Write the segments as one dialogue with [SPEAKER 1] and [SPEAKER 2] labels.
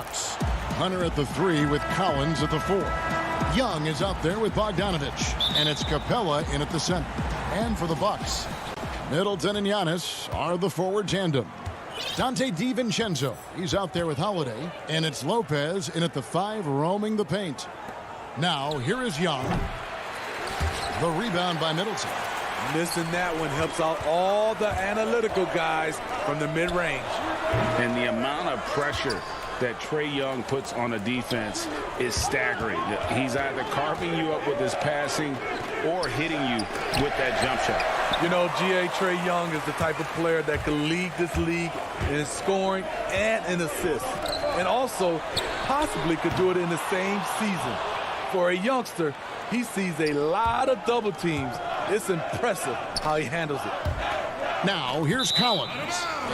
[SPEAKER 1] Hawks. Hunter at the 3 with Collins at the 4. Young is out there with Bogdanovich, and it's Capella in at the center. And for the Bucks, Middleton and Giannis are the forward tandem. Dante DiVincenzo, he's out there with Holiday, and it's Lopez in at the 5 roaming the paint. Now, here is Young. The rebound by Middleton.
[SPEAKER 2] Missing that one helps out all the analytical guys from the mid-range.
[SPEAKER 3] And the amount of pressure that Trae Young puts on a defense is staggering. He's either carving you up with his passing or hitting you with that jump shot.
[SPEAKER 2] You know, Trae Young is the type of player that can lead this league in scoring and in assists, and also possibly could do it in the same season. For a youngster, he sees a lot of double teams. It's impressive how he handles it.
[SPEAKER 1] Now, here's Collins,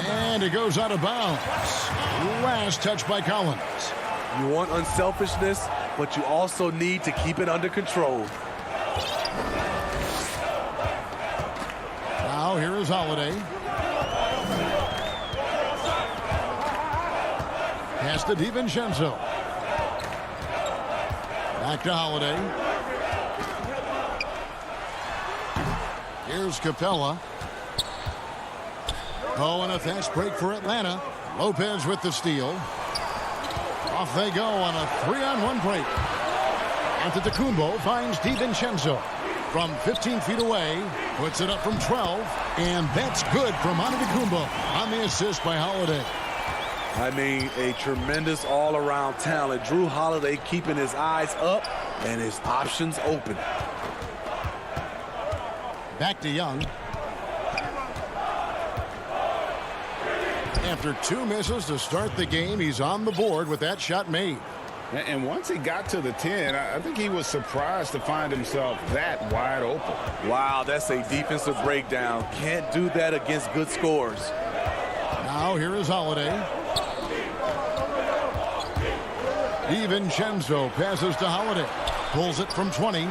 [SPEAKER 1] and it goes out of bounds. Last touch by Collins.
[SPEAKER 2] You want unselfishness, but you also need to keep it under control.
[SPEAKER 1] Now, here is Holiday. Pass to DiVincenzo. Back to Holiday. Here's Capella. Oh, and a fast break for Atlanta. Lopez with the steal. Off they go on a 3-on-1 break. Antetokounmpo finds DiVincenzo from 15 feet away. Puts it up from 12. And that's good from Antetokounmpo on the assist by Holiday.
[SPEAKER 2] I mean, a tremendous all-around talent. Drew Holiday keeping his eyes up and his options open.
[SPEAKER 1] Back to Young. After 2 misses to start the game, he's on the board with that shot made.
[SPEAKER 3] And once he got to the 10, I think he was surprised to find himself that wide open.
[SPEAKER 2] Wow, that's a defensive breakdown. Can't do that against good scores.
[SPEAKER 1] Now here is Holiday. DiVincenzo passes to Holiday. Pulls it from 20.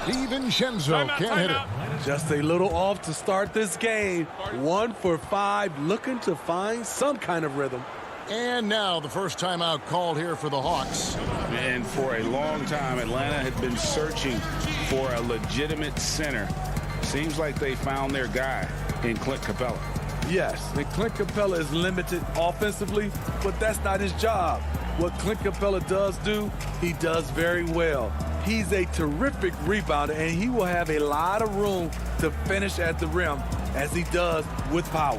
[SPEAKER 1] DiVincenzo can't hit it.
[SPEAKER 2] Just a little off to start this game. 1 for 5, looking to find some kind of rhythm.
[SPEAKER 1] And now the first timeout called here for the Hawks.
[SPEAKER 3] And for a long time, Atlanta had been searching for a legitimate center. Seems like they found their guy in Clint Capella.
[SPEAKER 2] Yes, and Clint Capella is limited offensively, but that's not his job. What Clint Capella does do, he does very well. He's a terrific rebounder, and he will have a lot of room to finish at the rim, as he does with power.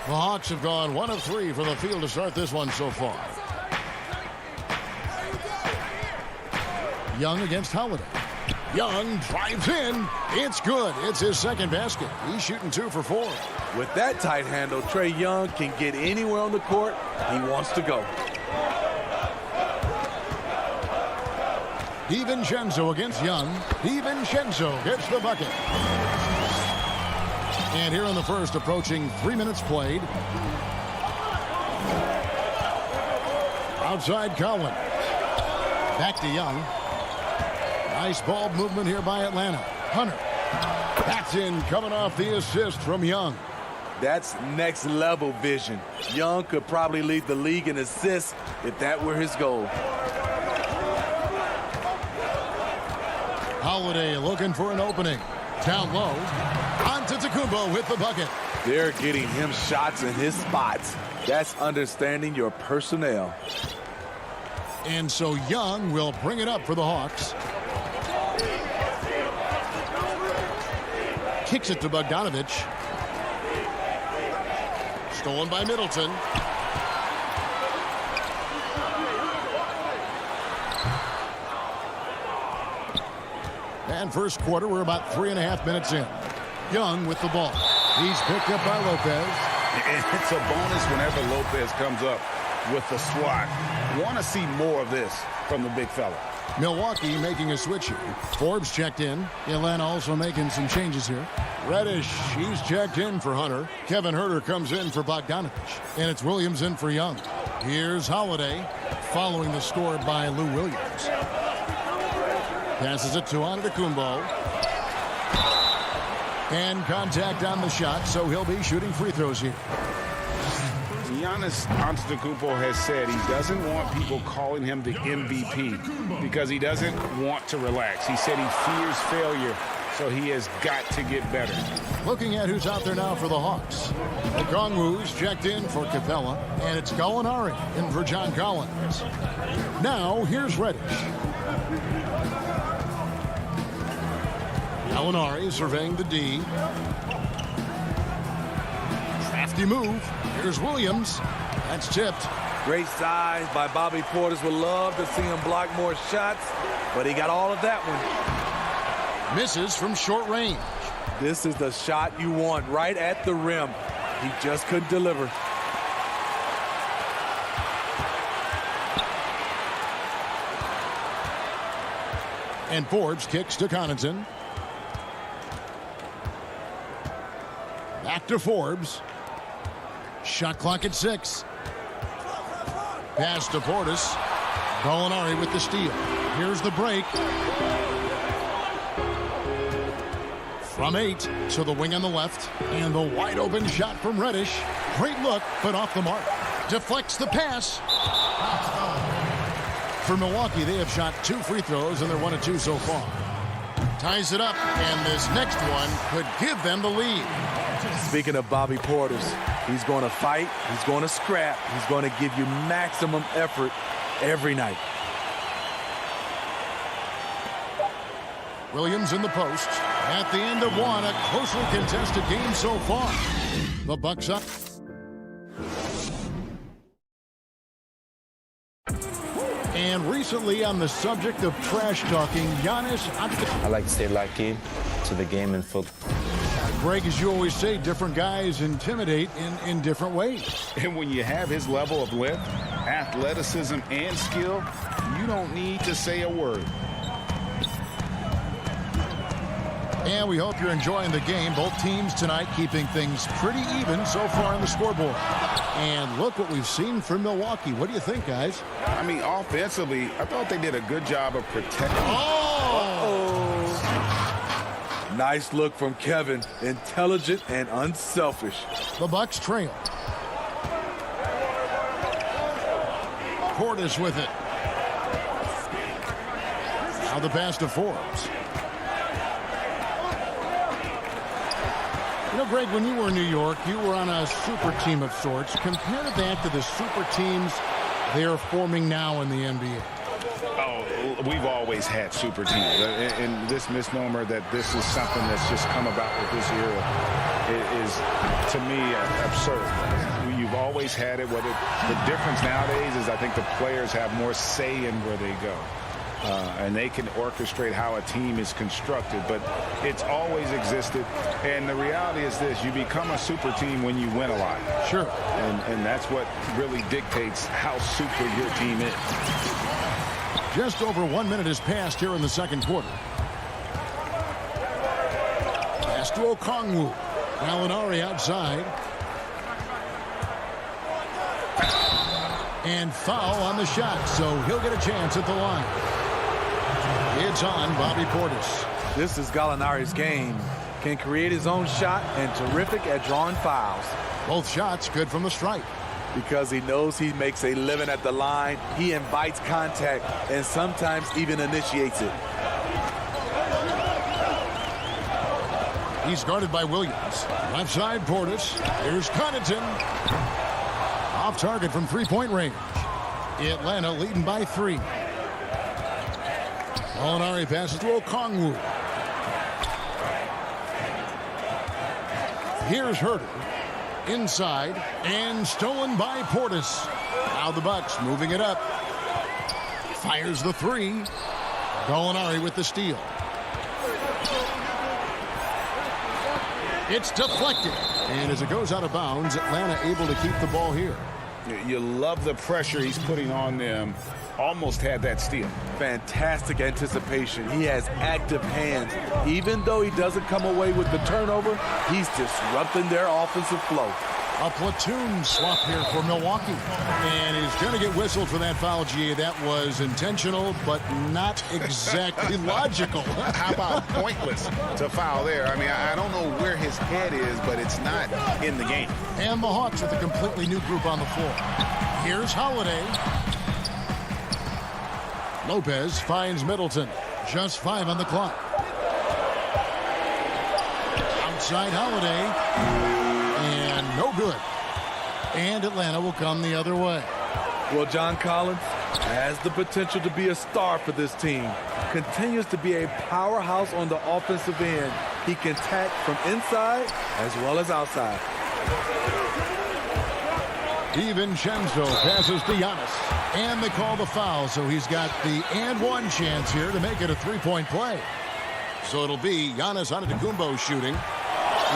[SPEAKER 1] The Hawks have gone 1 of 3 from the field to start this one so far. Young against Holiday. Young drives in. It's good. It's his second basket. He's shooting 2 for 4.
[SPEAKER 2] With that tight handle, Trae Young can get anywhere on the court he wants to go.
[SPEAKER 1] DiVincenzo against Young. DiVincenzo gets the bucket. And here in the first, approaching 3 minutes played. Outside Collins. Back to Young. Nice ball movement here by Atlanta. Hunter. That's in, coming off the assist from Young.
[SPEAKER 2] That's next level vision. Young could probably lead the league in assists if that were his goal.
[SPEAKER 1] Holiday looking for an opening. Down low. Antetokounmpo with the bucket.
[SPEAKER 2] They're getting him shots in his spots. That's understanding your personnel.
[SPEAKER 1] And so Young will bring it up for the Hawks. Kicks it to Bogdanovich. Stolen by Middleton. And first quarter, we're about 3.5 minutes in. Young with the ball. He's picked up by Lopez.
[SPEAKER 3] And it's a bonus whenever Lopez comes up with the swat. Want to see more of this from the big fella.
[SPEAKER 1] Milwaukee making a switch here. Forbes checked in. Atlanta also making some changes here. Reddish, he's checked in for Hunter. Kevin Huerter comes in for Bogdanovich. And it's Williams in for Young. Here's Holiday following the score by Lou Williams. Passes it to Antetokounmpo. And contact on the shot, so he'll be shooting free throws here.
[SPEAKER 3] Giannis Antetokounmpo has said he doesn't want people calling him the MVP because he doesn't want to relax. He said he fears failure, so he has got to get better.
[SPEAKER 1] Looking at who's out there now for the Hawks. Okongwu's checked in for Capella, and it's Gallinari in for John Collins. Now, here's Reddish. Gallinari surveying the D. Crafty move. Here's Williams. That's tipped.
[SPEAKER 2] Great size by Bobby Portis. Would love to see him block more shots, but he got all of that one.
[SPEAKER 1] Misses from short range.
[SPEAKER 2] This is the shot you want right at the rim. He just couldn't deliver.
[SPEAKER 1] And Forbes kicks to Connaughton. Back to Forbes. Shot clock at 6. Pass to Portis. Gallinari with the steal. Here's the break. From 8 to the wing on the left. And the wide open shot from Reddish. Great look, but off the mark. Deflects the pass. For Milwaukee, they have shot 2 free throws, and they're 1 of 2 so far. Ties it up, and this next one could give them the lead.
[SPEAKER 2] Speaking of Bobby Portis, he's going to fight, he's going to scrap, he's going to give you maximum effort every night.
[SPEAKER 1] Williams in the post. At the end of one, a closely contested game so far. The Bucks up. And recently, on the subject of trash talking, Giannis
[SPEAKER 4] I like to stay locked in to the game and football.
[SPEAKER 1] Greg, as you always say, different guys intimidate in different ways.
[SPEAKER 3] And when you have his level of length, athleticism, and skill, you don't need to say a word.
[SPEAKER 1] And we hope you're enjoying the game. Both teams tonight keeping things pretty even so far on the scoreboard. And look what we've seen from Milwaukee. What do you think, guys?
[SPEAKER 3] I mean, offensively, I thought they did a good job of protecting.
[SPEAKER 2] Nice look from Kevin. Intelligent and unselfish.
[SPEAKER 1] The Bucks trail. Portis with it. Now the pass to Forbes. You know, Greg, when you were in New York, you were on a super team of sorts. Compare that to the super teams they are forming now in the NBA.
[SPEAKER 3] Oh, we've always had super teams. And this misnomer that this is something that's just come about with this era is, to me, absurd. You've always had it. The difference nowadays is I think the players have more say in where they go. And they can orchestrate how a team is constructed, but it's always existed. And the reality is this: you become a super team when you win a lot.
[SPEAKER 1] Sure.
[SPEAKER 3] And that's what really dictates how super your team is.
[SPEAKER 1] Just over 1 minute has passed here in the second quarter. Pass to Okongwu. Gallinari outside. And foul on the shot, so he'll get a chance at the line. It's on Bobby Portis.
[SPEAKER 2] This is Gallinari's game. Can create his own shot and terrific at drawing fouls.
[SPEAKER 1] Both shots good from the stripe.
[SPEAKER 2] Because he knows he makes a living at the line, he invites contact and sometimes even initiates it.
[SPEAKER 1] He's guarded by Williams. Left side, Portis. Here's Connaughton. Off target from three-point range. Atlanta leading by 3. Gallinari passes to Okongwu. Here's Huerter. Inside and stolen by Portis. Now the Bucks moving it up. Fires the 3. Gallinari with the steal. It's deflected. And as it goes out of bounds, Atlanta able to keep the ball here.
[SPEAKER 3] You love the pressure he's putting on them. Almost had that steal.
[SPEAKER 2] Fantastic anticipation. He has active hands. Even though he doesn't come away with the turnover, he's disrupting their offensive flow.
[SPEAKER 1] A platoon swap here for Milwaukee. And he's going to get whistled for that foul, GA. That was intentional, but not exactly logical.
[SPEAKER 3] How about pointless to foul there? I mean, I don't know where his head is, but it's not in the game.
[SPEAKER 1] And the Hawks with a completely new group on the floor. Here's Holiday. Lopez finds Middleton. Just 5 on the clock. Outside Holiday. And no good. And Atlanta will come the other way.
[SPEAKER 2] Well, John Collins has the potential to be a star for this team. Continues to be a powerhouse on the offensive end. He can attack from inside as well as outside.
[SPEAKER 1] DiVincenzo passes to Giannis. And they call the foul, so he's got the and one chance here to make it a three-point play. So it'll be Giannis Antetokounmpo shooting.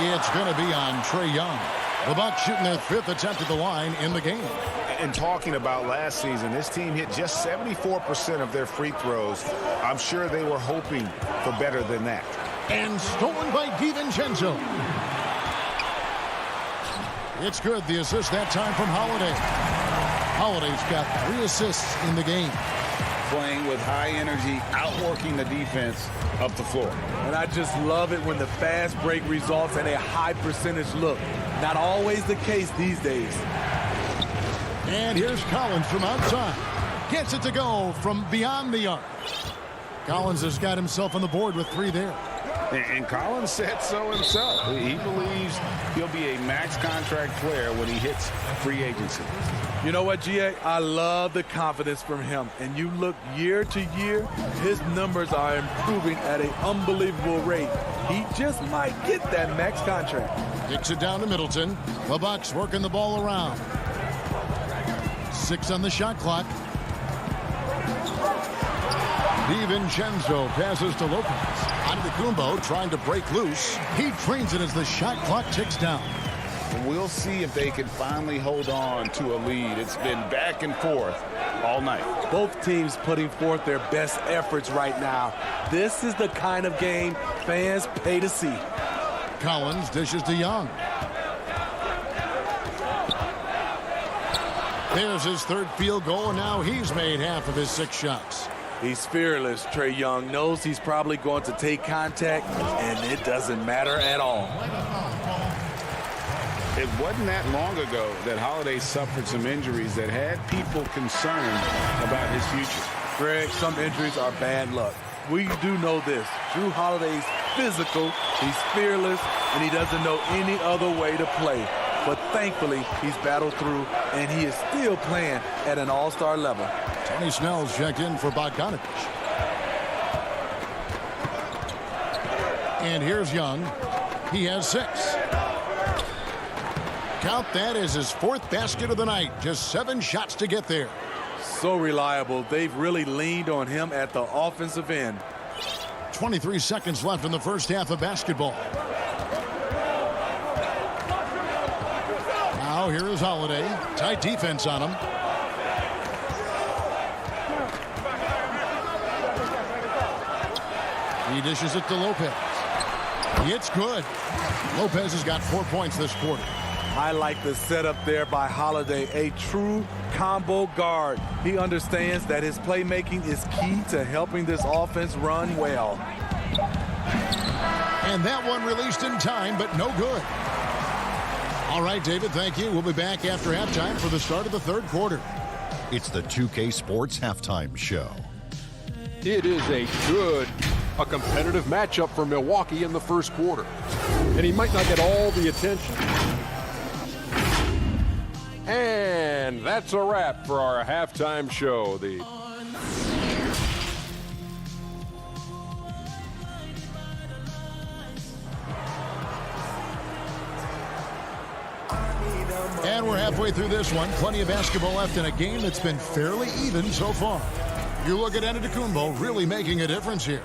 [SPEAKER 1] It's going to be on Trae Young. The Bucks shooting their 5th attempt at the line in the game.
[SPEAKER 3] And talking about last season, this team hit just 74% of their free throws. I'm sure they were hoping for better than that.
[SPEAKER 1] And stolen by DiVincenzo. It's good. The assist that time from Holiday. Holiday's got 3 assists in the game.
[SPEAKER 3] Playing with high energy, outworking the defense up the floor.
[SPEAKER 2] And I just love it when the fast break results in a high percentage look. Not always the case these days.
[SPEAKER 1] And here's Collins from outside. Gets it to go from beyond the arc. Collins has got himself on the board with 3 there.
[SPEAKER 3] And Collins said so himself. He believes he'll be a max contract player when he hits free agency.
[SPEAKER 2] You know what, GA? I love the confidence from him. And you look year to year, his numbers are improving at an unbelievable rate. He just might get that max contract.
[SPEAKER 1] Kicks it down to Middleton. The Bucks working the ball around. 6 on the shot clock. DiVincenzo passes to Lopez. Antetokounmpo trying to break loose. He trains it as the shot clock ticks down.
[SPEAKER 3] We'll see if they can finally hold on to a lead. It's been back and forth all night.
[SPEAKER 2] Both teams putting forth their best efforts right now. This is the kind of game fans pay to see.
[SPEAKER 1] Collins dishes to Young. There's his 3rd field goal, and now he's made half of his 6 shots.
[SPEAKER 2] He's fearless. Trae Young knows he's probably going to take contact, and it doesn't matter at all.
[SPEAKER 3] It wasn't that long ago that Holiday suffered some injuries that had people concerned about his future.
[SPEAKER 2] Greg, some injuries are bad luck. We do know this. Jrue Holiday's physical, he's fearless, and he doesn't know any other way to play. But thankfully, he's battled through, and he is still playing at an all-star level.
[SPEAKER 1] Tony Snell's checked in for Bogdanovich. And here's Young. He has 6. Count that as his 4th basket of the night. Just 7 shots to get there.
[SPEAKER 2] So reliable. They've really leaned on him at the offensive end.
[SPEAKER 1] 23 seconds left in the first half of basketball. Now here is Holiday. Tight defense on him. He dishes it to Lopez. It's good. Lopez has got 4 points this quarter.
[SPEAKER 2] I like the setup there by Holiday, a true combo guard. He understands that his playmaking is key to helping this offense run well.
[SPEAKER 1] And that one released in time, but no good. All right, David, thank you. We'll be back after halftime for the start of the 3rd quarter.
[SPEAKER 5] It's the 2K Sports Halftime Show.
[SPEAKER 6] It is a competitive matchup for Milwaukee in the 1st quarter. And he might not get all the attention. And that's a wrap for our halftime show.
[SPEAKER 1] And we're halfway through this one. Plenty of basketball left in a game that's been fairly even so far. You look at Antetokounmpo really making a difference here.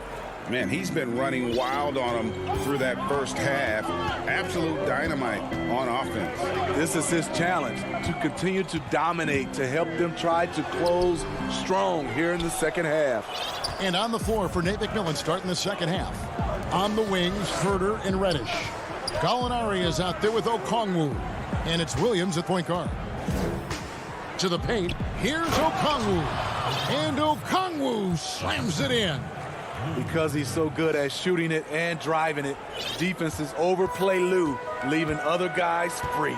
[SPEAKER 3] Man, he's been running wild on them through that first half. Absolute dynamite on offense.
[SPEAKER 2] This is his challenge, to continue to dominate, to help them try to close strong here in the second half.
[SPEAKER 1] And on the floor for Nate McMillan starting the second half. On the wings, Herter and Reddish. Gallinari is out there with Okongwu. And it's Williams at point guard. To the paint, here's Okongwu. And Okongwu slams it in.
[SPEAKER 2] Because he's so good at shooting it and driving it, defenses overplay Lou, leaving other guys free.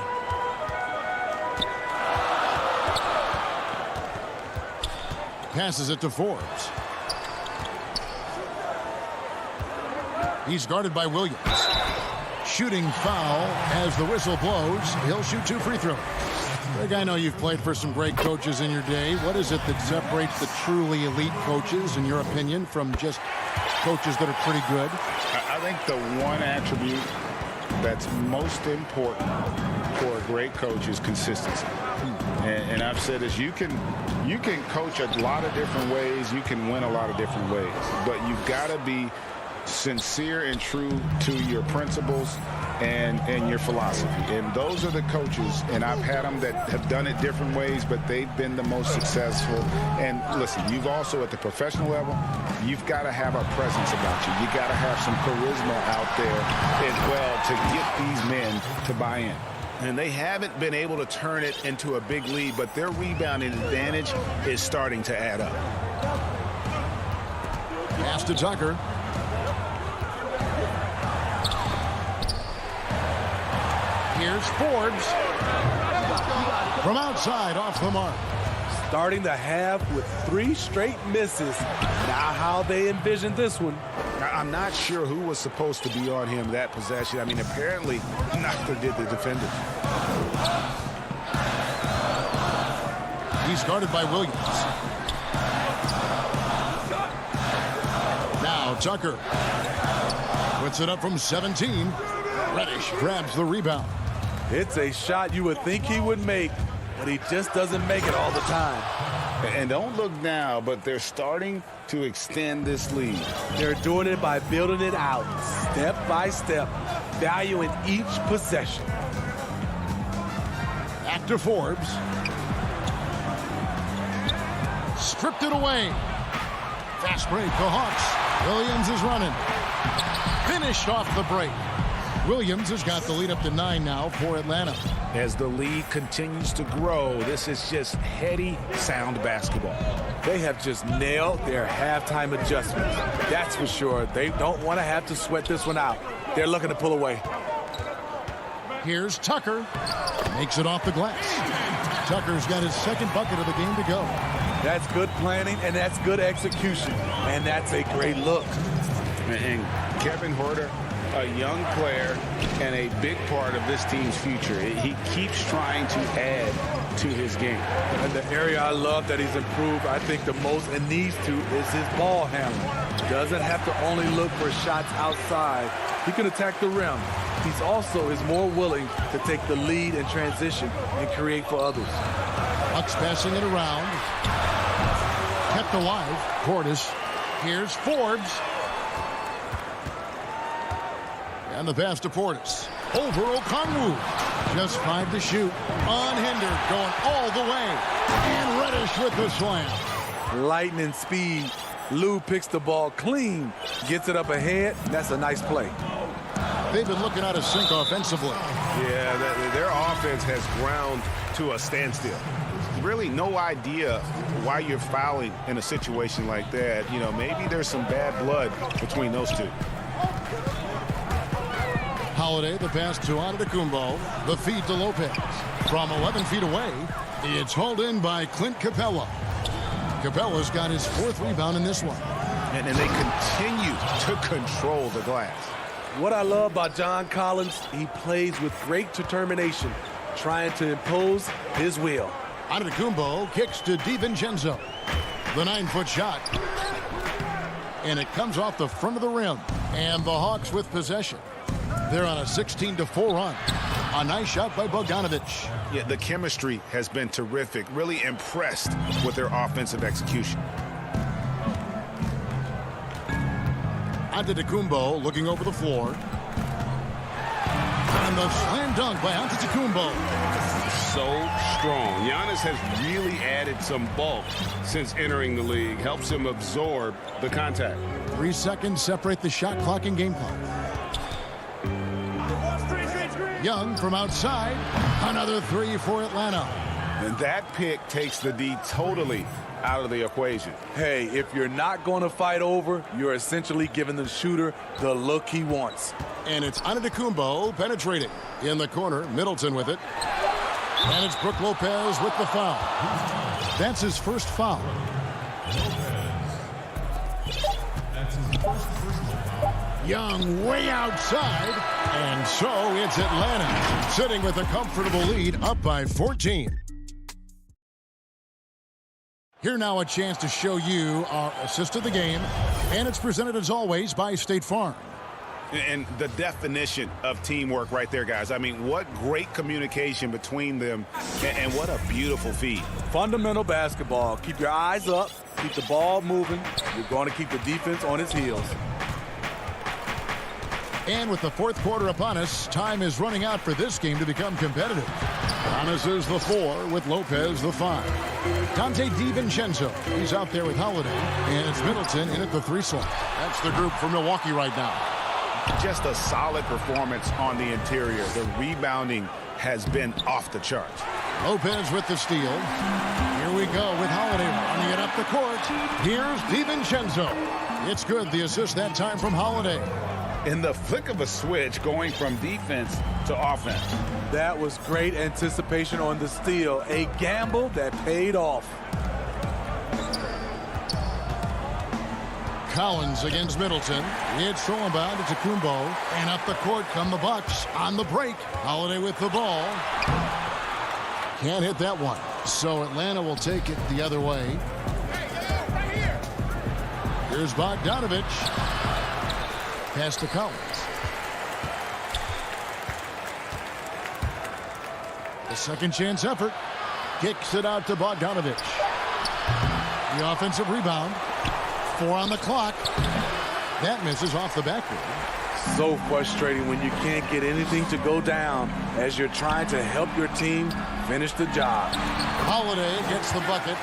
[SPEAKER 1] Passes it to Forbes. He's guarded by Williams. Shooting foul as the whistle blows. He'll shoot 2 free throws. Greg, I know you've played for some great coaches in your day. What is it that separates the truly elite coaches, in your opinion, from just coaches that are pretty good?
[SPEAKER 3] I think the one attribute that's most important for a great coach is consistency. And I've said this, you can coach a lot of different ways, you can win a lot of different ways, but you've got to be sincere and true to your principles and your philosophy. And those are the coaches, and I've had them that have done it different ways, but they've been the most successful. And listen, you've also at the professional level, you've got to have a presence about you. You got to have some charisma out there as well to get these men to buy in. And they haven't been able to turn it into a big lead, but their rebounding advantage is starting to add up.
[SPEAKER 1] Pass to Tucker. Here's Forbes. From outside, off the mark.
[SPEAKER 2] Starting the half with 3 straight misses. Now how they envision this one.
[SPEAKER 3] I'm not sure who was supposed to be on him that possession. I mean, apparently neither did the defender.
[SPEAKER 1] He's guarded by Williams. Now Tucker puts it up from 17. Reddish grabs the rebound.
[SPEAKER 2] It's a shot you would think he would make, but he just doesn't make it all the time.
[SPEAKER 3] And don't look now, but they're starting to extend this lead.
[SPEAKER 2] They're doing it by building it out, step by step, valuing each possession.
[SPEAKER 1] Back to Forbes. Stripped it away. Fast break, the Hawks. Williams is running. Finished off the break. Williams has got the lead up to 9 now for Atlanta.
[SPEAKER 3] As the lead continues to grow, this is just heady, sound basketball.
[SPEAKER 2] They have just nailed their halftime adjustments. That's for sure. They don't want to have to sweat this one out. They're looking to pull away.
[SPEAKER 1] Here's Tucker. Makes it off the glass. Tucker's got his second bucket of the game to go.
[SPEAKER 2] That's good planning, and that's good execution. And that's a great look.
[SPEAKER 3] And Kevin Herter, a young player and a big part of this team's future. He keeps trying to add to his game.
[SPEAKER 2] And the area I love that he's improved, I think the most and needs to, is his ball handling. Doesn't have to only look for shots outside. He can attack the rim. He's also is more willing to take the lead in transition and create for others.
[SPEAKER 1] Bucks passing it around. Kept alive. Portis. Here's Forbes. And the pass to Portis. Over Okongwu. Just 5 to shoot. Unhindered. Going all the way. And Reddish with the slam.
[SPEAKER 2] Lightning speed. Lou picks the ball clean. Gets it up ahead. That's a nice play.
[SPEAKER 1] They've been looking out of sync offensively.
[SPEAKER 7] Yeah, their offense has ground to a standstill.
[SPEAKER 3] Really no idea why you're fouling in a situation like that. You know, maybe there's some bad blood between those two.
[SPEAKER 1] Holiday, the pass to Antetokounmpo. The feed to Lopez. From 11 feet away, it's hauled in by Clint Capella. Capella's got his 4th rebound in this one.
[SPEAKER 3] And they continue to control the glass.
[SPEAKER 2] What I love about John Collins, he plays with great determination, trying to impose his will.
[SPEAKER 1] Antetokounmpo kicks to DiVincenzo. The 9-foot shot. And it comes off the front of the rim. And the Hawks with possession. They're on a 16-4 run. A nice shot by Bogdanovic.
[SPEAKER 3] Yeah, the chemistry has been terrific. Really impressed with their offensive execution.
[SPEAKER 1] Antetokounmpo looking over the floor. And the slam dunk by Antetokounmpo.
[SPEAKER 7] So strong. Giannis has really added some bulk since entering the league. Helps him absorb the contact.
[SPEAKER 1] 3 seconds separate the shot clock and game clock. Young from outside. Another three for Atlanta.
[SPEAKER 3] And that pick takes the D totally out of the equation.
[SPEAKER 2] Hey, if you're not going to fight over, you're essentially giving the shooter the look he wants.
[SPEAKER 1] And it's Antetokounmpo penetrating. In the corner, Middleton with it. And it's Brook Lopez with the foul. That's his first foul. Young way outside. And so it's Atlanta sitting with a comfortable lead up by 14. Here now a chance to show you our assist of the game. And it's presented as always by State Farm.
[SPEAKER 3] And the definition of teamwork right there, guys. I mean, what great communication between them, and what a beautiful feed.
[SPEAKER 2] Fundamental basketball. Keep your eyes up. Keep the ball moving. You're going to keep the defense on its heels.
[SPEAKER 1] And with the fourth quarter upon us, time is running out for this game to become competitive. Giannis is the 4 with Lopez the 5. Dante DiVincenzo, he's out there with Holiday. And it's Middleton in at the 3 slot. That's the group for Milwaukee right now.
[SPEAKER 3] Just a solid performance on the interior. The rebounding has been off the charts.
[SPEAKER 1] Lopez with the steal. Here we go with Holiday running it up the court. Here's DiVincenzo. It's good, the assist that time from Holiday.
[SPEAKER 3] In the flick of a switch, going from defense to offense.
[SPEAKER 2] That was great anticipation on the steal. A gamble that paid off.
[SPEAKER 1] Collins against Middleton. It's thrown by Antetokounmpo. And up the court come the Bucks on the break. Holiday with the ball. Can't hit that one. So Atlanta will take it the other way. Here's Bogdanovich. Pass to Collins. The second chance effort. Kicks it out to Bogdanovich. The offensive rebound. 4 on the clock. That misses off the backboard.
[SPEAKER 2] So frustrating when you can't get anything to go down as you're trying to help your team finish the job.
[SPEAKER 1] Holiday gets the bucket.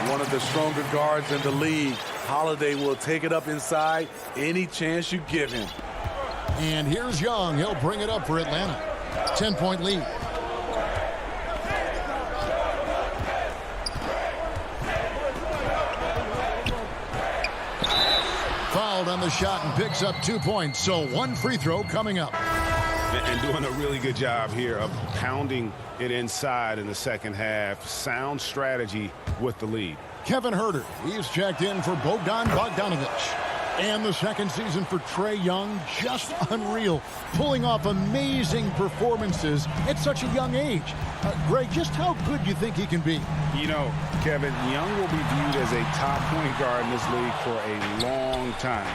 [SPEAKER 2] One of the stronger guards in the league. Holiday will take it up inside any chance you give him.
[SPEAKER 1] And here's Young. He'll bring it up for Atlanta. 10-point lead. Fouled on the shot and picks up 2 points. So 1 free throw coming up.
[SPEAKER 3] And doing a really good job here of pounding it inside in the second half. Sound strategy with the lead.
[SPEAKER 1] Kevin Huerter, he's checked in for Bogdan Bogdanovich. And the second season for Trae Young, just unreal. Pulling off amazing performances at such a young age. Greg, just how good do you think he can be?
[SPEAKER 3] You know, Kevin, Young will be viewed as a top point guard in this league for a long time.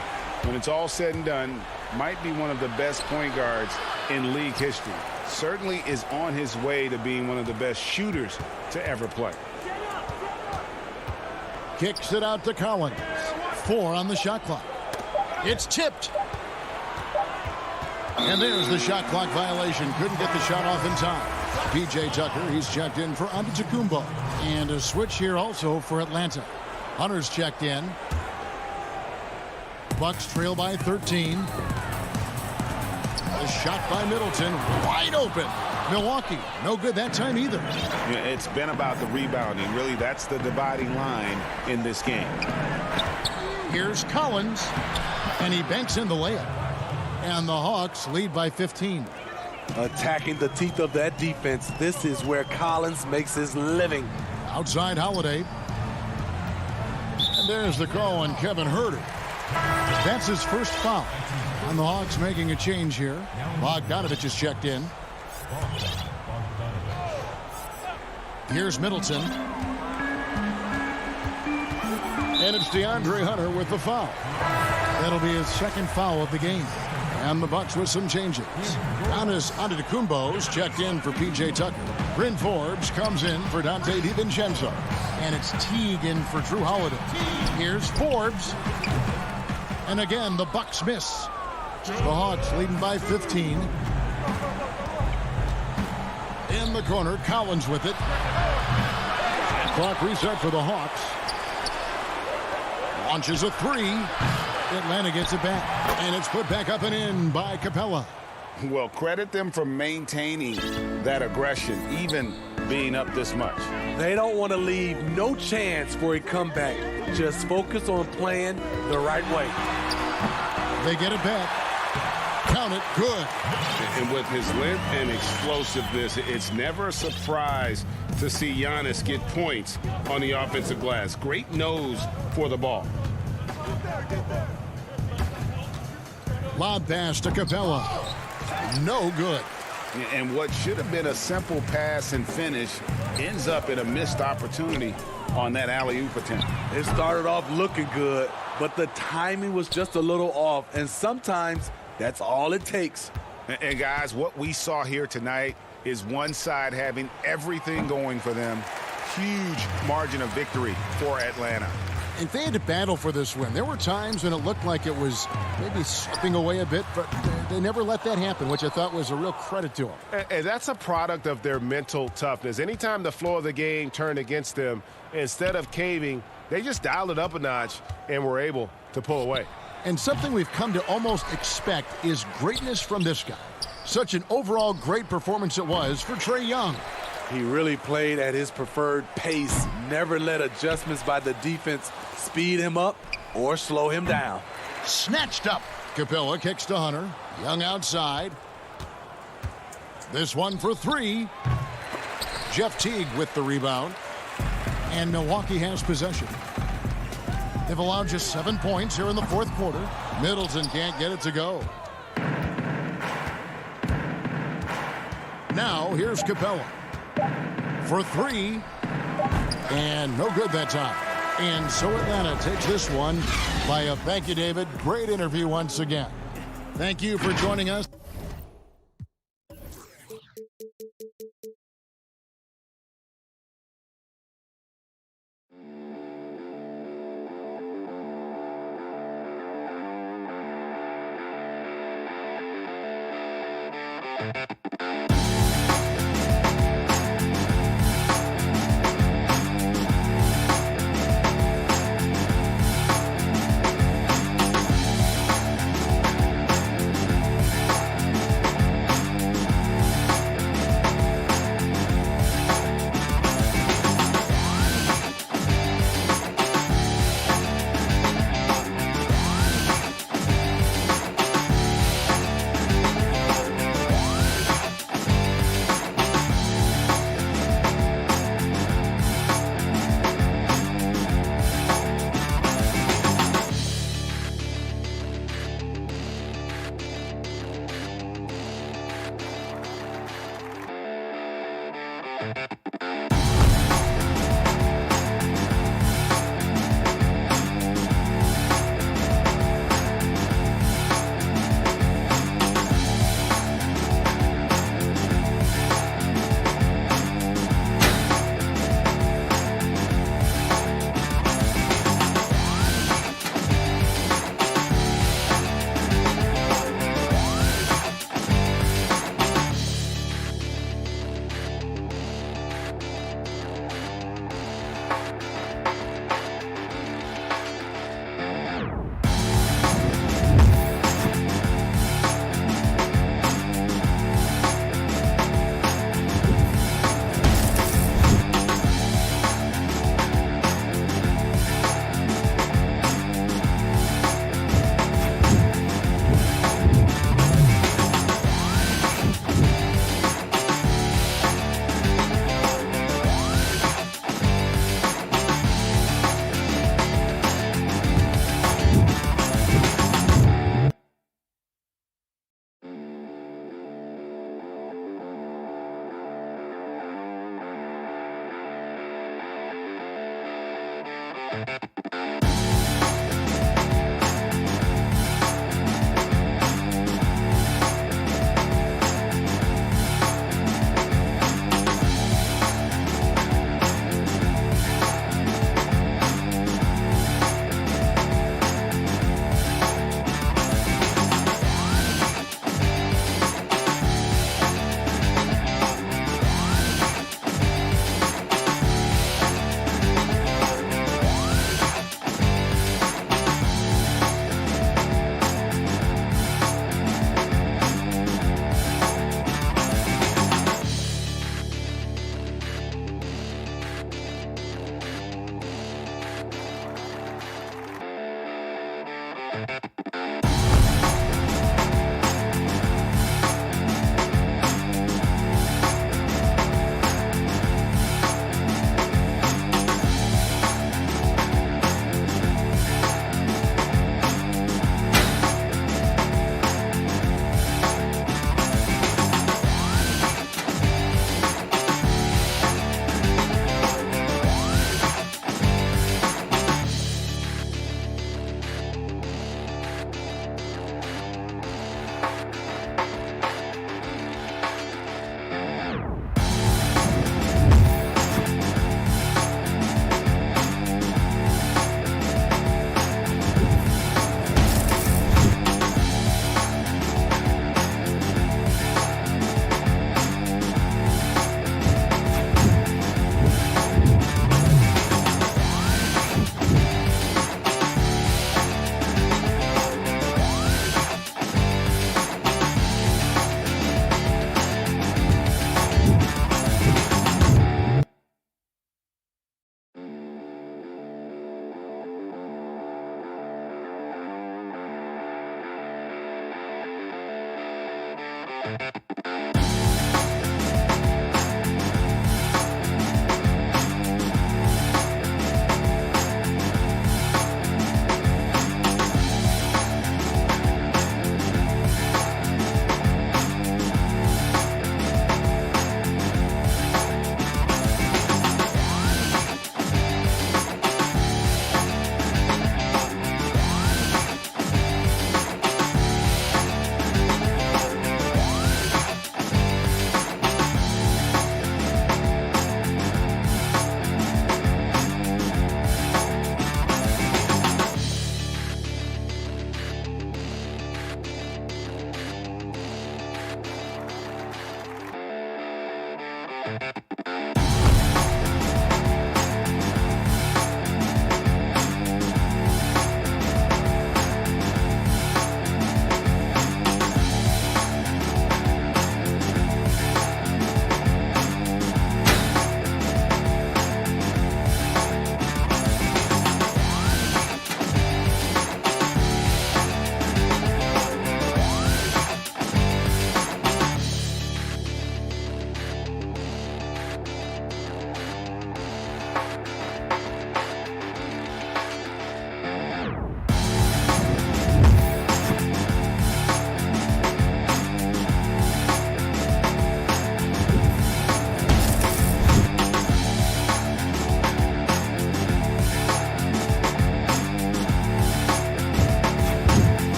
[SPEAKER 3] When it's all said and done, might be one of the best point guards in league history. Certainly is on his way to being one of the best shooters to ever play.
[SPEAKER 1] Kicks it out to Collins. 4 on the shot clock. It's tipped. And there's the shot clock violation. Couldn't get the shot off in time. P.J. Tucker, he's checked in for Antetokounmpo. And a switch here also for Atlanta. Hunter's checked in. Bucks trail by 13. A shot by Middleton. Wide open. Milwaukee, no good that time either.
[SPEAKER 3] It's been about the rebounding. Really, that's the dividing line in this game.
[SPEAKER 1] Here's Collins, and he banks in the layup. And the Hawks lead by 15.
[SPEAKER 2] Attacking the teeth of that defense. This is where Collins makes his living.
[SPEAKER 1] Outside Holiday. And there's the call on Kevin Huerter. That's his first foul. And the Hawks making a change here. Bogdanovich is checked in. Here's Middleton. And it's DeAndre Hunter with the foul. That'll be his second foul of the game. And the Bucks with some changes. Giannis Antetokounmpo's checked in for P.J. Tucker. Bryn Forbes comes in for Dante DiVincenzo. And it's Teague in for Drew Holiday. Here's Forbes. And again, the Bucks miss. The Hawks leading by 15. In the corner, Collins with it. And clock reset for the Hawks. Launches a three. Atlanta gets it back. And it's put back up and in by Capella.
[SPEAKER 7] Well, credit them for maintaining that aggression, even being up this much.
[SPEAKER 2] They don't want to leave no chance for a comeback. Just focus on playing the right way.
[SPEAKER 1] They get it back. Count it. Good.
[SPEAKER 7] And with his length and explosiveness, it's never a surprise to see Giannis get points on the offensive glass. Great nose for the ball.
[SPEAKER 1] Lob pass to Capella. No good.
[SPEAKER 7] And what should have been a simple pass and finish ends up in a missed opportunity on that alley-oop attempt.
[SPEAKER 2] It started off looking good, but the timing was just a little off, and sometimes that's all it takes.
[SPEAKER 7] And guys, what we saw here tonight is one side having everything going for them. Huge margin of victory for Atlanta.
[SPEAKER 1] And they had to battle for this win. There were times when it looked like it was maybe slipping away a bit, but they never let that happen, which I thought was a real credit to them.
[SPEAKER 8] And that's a product of their mental toughness. Anytime the flow of the game turned against them, instead of caving, they just dialed it up a notch and were able to pull away.
[SPEAKER 1] And something we've come to almost expect is greatness from this guy. Such an overall great performance it was for Trae Young.
[SPEAKER 2] He really played at his preferred pace, never let adjustments by the defense speed him up or slow him down.
[SPEAKER 1] Snatched up. Capella kicks to Hunter. Young outside. This one for three. Jeff Teague with the rebound. And Milwaukee has possession. They've allowed just 7 points here in the fourth quarter. Middleton can't get it to go. Now here's Capella for three. And no good that time. And so Atlanta takes this one by a thank you, David. Great interview once again. Thank you for joining us.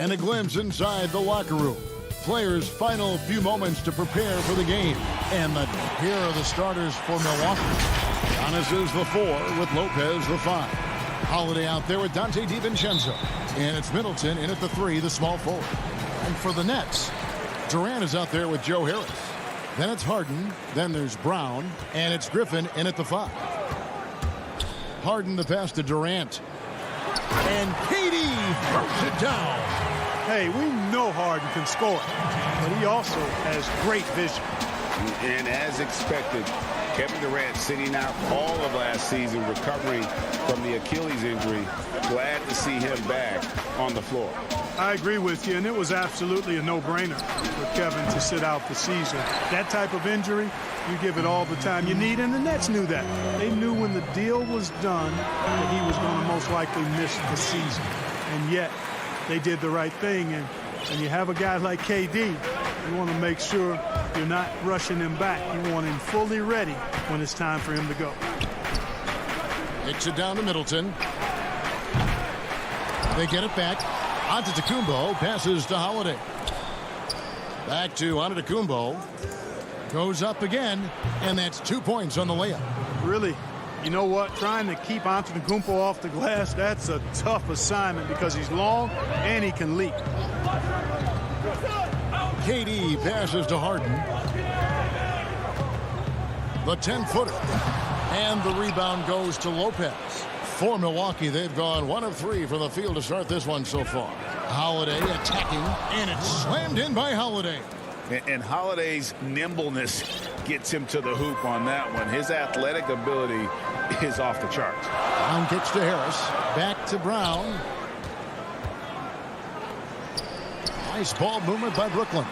[SPEAKER 1] And a glimpse inside the locker room. Players' final few moments to prepare for the game. And here are the starters for Milwaukee. Giannis is the 4 with Lopez the 5. Holiday out there with Dante DiVincenzo. And it's Middleton in at the 3, the small forward. And for the Nets, Durant is out there with Joe Harris. Then it's Harden. Then there's Brown. And it's Griffin in at the 5. Harden the pass to Durant. And KD throws it down.
[SPEAKER 9] Hey, we know Harden can score, but he also has great vision.
[SPEAKER 3] And as expected, Kevin Durant sitting out all of last season, recovering from the Achilles injury. Glad to see him back on the floor.
[SPEAKER 9] I agree with you, and it was absolutely a no-brainer for Kevin to sit out the season. That type of injury, you give it all the time you need, and the Nets knew that. They knew when the deal was done that he was going to most likely miss the season. And yet, they did the right thing, and you have a guy like KD, you want to make sure you're not rushing him back. You want him fully ready when it's time for him to go.
[SPEAKER 1] It's it down to Middleton. They get it back. Antetokounmpo passes to Holiday. Back to Antetokounmpo. Goes up again, and that's 2 points on the layup.
[SPEAKER 9] Really, you know what? Trying to keep Antetokounmpo off the glass, that's a tough assignment because he's long and he can leap.
[SPEAKER 1] KD passes to Harden. The 10-footer. And the rebound goes to Lopez. For Milwaukee, they've gone 1 of 3 from the field to start this one so far. Holiday attacking, and it's slammed in by Holiday.
[SPEAKER 3] And Holiday's nimbleness gets him to the hoop on that one. His athletic ability is off the charts.
[SPEAKER 1] Brown kicks to Harris. Back to Brown. Nice ball movement by Brooklyn.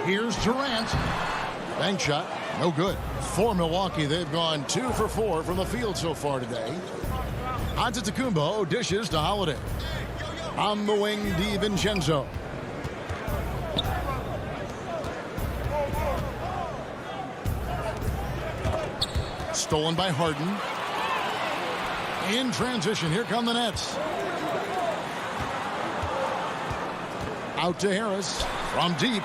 [SPEAKER 1] Here's Durant. Bank shot. No good. For Milwaukee, they've gone 2 for 4 from the field so far today. Antetokounmpo dishes to Holiday. On the wing, DiVincenzo. Stolen by Harden. In transition, here come the Nets. Out to Harris from deep.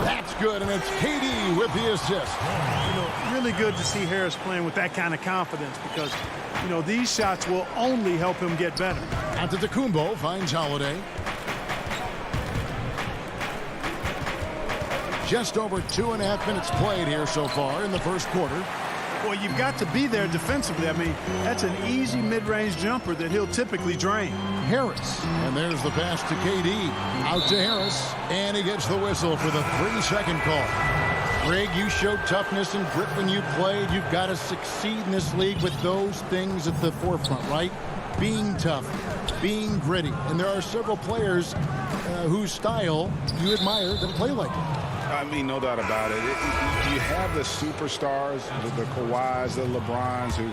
[SPEAKER 1] That's good, and it's KD with the assist.
[SPEAKER 9] You know, really good to see Harris playing with that kind of confidence because, you know, these shots will only help him get better.
[SPEAKER 1] Antetokounmpo finds Holiday. Just over 2.5 minutes played here so far in the first quarter.
[SPEAKER 9] Well, you've got to be there defensively. I mean, that's an easy mid-range jumper that he'll typically drain.
[SPEAKER 1] Harris. And there's the pass to KD. Out to Harris. And he gets the whistle for the 3-second call. Greg, you showed toughness and grit when you played. You've got to succeed in this league with those things at the forefront, right? Being tough, being gritty. And there are several players whose style you admire that play like it.
[SPEAKER 3] I mean, no doubt about it. You have the superstars, the Kawhis, the LeBrons, who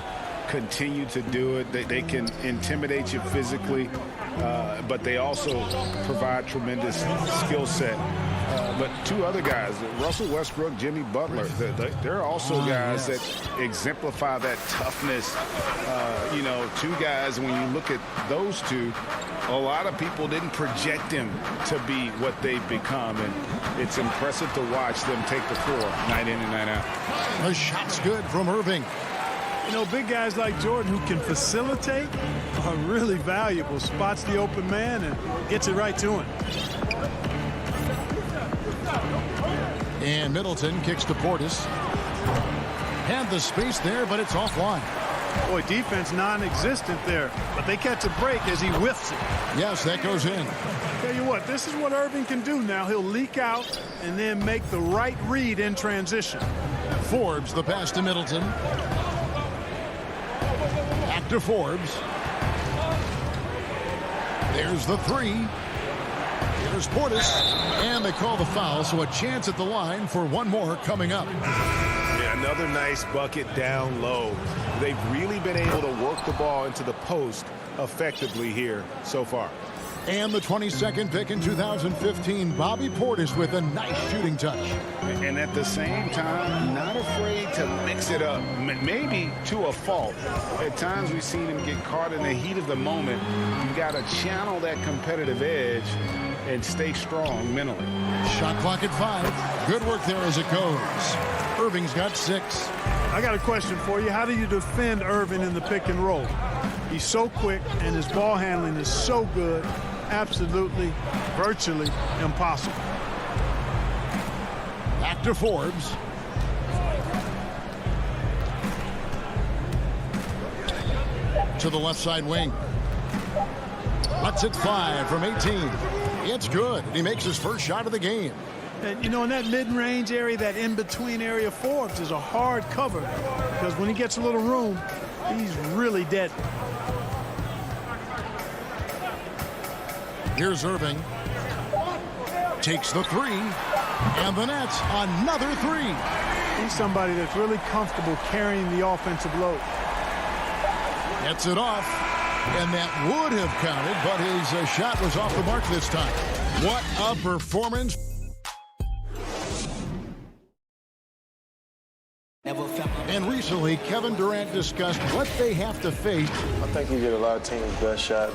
[SPEAKER 3] continue to do it. They can intimidate you physically, but they also provide tremendous skill set. But 2 other guys, Russell Westbrook, Jimmy Butler, they're also guys that exemplify that toughness. You know, 2 guys, when you look at those 2, a lot of people didn't project them to be what they've become, and it's impressive to watch them take the floor night in and night out.
[SPEAKER 1] The shot's good from Irving.
[SPEAKER 9] You know, big guys like Jordan who can facilitate are really valuable. Spots the open man and gets it right to him.
[SPEAKER 1] And Middleton kicks to Portis. Had the space there, but it's offline.
[SPEAKER 9] Boy, defense non-existent there, but they catch a break as he whiffs it.
[SPEAKER 1] Yes, that goes in.
[SPEAKER 9] Tell you what, this is what Irving can do now. He'll leak out and then make the right read in transition.
[SPEAKER 1] Forbes, the pass to Middleton. Back to Forbes. There's the 3. Here's Portis. And they call the foul, so a chance at the line for one more coming up.
[SPEAKER 8] Yeah, another nice bucket down low. They've really been able to work the ball into the post effectively here so far.
[SPEAKER 1] And the 22nd pick in 2015, Bobby Portis with a nice shooting touch.
[SPEAKER 3] And at the same time, not afraid to mix it up, maybe to a fault. At times we've seen him get caught in the heat of the moment. You've got to channel that competitive edge and stay strong mentally.
[SPEAKER 1] Shot clock at 5. Good work there as it goes. Irving's got 6.
[SPEAKER 9] I got a question for you. How do you defend Irving in the pick and roll? He's so quick and his ball handling is so good. Absolutely, virtually impossible.
[SPEAKER 1] Back to Forbes. To the left side wing. Lets it fly from 18. It's good. He makes his first shot of the game.
[SPEAKER 9] And, you know, in that mid-range area, that in-between area, Forbes is a hard cover because when he gets a little room, he's really dead.
[SPEAKER 1] Here's Irving. Takes the 3. And the Nets, another 3.
[SPEAKER 9] He's somebody that's really comfortable carrying the offensive load.
[SPEAKER 1] Gets it off. And that would have counted, but his shot was off the mark this time. What a performance. And recently, Kevin Durant discussed what they have to face.
[SPEAKER 4] I think you get a lot of teams' best shot.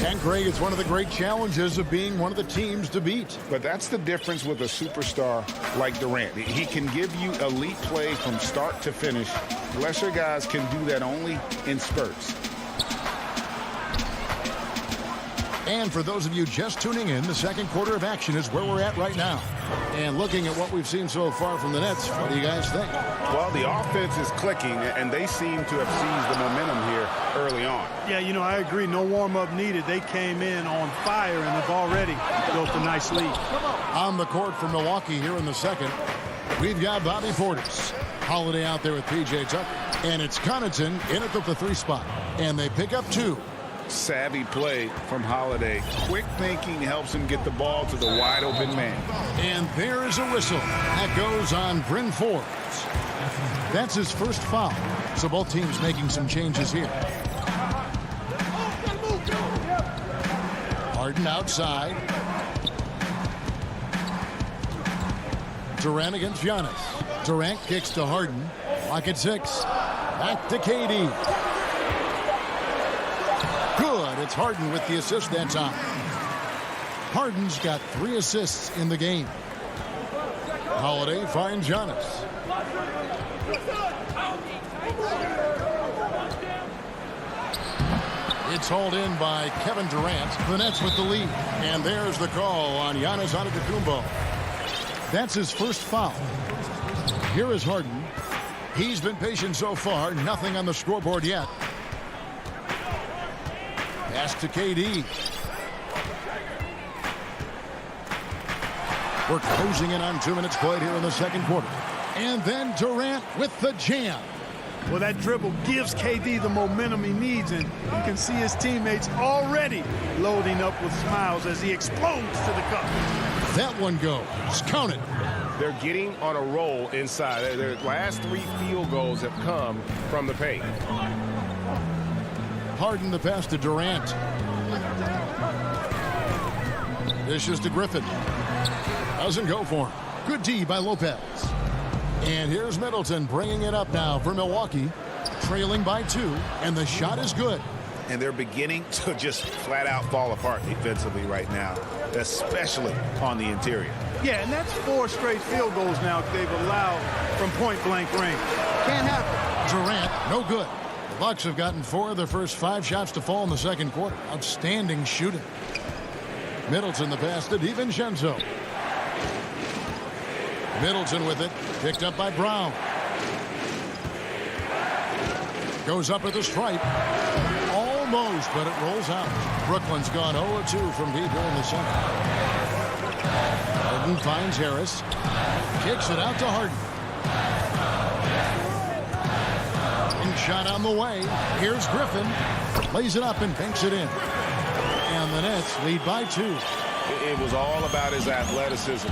[SPEAKER 1] And Craig, it's one of the great challenges of being one of the teams to beat.
[SPEAKER 3] But that's the difference with a superstar like Durant. He can give you elite play from start to finish. Lesser guys can do that only in spurts.
[SPEAKER 1] And for those of you just tuning in, the second quarter of action is where we're at right now. And looking at what we've seen so far from the Nets, what do you guys think?
[SPEAKER 3] Well, the offense is clicking, and they seem to have seized the momentum here early on.
[SPEAKER 9] Yeah, you know, I agree. No warm-up needed. They came in on fire and have already built a nice lead.
[SPEAKER 1] On the court for Milwaukee here in the second, we've got Bobby Portis. Holiday out there with P.J. Tucker. And it's Connaughton in at the 3 spot. And they pick up 2.
[SPEAKER 3] Savvy play from Holiday. Quick thinking helps him get the ball to the wide open man.
[SPEAKER 1] And there is a whistle. That goes on Bryn Forbes. That's his first foul. So both teams making some changes here. Harden outside. Durant against Giannis. Durant kicks to Harden. Lock at 6. Back to KD. Good. It's Harden with the assist that time. Harden's got 3 assists in the game. Holiday finds Giannis. It's hauled in by Kevin Durant. The Nets with the lead. And there's the call on Giannis Antetokounmpo. That's his first foul. Here is Harden. He's been patient so far. Nothing on the scoreboard yet. Pass to KD. We're closing in on 2 minutes played here in the second quarter. And then Durant with the jam.
[SPEAKER 9] Well, that dribble gives KD the momentum he needs, and you can see his teammates already loading up with smiles as he explodes to the cup.
[SPEAKER 1] That one goes. Count it.
[SPEAKER 8] They're getting on a roll inside. Their last 3 field goals have come from the paint.
[SPEAKER 1] Harden the pass to Durant. Dishes to Griffin. Doesn't go for him. Good D by Lopez. And here's Middleton bringing it up now for Milwaukee. Trailing by 2, and the shot is good.
[SPEAKER 3] And they're beginning to just flat out fall apart defensively right now, especially on the interior.
[SPEAKER 9] Yeah, and that's 4 straight field goals now they've allowed from point-blank range. Can't happen.
[SPEAKER 1] Durant, no good. The Bucks have gotten 4 of their first 5 shots to fall in the second quarter. Outstanding shooting. Middleton the pass to DiVincenzo. Middleton with it. Picked up by Brown. Goes up at the stripe. Almost, but it rolls out. Brooklyn's gone 0-2 from deep here in the second. Harden finds Harris. Kicks it out to Harden. And shot on the way. Here's Griffin. Lays it up and banks it in. And the Nets lead by 2.
[SPEAKER 3] It was all about his athleticism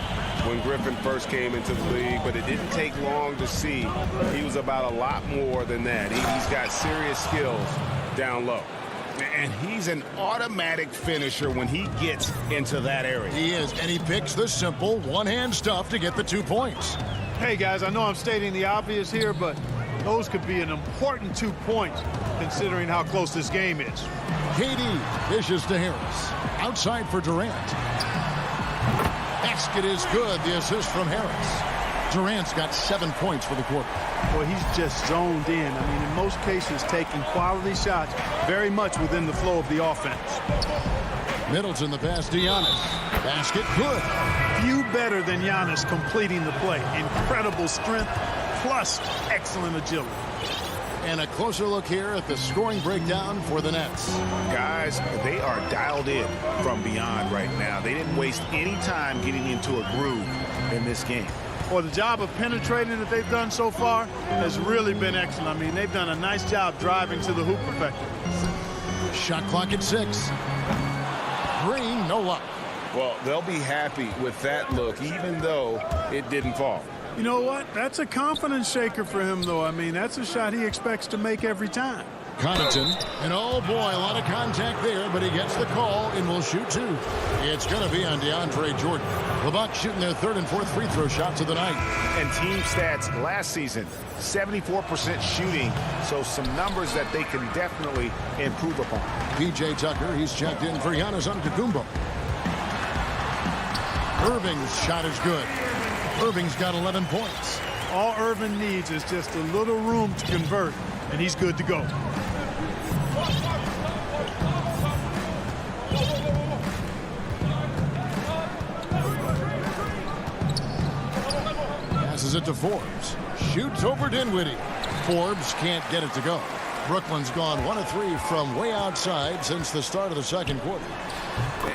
[SPEAKER 3] when Griffin first came into the league, but it didn't take long to see he was about a lot more than that. He's got serious skills down low.
[SPEAKER 7] And he's an automatic finisher when he gets into that area.
[SPEAKER 1] He is, and he picks the simple one-hand stuff to get the 2 points.
[SPEAKER 9] Hey, guys, I know I'm stating the obvious here, but those could be an important 2 points considering how close this game is.
[SPEAKER 1] KD dishes to Harris. Outside for Durant. Basket is good. The assist from Harris. Durant's got 7 points for the quarter.
[SPEAKER 9] Well, he's just zoned in. I mean, in most cases, taking quality shots very much within the flow of the offense.
[SPEAKER 1] Middleton the pass to Giannis. Basket good.
[SPEAKER 9] Few better than Giannis completing the play. Incredible strength plus excellent agility.
[SPEAKER 1] And a closer look here at the scoring breakdown for the Nets.
[SPEAKER 3] Guys, they are dialed in from beyond right now. They didn't waste any time getting into a groove in this game.
[SPEAKER 9] Well, the job of penetrating that they've done so far has really been excellent. I mean, they've done a nice job driving to the hoop effectively.
[SPEAKER 1] Shot clock at 6. Green, no luck.
[SPEAKER 7] Well, they'll be happy with that look, even though it didn't fall.
[SPEAKER 9] You know what? That's a confidence shaker for him, though. I mean, that's a shot he expects to make every time.
[SPEAKER 1] Connaughton, and oh boy, a lot of contact there, but he gets the call and will shoot 2. It's going to be on DeAndre Jordan. The Bucks shooting their 3rd and 4th free throw shots of the night.
[SPEAKER 3] And team stats last season, 74% shooting, so some numbers that they can definitely improve upon.
[SPEAKER 1] PJ Tucker, he's checked in for Giannis Antetokounmpo. Irving's shot is good. Irving's got 11 points.
[SPEAKER 9] All Irving needs is just a little room to convert, and he's good to go.
[SPEAKER 1] Passes it to Forbes. Shoots over Dinwiddie. Forbes can't get it to go. Brooklyn's gone 1 of 3 from way outside since the start of the second quarter.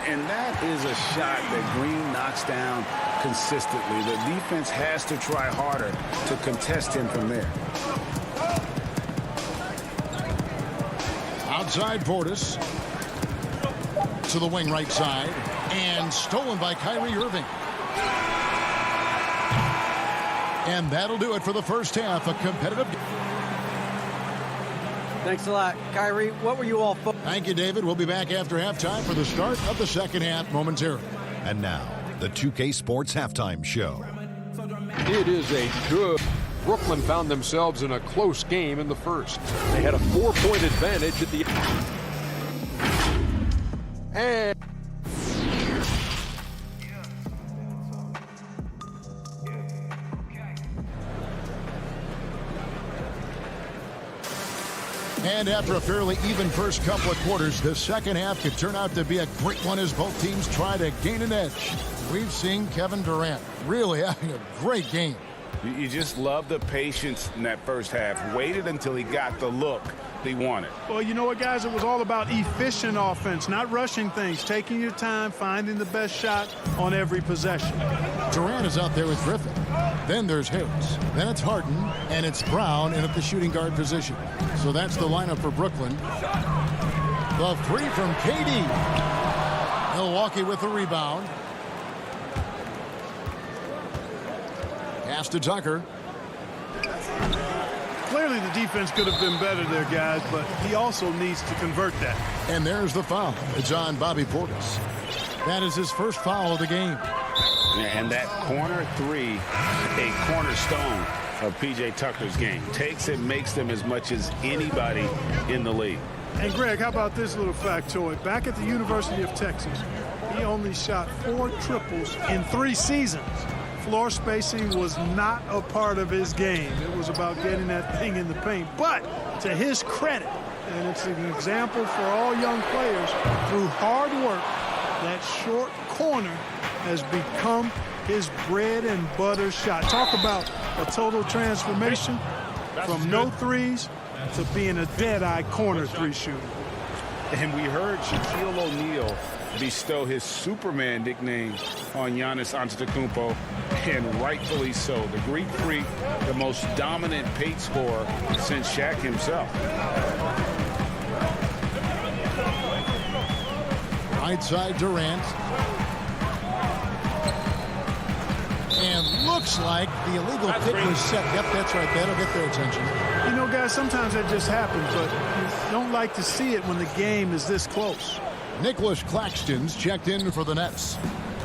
[SPEAKER 7] And that is a shot that Green knocks down consistently. The defense has to try harder to contest him from there.
[SPEAKER 1] Outside Portis. To the wing right side. And stolen by Kyrie Irving. And that'll do it for the first half. A competitive game.
[SPEAKER 10] Thanks a lot. Kyrie, what were you all for?
[SPEAKER 1] Thank you, David. We'll be back after halftime for the start of the second half momentarily.
[SPEAKER 5] And now, the 2K Sports Halftime Show.
[SPEAKER 6] It is a good. Brooklyn found themselves in a close game in the first. They had a 4-point advantage at the and
[SPEAKER 1] And after a fairly even first couple of quarters, the second half could turn out to be a great one as both teams try to gain an edge. We've seen Kevin Durant really having a great game.
[SPEAKER 7] You just love the patience in that first half. Waited until he got the look he wanted.
[SPEAKER 9] Well, you know what, guys? It was all about efficient offense, not rushing things, taking your time, finding the best shot on every possession.
[SPEAKER 1] Durant is out there with Griffin. Then there's Harris. Then it's Harden, and it's Brown in at the shooting guard position. So that's the lineup for Brooklyn. The 3 from KD. Milwaukee with the rebound. Pass to Tucker.
[SPEAKER 9] Clearly the defense could have been better there, guys, but he also needs to convert that.
[SPEAKER 1] And there's the foul. It's on Bobby Portis. That is his first foul of the game.
[SPEAKER 7] And that corner 3, a cornerstone of P.J. Tucker's game. Takes and makes them as much as anybody in the league.
[SPEAKER 9] And Greg, how about this little factoid? Back at the University of Texas, he only shot 4 triples in 3 seasons. Floor spacing was not a part of his game. It was about getting that thing in the paint. But to his credit, and it's an example for all young players, through hard work, that short corner has become his bread and butter shot. Talk about a total transformation from no threes to being a dead-eye corner 3 shooter.
[SPEAKER 7] And we heard Shaquille O'Neal bestow his Superman nickname on Giannis Antetokounmpo, and rightfully so. The Greek Freak, the most dominant paint scorer since Shaq himself.
[SPEAKER 1] Right side Durant. And looks like the illegal pick was set. Yep, that's right. That'll get their attention.
[SPEAKER 9] You know, guys, sometimes that just happens, but you don't like to see it when the game is this close.
[SPEAKER 1] Nicholas Claxton's checked in for the Nets.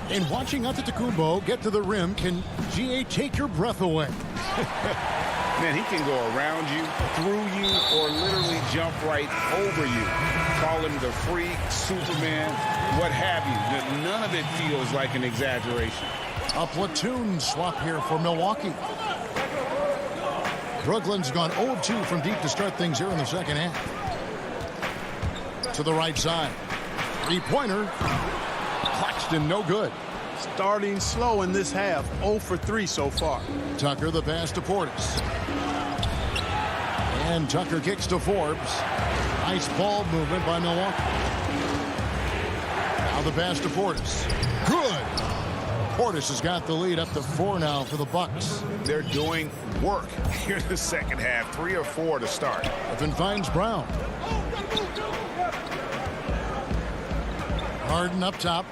[SPEAKER 1] And watching Antetokounmpo get to the rim can, GA, take your breath away.
[SPEAKER 7] Man, he can go around you, through you, or literally jump right over you. Call him the freak, Superman, what have you. None of it feels like an exaggeration.
[SPEAKER 1] A platoon swap here for Milwaukee. Brooklyn's gone 0-2 from deep to start things here in the second half. To the right side. Three-pointer. Claxton, no good.
[SPEAKER 9] Starting slow in this half, 0 for 3 so far.
[SPEAKER 1] Tucker, the pass to Portis. And Tucker kicks to Forbes. Nice ball movement by Milwaukee. Now the pass to Portis. Good. Portis has got the lead up to 4 now for the Bucks.
[SPEAKER 3] They're doing work here in the second half. 3 or 4 to start.
[SPEAKER 1] Griffin finds Brown. Harden up top.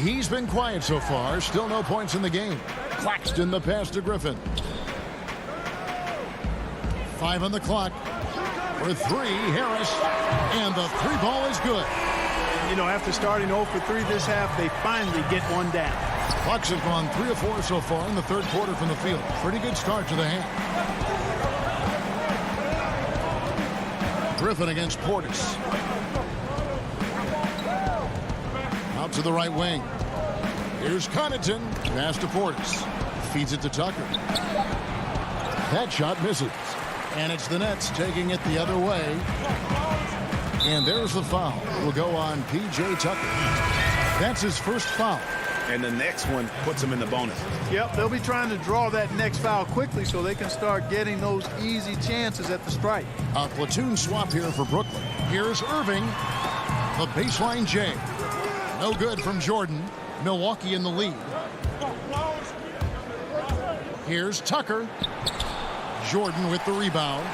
[SPEAKER 1] He's been quiet so far. Still no points in the game. Claxton the pass to Griffin. 5 on the clock. For 3, Harris. And the 3 ball is good.
[SPEAKER 9] You know, after starting 0 for 3 this half, they finally get one down.
[SPEAKER 1] Bucks have gone 3 or 4 so far in the third quarter from the field. Pretty good start to the half. Griffin against Portis. Out to the right wing. Here's Connaughton. Pass to Portis. Feeds it to Tucker. That shot misses. And it's the Nets taking it the other way. And there's the foul. It will go on P.J. Tucker. That's his first foul.
[SPEAKER 3] And the next one puts him in the bonus.
[SPEAKER 9] Yep, they'll be trying to draw that next foul quickly so they can start getting those easy chances at the strike.
[SPEAKER 1] A platoon swap here for Brooklyn. Here's Irving. The baseline J. No good from Jordan. Milwaukee in the lead. Here's Tucker. Jordan with the rebound.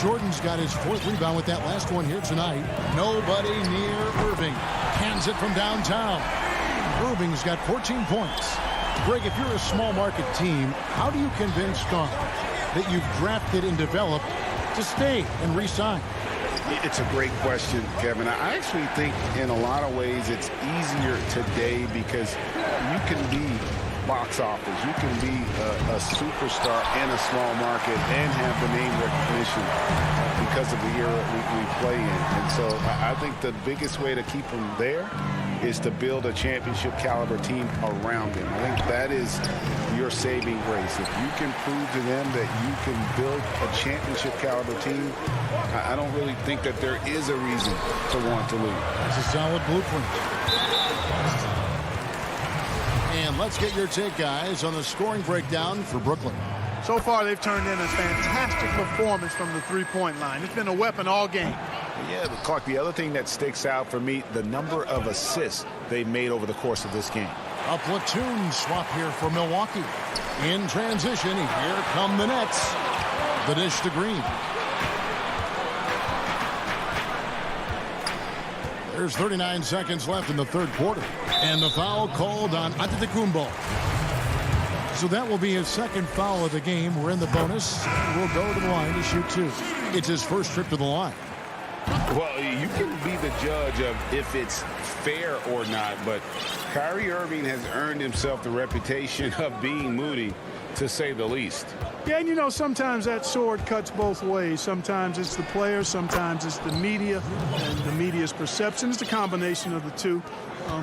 [SPEAKER 1] Jordan's got his 4th rebound with that last one here tonight. Nobody near Irving. Cans it from downtown. Irving's got 14 points. Greg, if you're a small market team, how do you convince stars that you've drafted and developed to stay and re-sign?
[SPEAKER 3] It's a great question, Kevin. I actually think in a lot of ways it's easier today because you can be box office. You can be a superstar in a small market and have the name recognition because of the era we play in. And so I think the biggest way to keep them there is to build a championship caliber team around them. I think that is your saving grace. If you can prove to them that you can build a championship caliber team, I don't really think that there is a reason to want to lose.
[SPEAKER 1] That's a solid blueprint. And let's get your take, guys, on the scoring breakdown for Brooklyn.
[SPEAKER 9] So far, they've turned in a fantastic performance from the three-point line. It's been a weapon all game.
[SPEAKER 3] Yeah, Clark, the other thing that sticks out for me, the number of assists they've made over the course of this game.
[SPEAKER 1] A platoon swap here for Milwaukee. In transition, here come the Nets. The dish to Green. There's 39 seconds left in the third quarter. And the foul called on Antetokounmpo. So that will be his second foul of the game. We're in the bonus. We'll go to the line to shoot 2. It's his first trip to the line.
[SPEAKER 7] Well, you can be the judge of if it's fair or not, but Kyrie Irving has earned himself the reputation of being moody, to say the least.
[SPEAKER 9] Yeah, and you know, sometimes that sword cuts both ways. Sometimes it's the players, sometimes it's the media, and the media's perception. It's a combination of the two.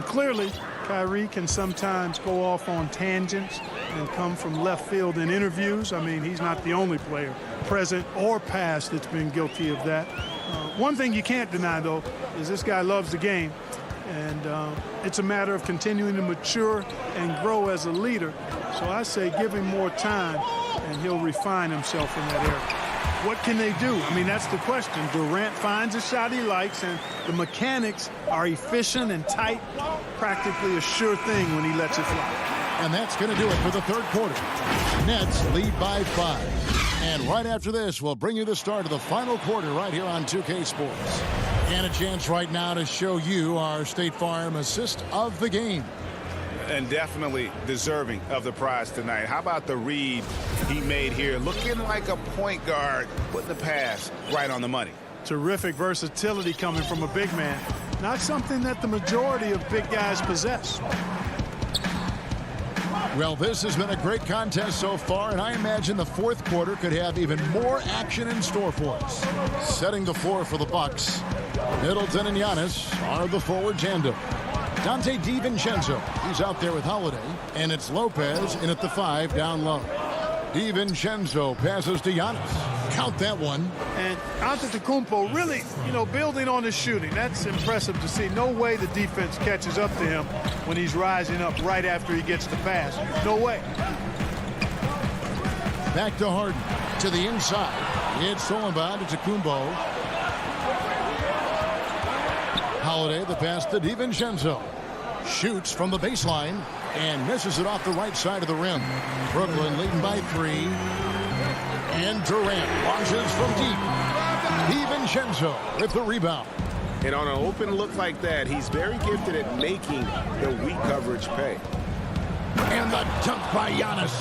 [SPEAKER 9] Clearly, Kyrie can sometimes go off on tangents and come from left field in interviews. I mean, he's not the only player, present or past, that's been guilty of that. One thing you can't deny, though, is this guy loves the game. And it's a matter of continuing to mature and grow as a leader. So I say give him more time, and he'll refine himself in that area. What can they do? I mean, that's the question. Durant finds a shot he likes, and the mechanics are efficient and tight, practically a sure thing when he lets it fly.
[SPEAKER 1] And that's going to do it for the third quarter. Nets lead by 5. And right after this, we'll bring you the start of the final quarter right here on 2K Sports. And a chance right now to show you our State Farm assist of the game.
[SPEAKER 3] And definitely deserving of the prize tonight. How about the read he made here? Looking like a point guard, putting the pass right on the money.
[SPEAKER 9] Terrific versatility coming from a big man. Not something that the majority of big guys possess.
[SPEAKER 1] Well, this has been a great contest so far, and I imagine the fourth quarter could have even more action in store for us. Setting the floor for the Bucks, Middleton and Giannis are the forward tandem. Dante DiVincenzo, he's out there with Holiday, and it's Lopez in at the 5 down low. DiVincenzo passes to Giannis. Count that one.
[SPEAKER 9] And Antetokounmpo really, building on his shooting. That's impressive to see. No way the defense catches up to him when he's rising up right after he gets the pass. No way.
[SPEAKER 1] Back to Harden. To the inside. It's stolen by Antetokounmpo. Holiday, the pass to DiVincenzo. Shoots from the baseline and misses it off the right side of the rim. Brooklyn leading by 3. And Durant launches from deep. DiVincenzo with the rebound.
[SPEAKER 8] And on an open look like that, he's very gifted at making the weak coverage pay.
[SPEAKER 1] And the dunk by Giannis.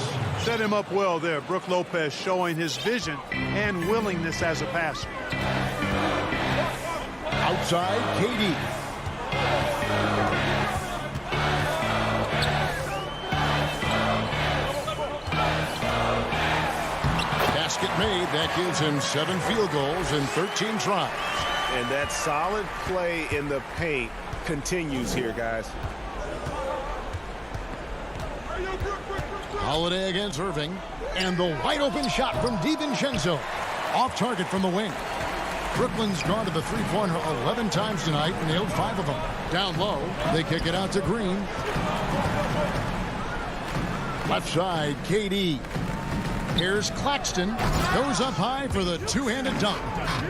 [SPEAKER 9] Set him up well there. Brook Lopez showing his vision and willingness as a passer.
[SPEAKER 1] Outside, KD. Basket made. That gives him 7 field goals in 13 tries.
[SPEAKER 8] And that solid play in the paint continues here, guys.
[SPEAKER 1] Holiday against Irving. And the wide open shot from DiVincenzo. Off target from the wing. Brooklyn's gone to the three-pointer 11 times tonight, and nailed 5 of them. Down low, they kick it out to Green. Left side, KD. Here's Claxton. Goes up high for the two-handed dunk.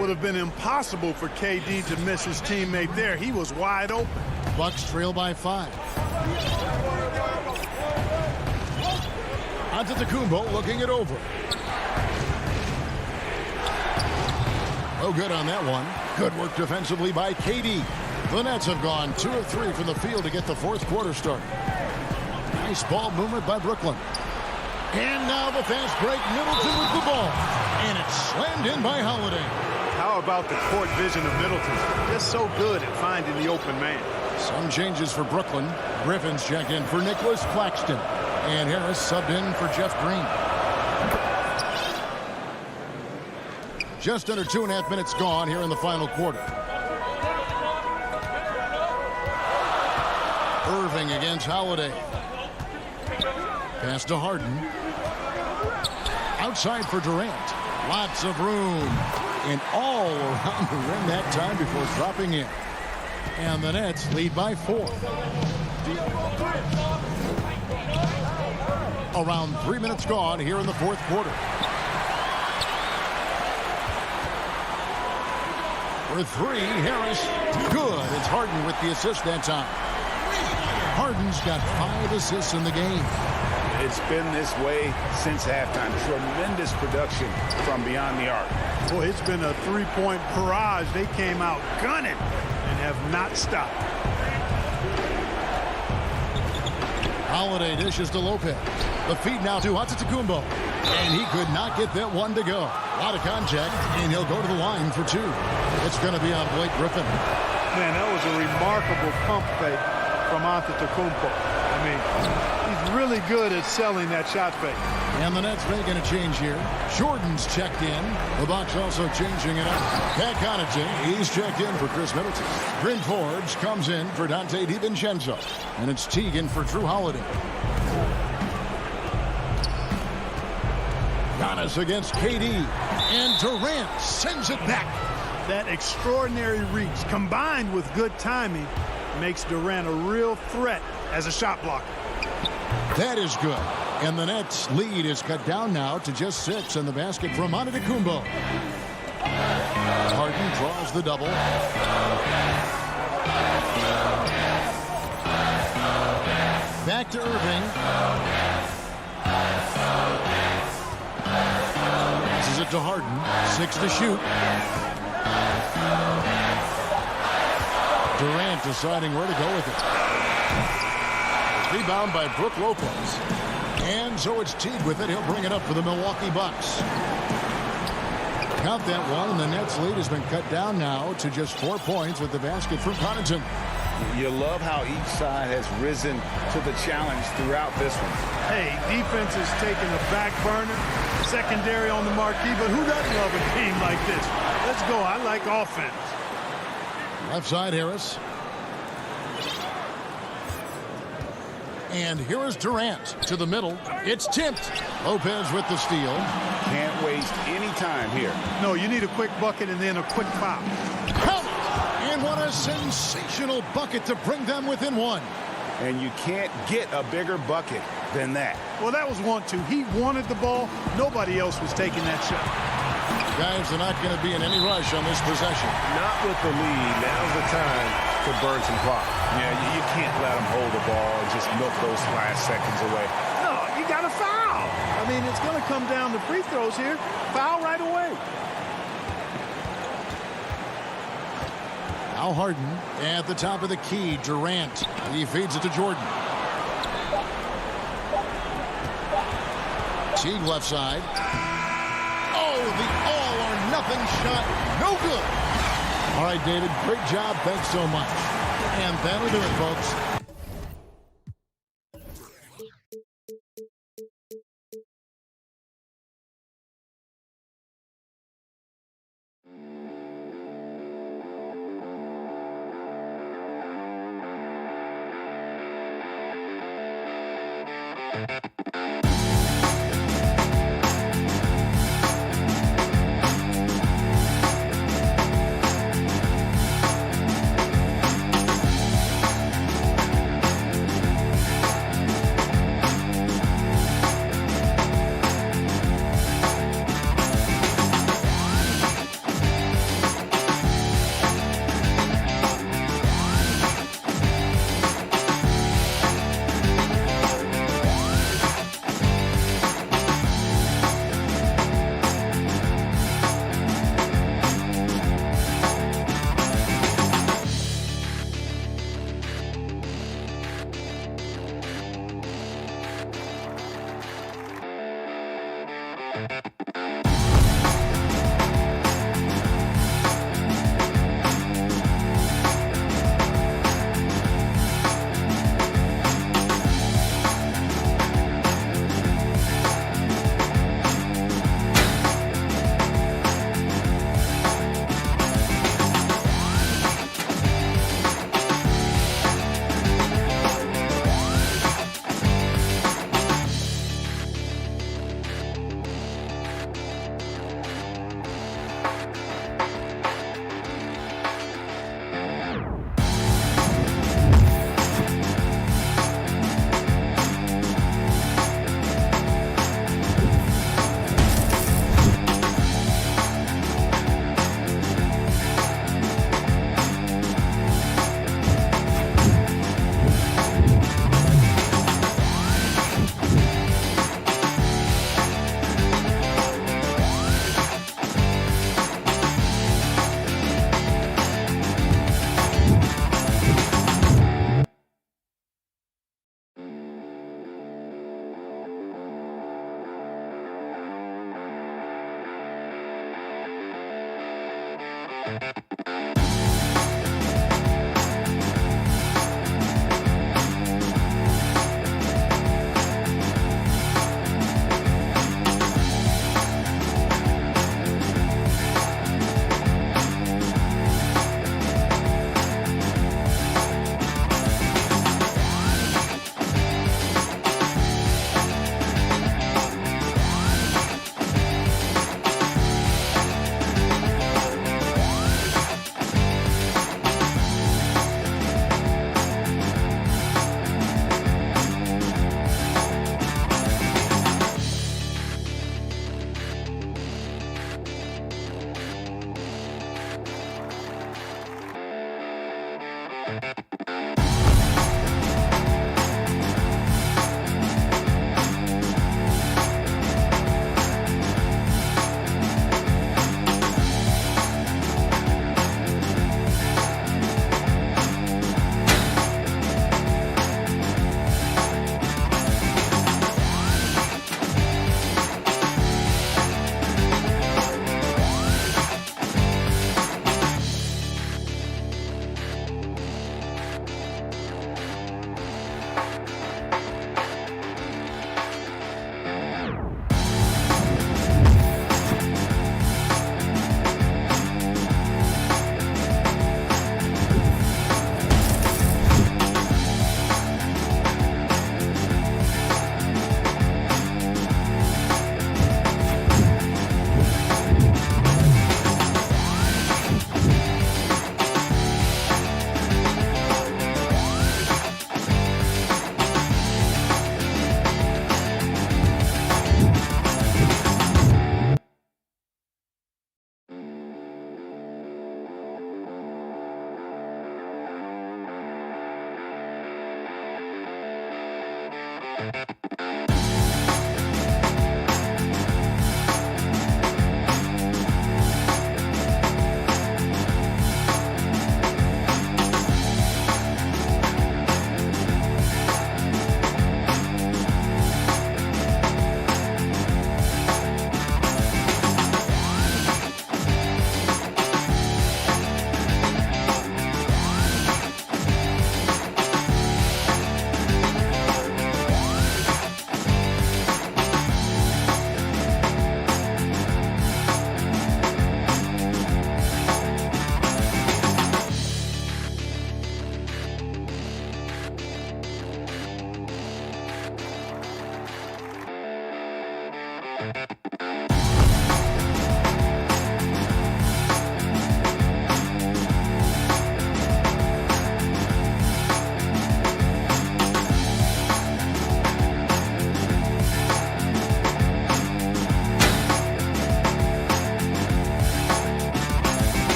[SPEAKER 9] Would have been impossible for KD to miss his teammate there. He was wide open.
[SPEAKER 1] Bucks trail by 5. Antetokounmpo looking it over. No good on that one. Good work defensively by KD. The Nets have gone 2 of 3 from the field to get the fourth quarter started. Nice ball movement by Brooklyn. And now the fast break. Middleton with the ball. And it's slammed in by Holiday.
[SPEAKER 9] How about the court vision of Middleton? Just so good at finding the open man.
[SPEAKER 1] Some changes for Brooklyn. Griffin's checked in for Nicholas Claxton. And Harris subbed in for Jeff Green. Just under 2.5 minutes gone here in the final quarter. Irving against Holiday. Pass to Harden. Outside for Durant. Lots of room. And all around the rim that time before dropping in. And the Nets lead by 4. Around 3 minutes gone here in the fourth quarter. For 3, Harris. Good. It's Harden with the assist that time. Harden's got 5 assists in the game.
[SPEAKER 3] It's been this way since halftime. Tremendous production from beyond the arc.
[SPEAKER 9] Boy, it's been a three-point barrage. They came out gunning and have not stopped.
[SPEAKER 1] Holiday dishes to Lopez. The feed now to Antetokounmpo. And he could not get that one to go. A lot of contact, and he'll go to the line for 2. It's going to be on Blake Griffin.
[SPEAKER 9] Man, that was a remarkable pump fake from Antetokounmpo. I mean, he's really good at selling that shot fake.
[SPEAKER 1] And the Nets making a change here. Jordan's checked in. The Bucks also changing it up. Pat Connaughton, he's checked in for Chris Middleton. Bryn Forbes comes in for Dante DiVincenzo. And it's Teagan for Drew Holiday. Giannis against KD. And Durant sends it back.
[SPEAKER 9] That extraordinary reach combined with good timing makes Durant a real threat as a shot blocker.
[SPEAKER 1] That is good. And the Nets lead is cut down now to just 6 in the basket from Antetokounmpo. Harden draws the double. Back to Irving. Passes it to Harden. 6 to shoot. Durant deciding where to go with it. Rebound by Brook Lopez. And so it's Teague with it. He'll bring it up for the Milwaukee Bucks. Count that one, and the Nets lead has been cut down now to just 4 points with the basket from Connaughton.
[SPEAKER 7] You love how each side has risen to the challenge throughout this one.
[SPEAKER 9] Hey, defense is taking a back burner, secondary on the marquee, but who doesn't love a game like this? Let's go. I like offense.
[SPEAKER 1] Left side, Harris. And here is Durant to the middle. It's tipped. Lopez with the steal.
[SPEAKER 7] Can't waste any time here.
[SPEAKER 9] No, you need a quick bucket and then a quick foul.
[SPEAKER 1] Count it! And what a sensational bucket to bring them within one.
[SPEAKER 7] And you can't get a bigger bucket than that.
[SPEAKER 9] Well, that was 1-2. He wanted the ball. Nobody else was taking that shot.
[SPEAKER 1] Guys are not going to be in any rush on this possession.
[SPEAKER 8] Not with the lead. Now's the time to burn some clock.
[SPEAKER 3] Yeah, you can't let them hold the ball and just milk those last seconds away.
[SPEAKER 9] No, you got to foul. I mean, it's going to come down to free throws here. Foul right away.
[SPEAKER 1] Al Harden at the top of the key. Durant. He feeds it to Jordan. Teague left side. Oh, the all-or-nothing shot. No good. All right, David, great job. Thanks so much. And that'll do it, folks.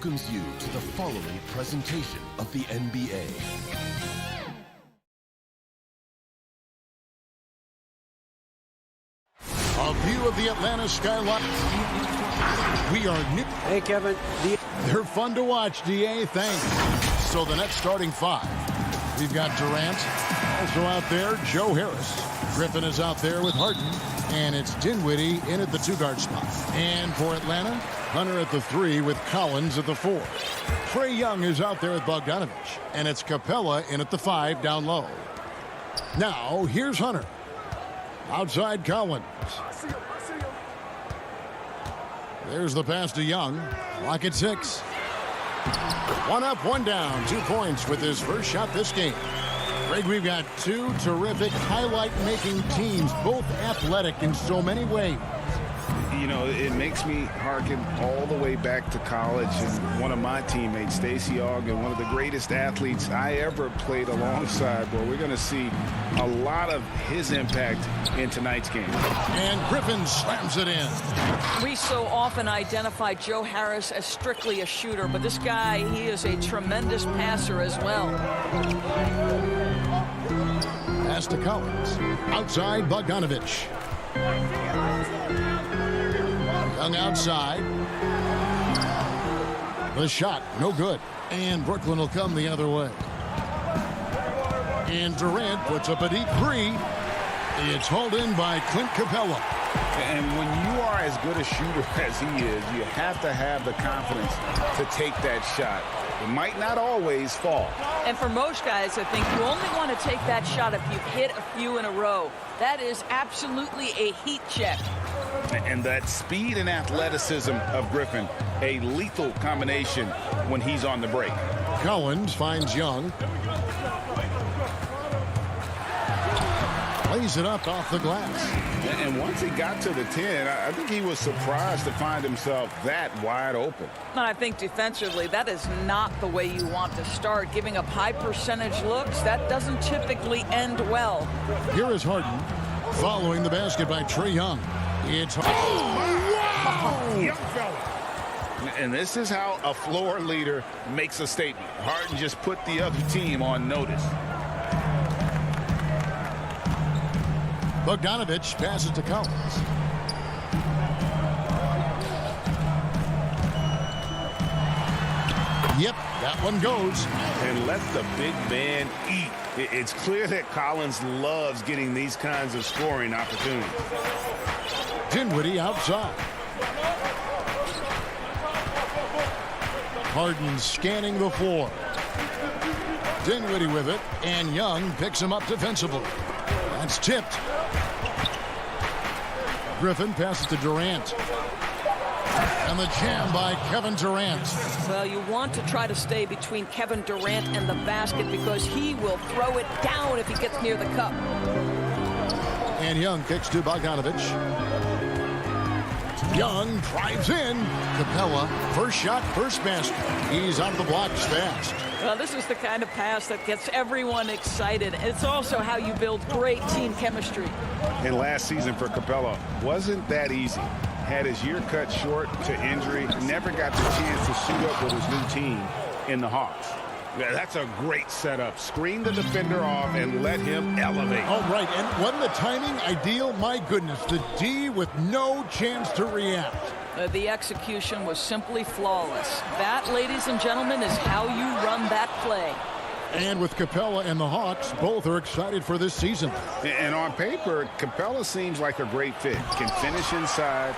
[SPEAKER 11] welcomes you to the following presentation of the NBA.
[SPEAKER 1] A view of the Atlanta skyline. We are new.
[SPEAKER 10] Hey, Kevin.
[SPEAKER 1] They're fun to watch, DA. Thanks. So the next starting five. We've got Durant. Also out there, Joe Harris. Griffin is out there with Harden. And it's Dinwiddie in at the two-guard spot. And for Atlanta, Hunter at the 3 with Collins at the 4. Trae Young is out there with Bogdanovich. And it's Capella in at the 5 down low. Now, here's Hunter. Outside Collins. There's the pass to Young. Clock at 6. 1 up, 1 down. 2 points with his first shot this game. Greg, we've got two terrific highlight-making teams, both athletic in so many ways.
[SPEAKER 3] You know, it makes me hearken all the way back to college, and one of my teammates, Stacey Ogden, one of the greatest athletes I ever played alongside. Well, we're going to see a lot of his impact in tonight's game.
[SPEAKER 1] And Griffin slams it in.
[SPEAKER 12] We so often identify Joe Harris as strictly a shooter, but this guy, he is a tremendous passer as well.
[SPEAKER 1] Pass to Collins. Outside, Bogdanovich. Young outside. The shot, no good. And Brooklyn will come the other way. And Durant puts up a deep 3. It's hauled in by Clint Capella.
[SPEAKER 3] And when you are as good a shooter as he is, you have to have the confidence to take that shot. It might not always fall.
[SPEAKER 12] And for most guys, I think you only want to take that shot if you've hit a few in a row. That is absolutely a heat check.
[SPEAKER 3] And that speed and athleticism of Griffin, a lethal combination when he's on the break.
[SPEAKER 1] Collins finds Young. Lays it up off the glass.
[SPEAKER 3] And once he got to the 10, I think he was surprised to find himself that wide open.
[SPEAKER 12] And I think defensively, that is not the way you want to start. Giving up high percentage looks, that doesn't typically end well.
[SPEAKER 1] Here is Harden following the basket by Trae Young. It's wow!
[SPEAKER 3] Young fella. And this is how a floor leader makes a statement. Harden just put the other team on notice.
[SPEAKER 1] Bogdanovich passes to Collins. Yep, that one goes.
[SPEAKER 8] And let the big man eat. It's clear that Collins loves getting these kinds of scoring opportunities.
[SPEAKER 1] Dinwiddie outside. Harden scanning the floor. Dinwiddie with it, and Young picks him up defensively. That's tipped. Griffin passes to Durant. And the jam by Kevin Durant.
[SPEAKER 12] Well, you want to try to stay between Kevin Durant and the basket because he will throw it down if he gets near the cup.
[SPEAKER 1] And Young kicks to Bogdanovich. Young drives in. Capella, first shot, first basket. He's out of the blocks fast.
[SPEAKER 12] Well, this is the kind of pass that gets everyone excited. It's also how you build great team chemistry.
[SPEAKER 3] And last season for Capella wasn't that easy. Had his year cut short to injury, never got the chance to suit up with his new team in the Hawks. Yeah, that's a great setup. Screen the defender off and let him elevate.
[SPEAKER 1] All right, and wasn't the timing ideal? My goodness, the D with no chance to react.
[SPEAKER 12] The execution was simply flawless. That, ladies and gentlemen, is how you run that play.
[SPEAKER 1] And with Capella and the Hawks, both are excited for this season.
[SPEAKER 3] And on paper, Capella seems like a great fit. Can finish inside,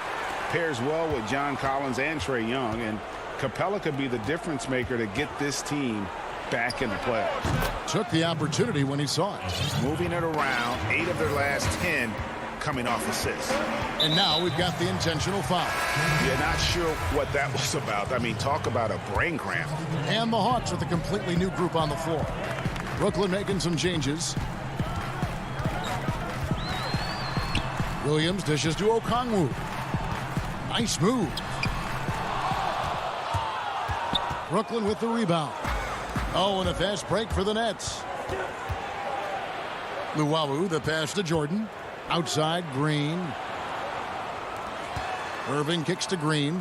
[SPEAKER 3] pairs well with John Collins and Trae Young, and Capella could be the difference maker to get this team back in the playoffs.
[SPEAKER 1] Took the opportunity when he saw it.
[SPEAKER 8] Moving it around, 8 of their last 10 coming off assists.
[SPEAKER 1] And now we've got the intentional foul.
[SPEAKER 8] You're not sure what that was about. I mean, talk about a brain cramp.
[SPEAKER 1] And the Hawks with a completely new group on the floor. Brooklyn making some changes. Williams dishes to Okongwu. Nice move. Brooklyn with the rebound. Oh, and a fast break for the Nets. Luwawu, the pass to Jordan. Outside, Green. Irving kicks to Green.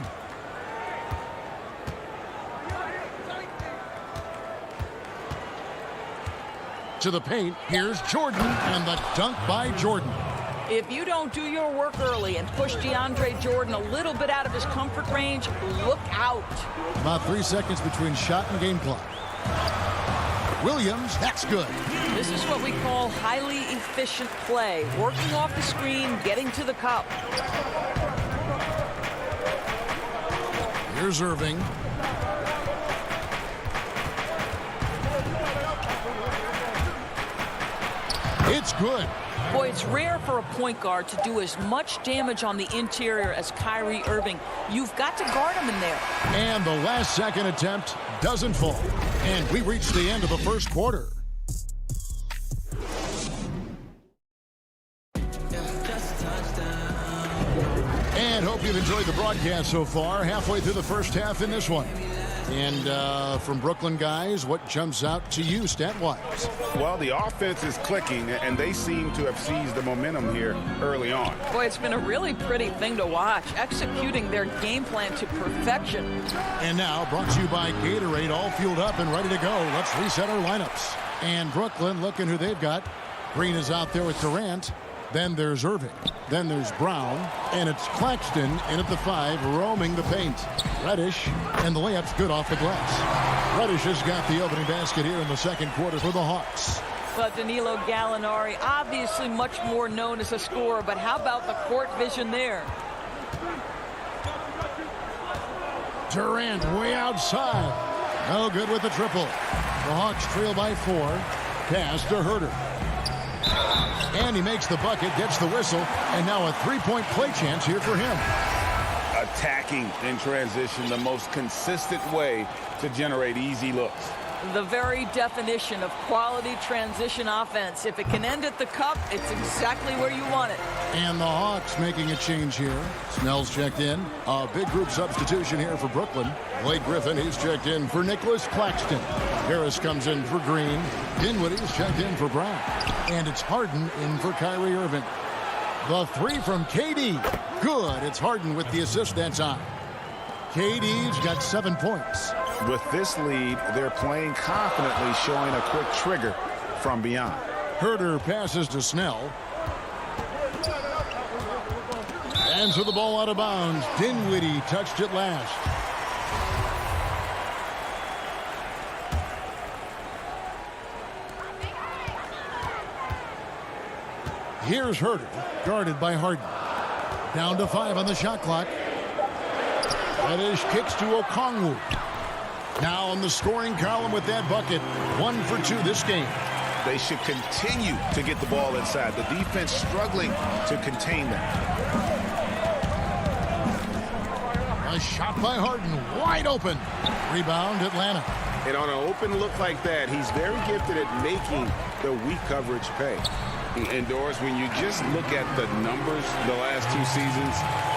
[SPEAKER 1] to the paint. Here's Jordan, and the dunk by Jordan.
[SPEAKER 12] If you don't do your work early and push DeAndre Jordan a little bit out of his comfort range, look out.
[SPEAKER 1] About 3 seconds between shot and game clock. Williams, that's good.
[SPEAKER 12] This is what we call highly efficient play. Working off the screen, getting to the cup.
[SPEAKER 1] Here's Irving. It's good.
[SPEAKER 12] Boy, it's rare for a point guard to do as much damage on the interior as Kyrie Irving. You've got to guard him in there.
[SPEAKER 1] And the last second attempt doesn't fall. And we reach the end of the first quarter. And hope you've enjoyed the broadcast so far. Halfway through the first half in this one. And from Brooklyn guys, what jumps out to you stat-wise?
[SPEAKER 3] Well, the offense is clicking, and they seem to have seized the momentum here early on.
[SPEAKER 12] Boy, it's been a really pretty thing to watch, executing their game plan to perfection.
[SPEAKER 1] And now, brought to you by Gatorade, all fueled up and ready to go. Let's reset our lineups. And Brooklyn, looking who they've got. Green is out there with Durant. Then there's Irving. Then there's Brown. And it's Claxton in at the 5, roaming the paint. Reddish, and the layup's good off the glass. Reddish has got the opening basket here in the second quarter for the Hawks.
[SPEAKER 12] But Danilo Gallinari, obviously much more known as a scorer, but how about the court vision there?
[SPEAKER 1] Durant way outside. No good with the triple. The Hawks trail by 4. Pass to Herter. And he makes the bucket, gets the whistle, and now a three-point play chance here for him.
[SPEAKER 3] Attacking in transition, the most consistent way to generate easy looks.
[SPEAKER 12] The very definition of quality transition offense. If it can end at the cup, it's exactly where you want it.
[SPEAKER 1] And the Hawks making a change here. Snell's checked in. A big group substitution here for Brooklyn. Blake Griffin, he's checked in for Nicholas Claxton. Harris comes in for Green. Dinwiddie's checked in for Brown. And it's Harden in for Kyrie Irving. The 3 from KD. Good. It's Harden with the assist that time. KD's got 7 points.
[SPEAKER 3] With this lead, they're playing confidently, showing a quick trigger from beyond.
[SPEAKER 1] Herter passes to Snell. And so the ball out of bounds. Dinwiddie touched it last. Here's Herter, guarded by Harden. Down to 5 on the shot clock. Reddish kicks to Okongwu. Now on the scoring column with that bucket. 1 for 2 this game.
[SPEAKER 3] They should continue to get the ball inside. The defense struggling to contain them.
[SPEAKER 1] A shot by Harden, wide open. Rebound, Atlanta.
[SPEAKER 3] And on an open look like that, he's very gifted at making the weak coverage pay. Indoors, when you just look at the numbers the last 2 seasons,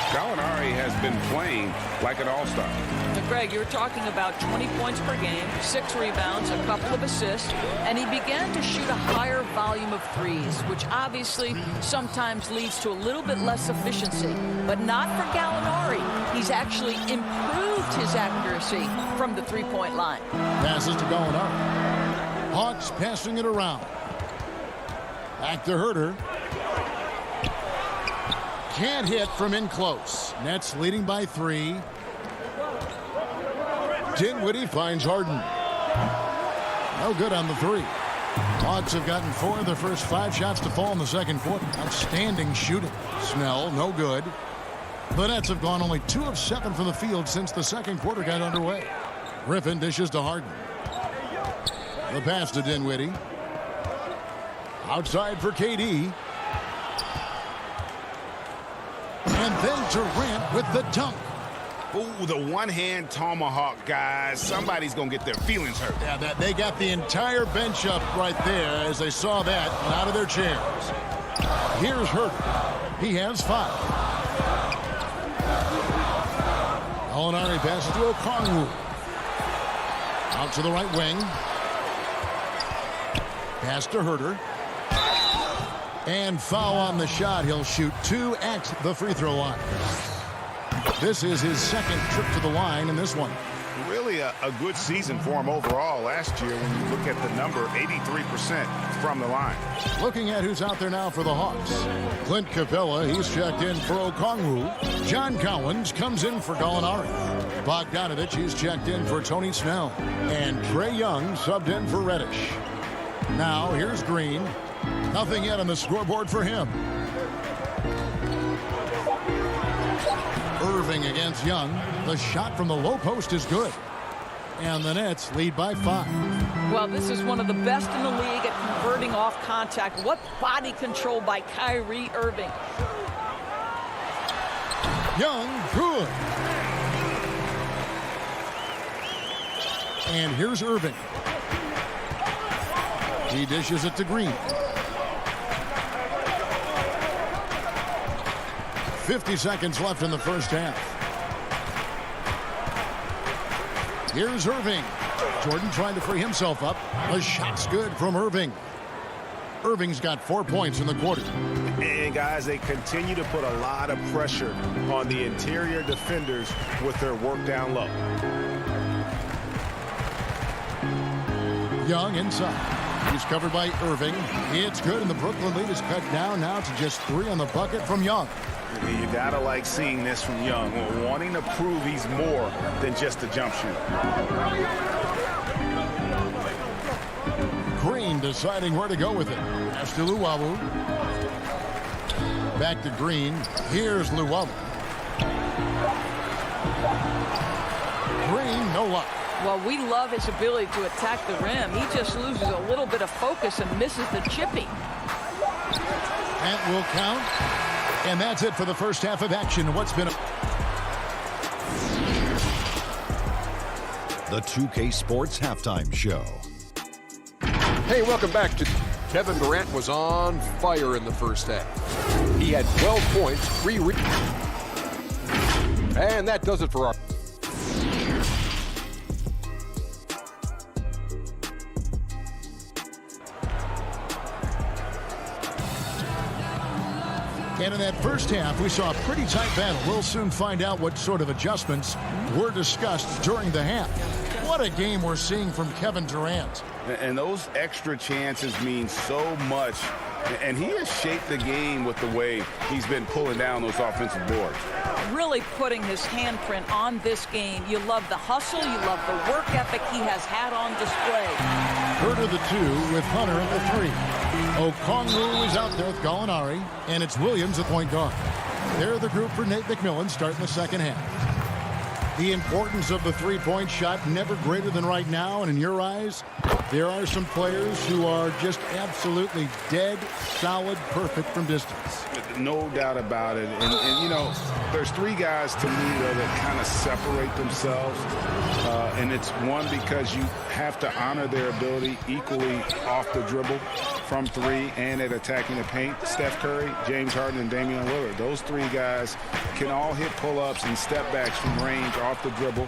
[SPEAKER 3] Gallinari has been playing like an all-star.
[SPEAKER 12] Now, Greg, you're talking about 20 points per game, 6 rebounds, a couple of assists, and he began to shoot a higher volume of threes, which obviously sometimes leads to a little bit less efficiency. But not for Gallinari. He's actually improved his accuracy from the three-point line.
[SPEAKER 1] Passes to Gallinari. Hawks passing it around. Back to Herter. Can't hit from in close. Nets leading by 3. Dinwiddie finds Harden. No good on the 3. Hawks have gotten 4 of their first 5 shots to fall in the second quarter. Outstanding shooting. Snell, no good. The Nets have gone only 2 of 7 from the field since the second quarter got underway. Griffin dishes to Harden. The pass to Dinwiddie. Outside for KD. And then Durant with the dunk.
[SPEAKER 3] Ooh, the one-hand tomahawk, guys. Somebody's going to get their feelings hurt.
[SPEAKER 1] Yeah, they got the entire bench up right there as they saw that and out of their chairs. Here's Herter. He has 5. Gallinari passes to Okongwu. Out to the right wing. Pass to Herter. And foul on the shot. He'll shoot 2 at the free throw line. This is his second trip to the line in this one.
[SPEAKER 3] really a good season for him overall last year when you look at the number, 83% from the line.
[SPEAKER 1] Looking at who's out there now for the Hawks. Clint Capella, he's checked in for Okongwu. John Collins comes in for Gallinari. Bogdanovich, he's checked in for Tony Snell. And Trae Young subbed in for Reddish. Now, here's Green. Nothing yet on the scoreboard for him. Irving against Young. The shot from the low post is good. And the Nets lead by 5.
[SPEAKER 12] Well, this is one of the best in the league at converting off contact. What body control by Kyrie Irving.
[SPEAKER 1] Young, good. And here's Irving. He dishes it to Green. 50 seconds left in the first half. Here's Irving. Jordan trying to free himself up. The shot's good from Irving. Irving's got 4 points in the quarter.
[SPEAKER 8] And guys, they continue to put a lot of pressure on the interior defenders with their work down low.
[SPEAKER 1] Young inside. He's covered by Irving. It's good, and the Brooklyn lead is cut down now to just 3 on the bucket from Young.
[SPEAKER 3] You gotta like seeing this from Young, wanting to prove he's more than just a jump shooter.
[SPEAKER 1] Green deciding where to go with it. Pass to Luwawu. Back to Green. Here's Luwawu. Green, no luck.
[SPEAKER 12] Well, we love his ability to attack the rim. He just loses a little bit of focus and misses the chipping.
[SPEAKER 1] That will count. And that's it for the first half of action. What's been
[SPEAKER 5] The 2K Sports Halftime Show.
[SPEAKER 6] Hey, welcome back to Kevin Durant was on fire in the first half. He had 12 points, 3 and that does it for our
[SPEAKER 1] And in that first half, we saw a pretty tight battle. We'll soon find out what sort of adjustments were discussed during the half. What a game we're seeing from Kevin Durant.
[SPEAKER 3] And those extra chances mean so much. And he has shaped the game with the way he's been pulling down those offensive boards.
[SPEAKER 12] Really putting his handprint on this game. You love the hustle. You love the work ethic he has had on display.
[SPEAKER 1] Herter the 2 with Hunter at the 3. Okongwu is out there with Gallinari, and it's Williams at point guard. They're the group for Nate McMillan starting the second half. The importance of the three-point shot never greater than right now, and in your eyes, there are some players who are just absolutely dead, solid, perfect from distance.
[SPEAKER 3] No doubt about it. And you know, there's 3 guys to me, though, that kind of separate themselves. And it's one, because you have to honor their ability equally off the dribble from 3 and at attacking the paint. Steph Curry, James Harden, and Damian Lillard. Those 3 guys can all hit pull-ups and step backs from range off the dribble.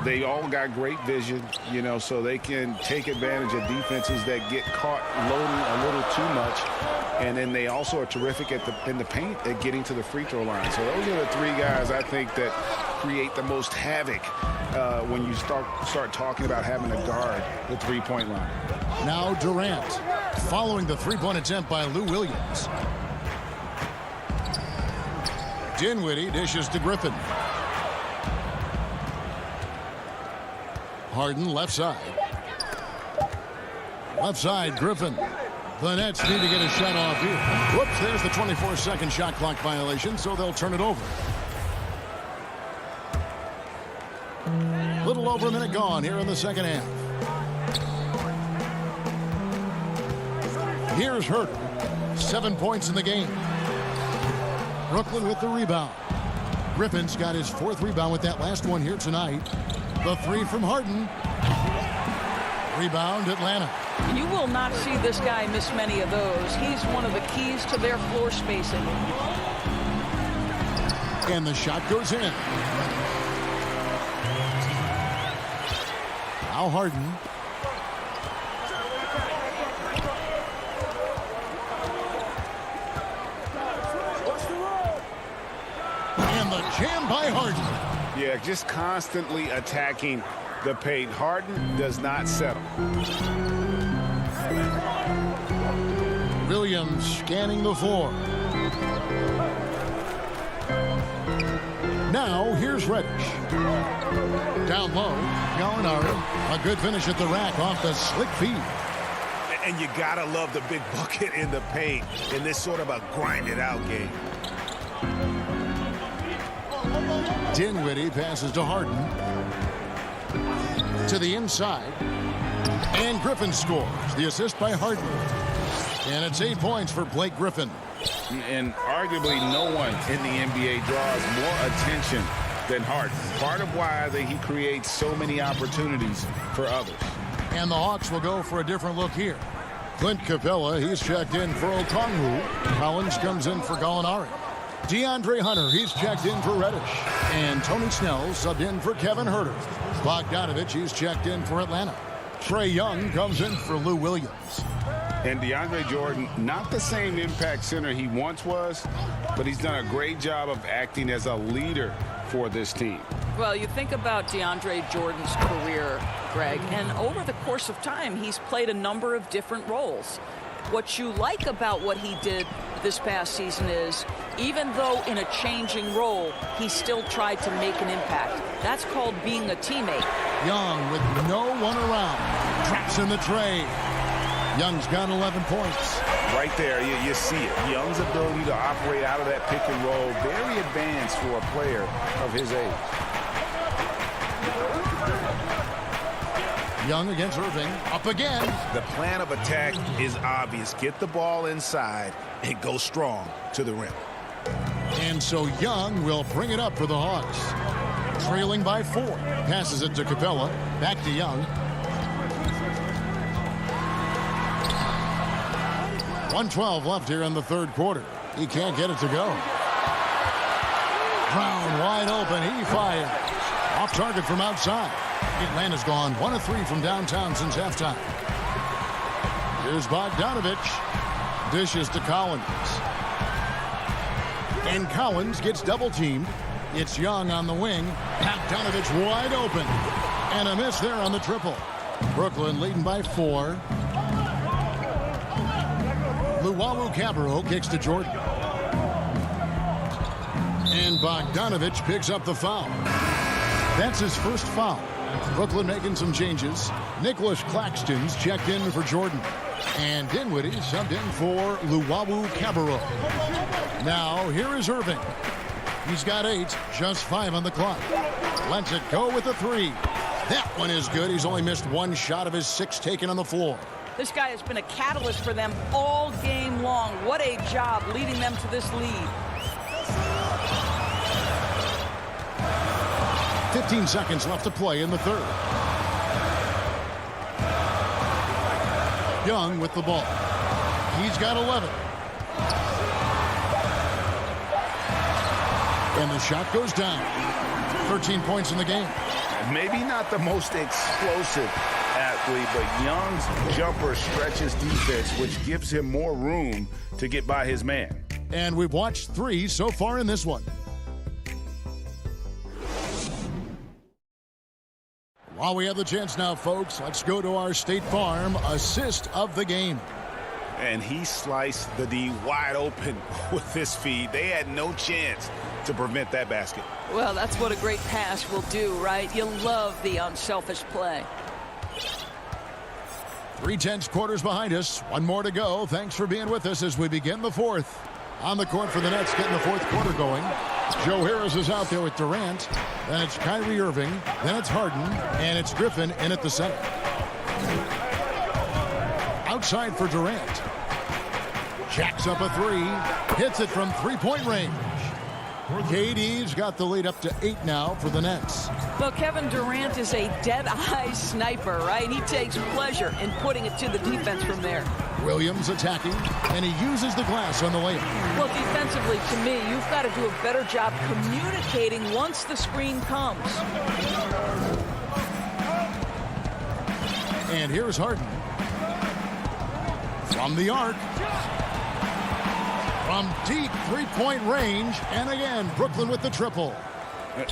[SPEAKER 3] They all got great vision, you know, so they can take advantage of defenses that get caught loading a little too much. And then they also are terrific in the paint at getting to the free throw line. So those are the 3 guys I think that create the most havoc when you start talking about having to guard the three-point line.
[SPEAKER 1] Now Durant following the three-point attempt by Lou Williams. Dinwiddie dishes to Griffin. Harden left side. Left side, Griffin. The Nets need to get a shot off here. Whoops, there's the 24-second shot clock violation, so they'll turn it over. Little over a minute gone here in the second half. Here's Herter. 7 points in the game. Brooklyn with the rebound. Griffin's got his 4th rebound with that last one here tonight. The 3 from Harden. Rebound, Atlanta.
[SPEAKER 12] You will not see this guy miss many of those. He's one of the keys to their floor spacing.
[SPEAKER 1] And the shot goes in. Now Harden. And the jam by Harden.
[SPEAKER 3] Yeah, just constantly attacking the paint. Harden does not settle.
[SPEAKER 1] Williams scanning the floor. Now here's Reddish. Down low, Gallinari. A good finish at the rack off the slick feed.
[SPEAKER 8] And you gotta love the big bucket in the paint in this sort of a grind-it-out game.
[SPEAKER 1] Dinwiddie passes to Harden. To the inside. And Griffin scores. The assist by Harden. And it's 8 points for Blake Griffin.
[SPEAKER 7] And arguably no one in the NBA draws more attention than Harden. Part of why he creates so many opportunities for others.
[SPEAKER 1] And the Hawks will go for a different look here. Clint Capella, he's checked in for Okongwu. Collins comes in for Gallinari. DeAndre Hunter, he's checked in for Reddish. And Tony Snell subbed in for Kevin Huerter. Bogdanovich, he's checked in for Atlanta. Trae Young comes in for Lou Williams.
[SPEAKER 7] And DeAndre Jordan, not the same impact center he once was, but he's done a great job of acting as a leader for this team.
[SPEAKER 12] Well, you think about DeAndre Jordan's career, Greg, and over the course of time, he's played a number of different roles. What you like about what he did this past season is, even though in a changing role, he still tried to make an impact. That's called being a teammate.
[SPEAKER 1] Young with no one around. Traps in the tray. Young's got 11 points.
[SPEAKER 3] Right there, you see it. Young's ability to operate out of that pick and roll, very advanced for a player of his age.
[SPEAKER 1] Young against Irving. Up again.
[SPEAKER 8] The plan of attack is obvious. Get the ball inside and go strong to the rim.
[SPEAKER 1] And so Young will bring it up for the Hawks. Trailing by 4. Passes it to Capella. Back to Young. 1:12 left here in the third quarter. He can't get it to go. Brown wide open. He fires. Off target from outside. Atlanta's gone 1 of 3 from downtown since halftime. Here's Bogdanovich. Dishes to Collins. And Collins gets double teamed. It's Young on the wing. Bogdanovich wide open. And a miss there on the triple. Brooklyn leading by 4. Luwawu-Cabarrot kicks to Jordan. And Bogdanovich picks up the foul. That's his first foul. Brooklyn making some changes. Nicholas Claxton's checked in for Jordan. And Dinwiddie subbed in for Luwawu-Cabarrot. Now here is Irving. He's got 8, just 5 on the clock. Lets it go with a 3. That one is good. He's only missed 1 shot of his 6 taken on the floor.
[SPEAKER 12] This guy has been a catalyst for them all game long. What a job leading them to this lead.
[SPEAKER 1] 15 seconds left to play in the third. Young with the ball. He's got 11. And the shot goes down. 13 points in the game.
[SPEAKER 3] Maybe not the most explosive athlete, but Young's jumper stretches defense, which gives him more room to get by his man.
[SPEAKER 1] And we've watched 3 so far in this one. While we have the chance now, folks, let's go to our State Farm assist of the game.
[SPEAKER 8] And he sliced the D wide open with this feed. They had no chance to prevent that basket.
[SPEAKER 12] Well, that's what a great pass will do, right? You love the unselfish play.
[SPEAKER 1] 3/10 quarters behind us. 1 more to go. Thanks for being with us as we begin the fourth. On the court for the Nets, getting the fourth quarter going. Joe Harris is out there with Durant. Then it's Kyrie Irving. Then it's Harden. And it's Griffin in at the center. Outside for Durant. Jacks up a 3. Hits it from 3-point range. KD's got the lead up to 8 now for the Nets.
[SPEAKER 12] Well, Kevin Durant is a dead-eye sniper, right? He takes pleasure in putting it to the defense from there.
[SPEAKER 1] Williams attacking, and he uses the glass on the layup.
[SPEAKER 12] Well, defensively, to me, you've got to do a better job communicating once the screen comes.
[SPEAKER 1] And here's Harden. From the arc. From deep 3-point range. And again, Brooklyn with the triple.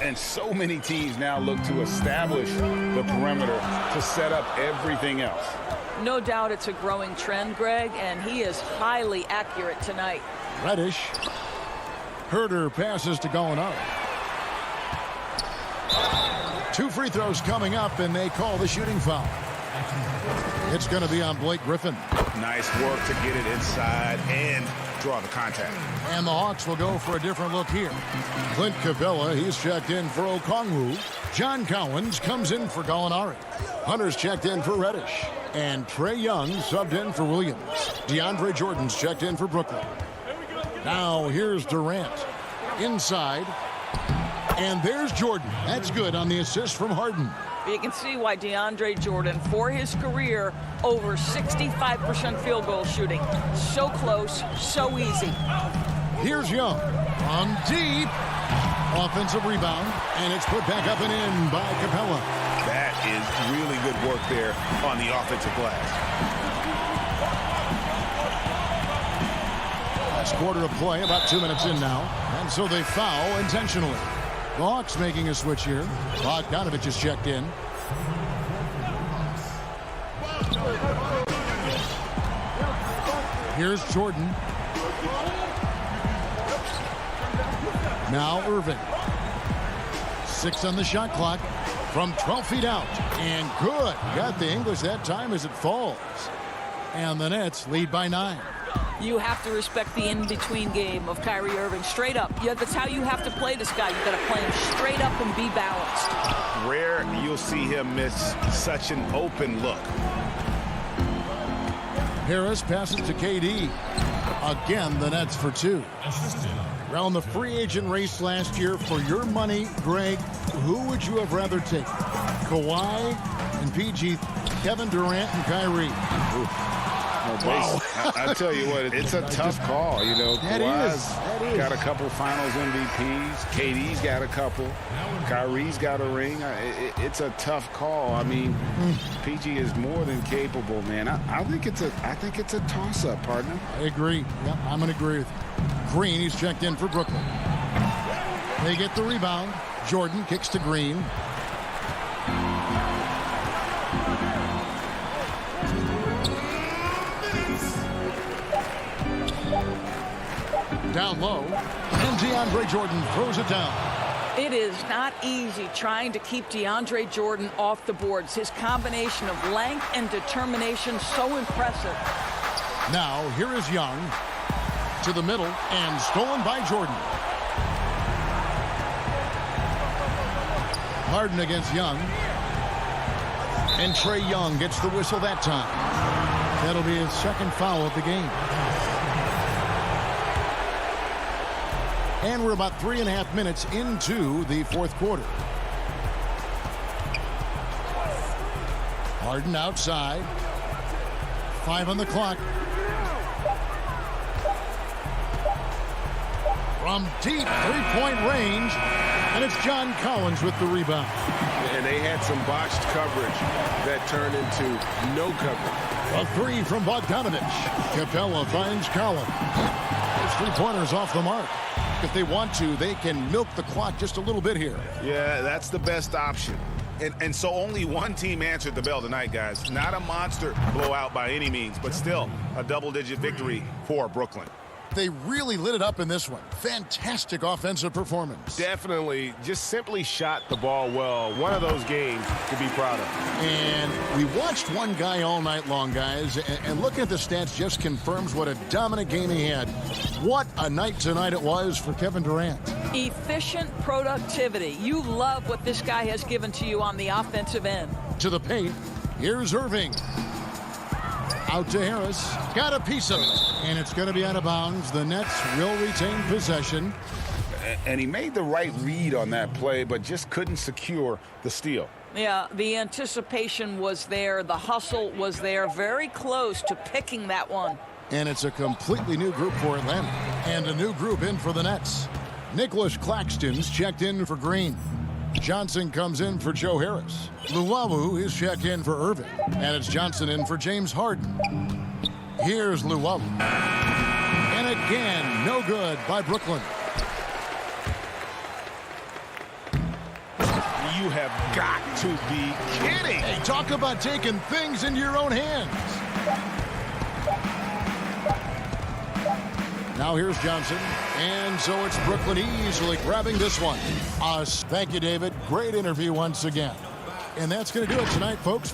[SPEAKER 7] And so many teams now look to establish the perimeter to set up everything else.
[SPEAKER 12] No doubt it's a growing trend, Greg, and he is highly accurate tonight.
[SPEAKER 1] Reddish. Herder passes to Gallinari. 2 free throws coming up, and they call the shooting foul. It's going to be on Blake Griffin.
[SPEAKER 3] Nice work to get it inside and draw the contact.
[SPEAKER 1] And the Hawks will go for a different look here. Clint Capella, he's checked in for Okongwu. John Collins comes in for Gallinari. Hunter's checked in for Reddish. And Trae Young subbed in for Williams. DeAndre Jordan's checked in for Brooklyn. Now here's Durant. Inside. And there's Jordan. That's good on the assist from Harden.
[SPEAKER 12] You can see why DeAndre Jordan, for his career, over 65% field goal shooting. So close, so easy.
[SPEAKER 1] Here's Young on deep. Offensive rebound, and it's put back up and in by Capella.
[SPEAKER 3] That is really good work there on the offensive glass.
[SPEAKER 1] Last quarter of play, about 2 minutes in now. And so they foul intentionally. The Hawks making a switch here. Bogdanovich is checked in. Here's Jordan. Now Irving. 6 on the shot clock from 12 feet out. And good. Got the English that time as it falls. And the Nets lead by 9.
[SPEAKER 12] You have to respect the in-between game of Kyrie Irving. Straight up. Yeah, that's how you have to play this guy. You've got to play him straight up and be balanced.
[SPEAKER 3] Rare you'll see him miss such an open look.
[SPEAKER 1] Harris passes to KD. Again, the Nets for 2. Around the free agent race last year, for your money, Greg, who would you have rather taken? Kawhi and PG, Kevin Durant and Kyrie.
[SPEAKER 3] Wow. I tell you what, it's a tough call. You know, Kawhi's got a couple Finals MVPs. KD's got a couple. Kyrie's got a ring. It's a tough call. I mean, PG is more than capable, man. I think it's a toss-up, partner.
[SPEAKER 1] I agree. Yep, I'm going to agree with you. Green, he's checked in for Brooklyn. They get the rebound. Jordan kicks to Green. Down low, and DeAndre Jordan throws it down.
[SPEAKER 12] It is not easy trying to keep DeAndre Jordan off the boards. His combination of length and determination, so impressive.
[SPEAKER 1] Now, here is Young to the middle and stolen by Jordan. Harden against Young. And Trae Young gets the whistle that time. That'll be his second foul of the game. And we're about 3.5 minutes into the fourth quarter. Harden outside. 5 on the clock. From deep three-point range. And it's John Collins with the rebound.
[SPEAKER 8] And they had some botched coverage that turned into no coverage.
[SPEAKER 1] A 3 from Bogdanovich. Capella finds Collins. Those 3-pointers off the mark. If they want to, they can milk the clock just a little bit here.
[SPEAKER 3] Yeah, that's the best option. And so only one team answered the bell tonight, guys. Not a monster blowout by any means, but still a double-digit victory for Brooklyn.
[SPEAKER 1] They really lit it up in this one. Fantastic offensive performance.
[SPEAKER 8] Definitely just simply shot the ball well. One of those games to be proud of.
[SPEAKER 1] And we watched one guy all night long, guys, and looking at the stats just confirms what a dominant game he had. What a night tonight it was for Kevin Durant.
[SPEAKER 12] Efficient productivity. You love what this guy has given to you on the offensive end.
[SPEAKER 1] To the paint, here's Irving. Out to Harris. Got a piece of it. And it's going to be out of bounds. The Nets will retain possession.
[SPEAKER 7] And he made the right read on that play, but just couldn't secure the steal.
[SPEAKER 12] Yeah, the anticipation was there. The hustle was there. Very close to picking that one.
[SPEAKER 1] And it's a completely new group for Atlanta. And a new group in for the Nets. Nicholas Claxton's checked in for Green. Johnson comes in for Joe Harris. Luwawu is checked in for Irving. And it's Johnson in for James Harden. Here's Luwawu. And again, no good by Brooklyn.
[SPEAKER 3] You have got to be kidding.
[SPEAKER 1] Hey, talk about taking things into your own hands. Now here's Johnson. And so it's Brooklyn easily grabbing this one. Thank you, David. Great interview once again. And that's going to do it tonight, folks.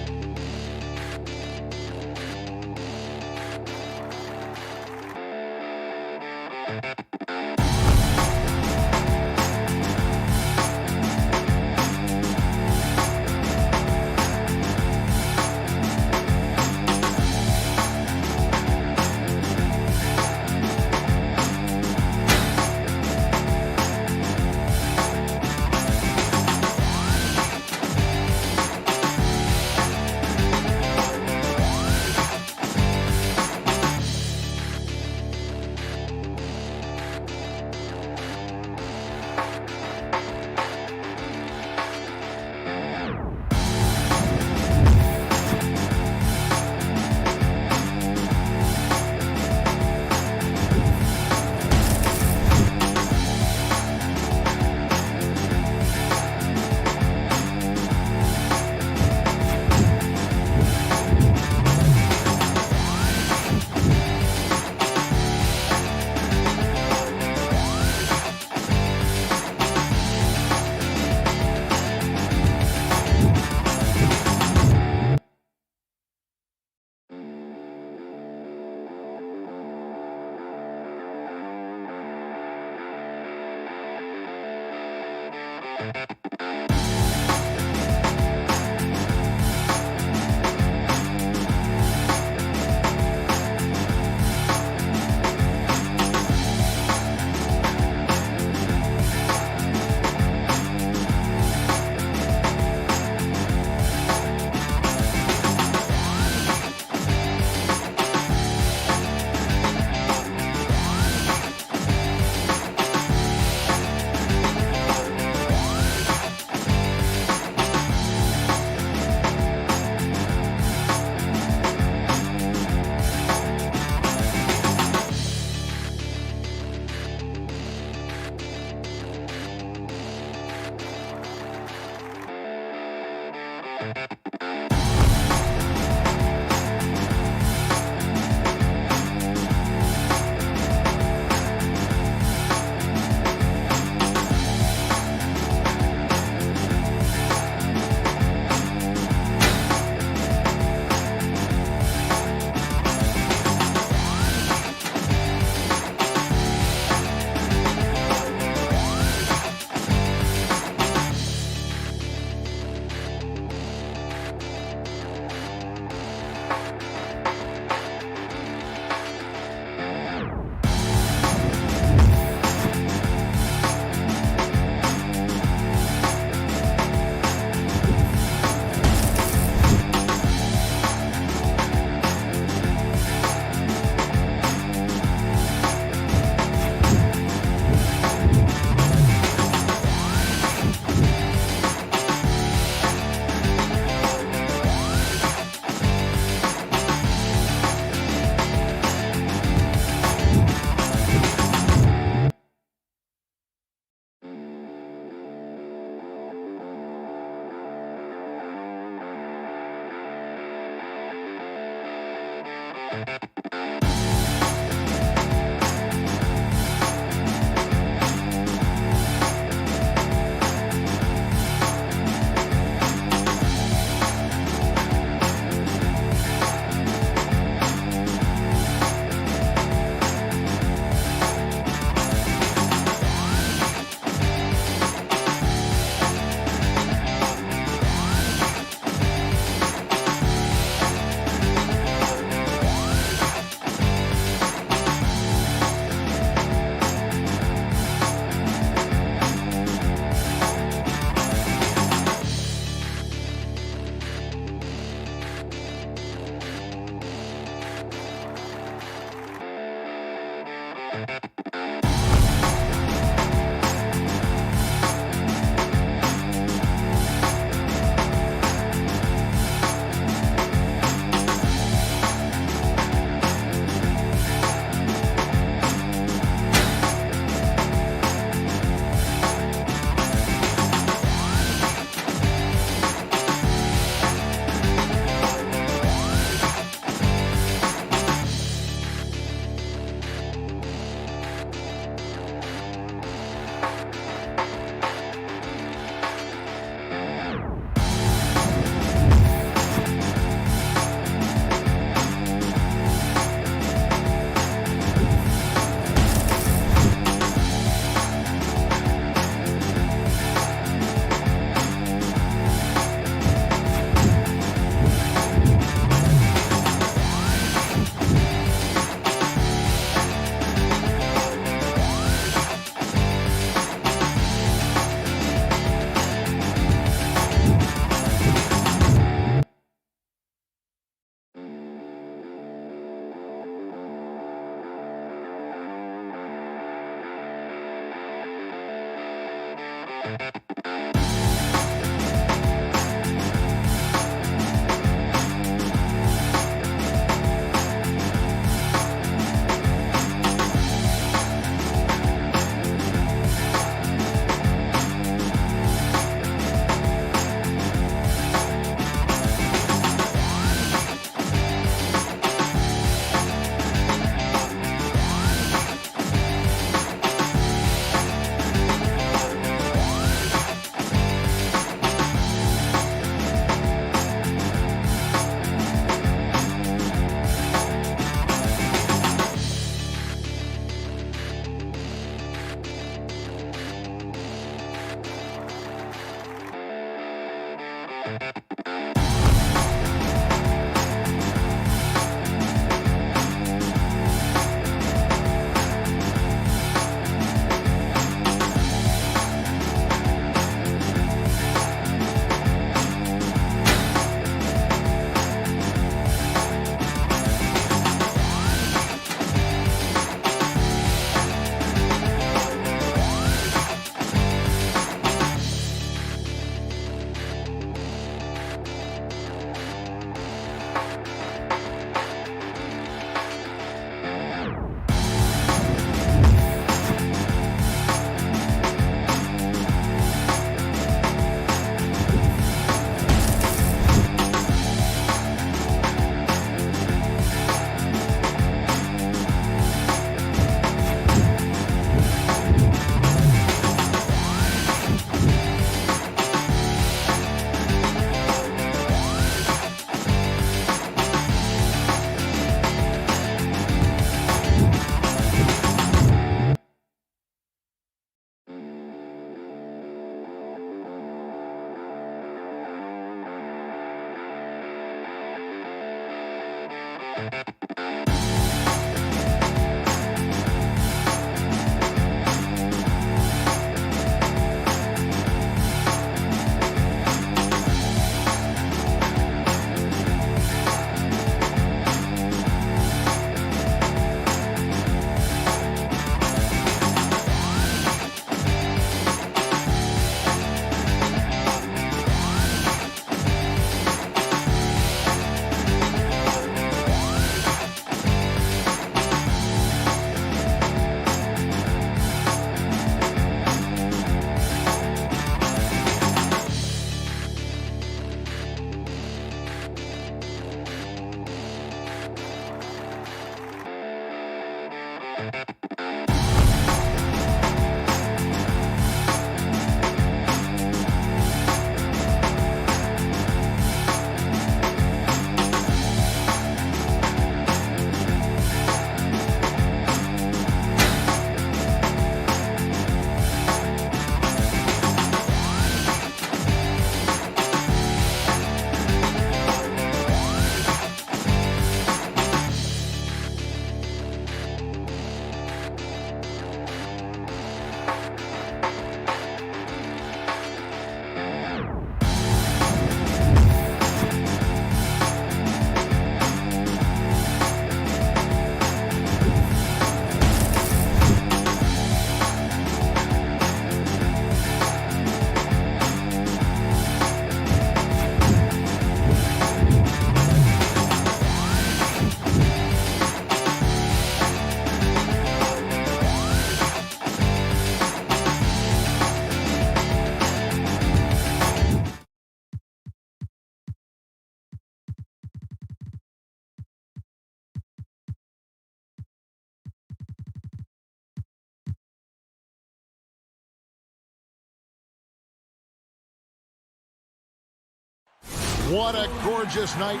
[SPEAKER 1] What a gorgeous night.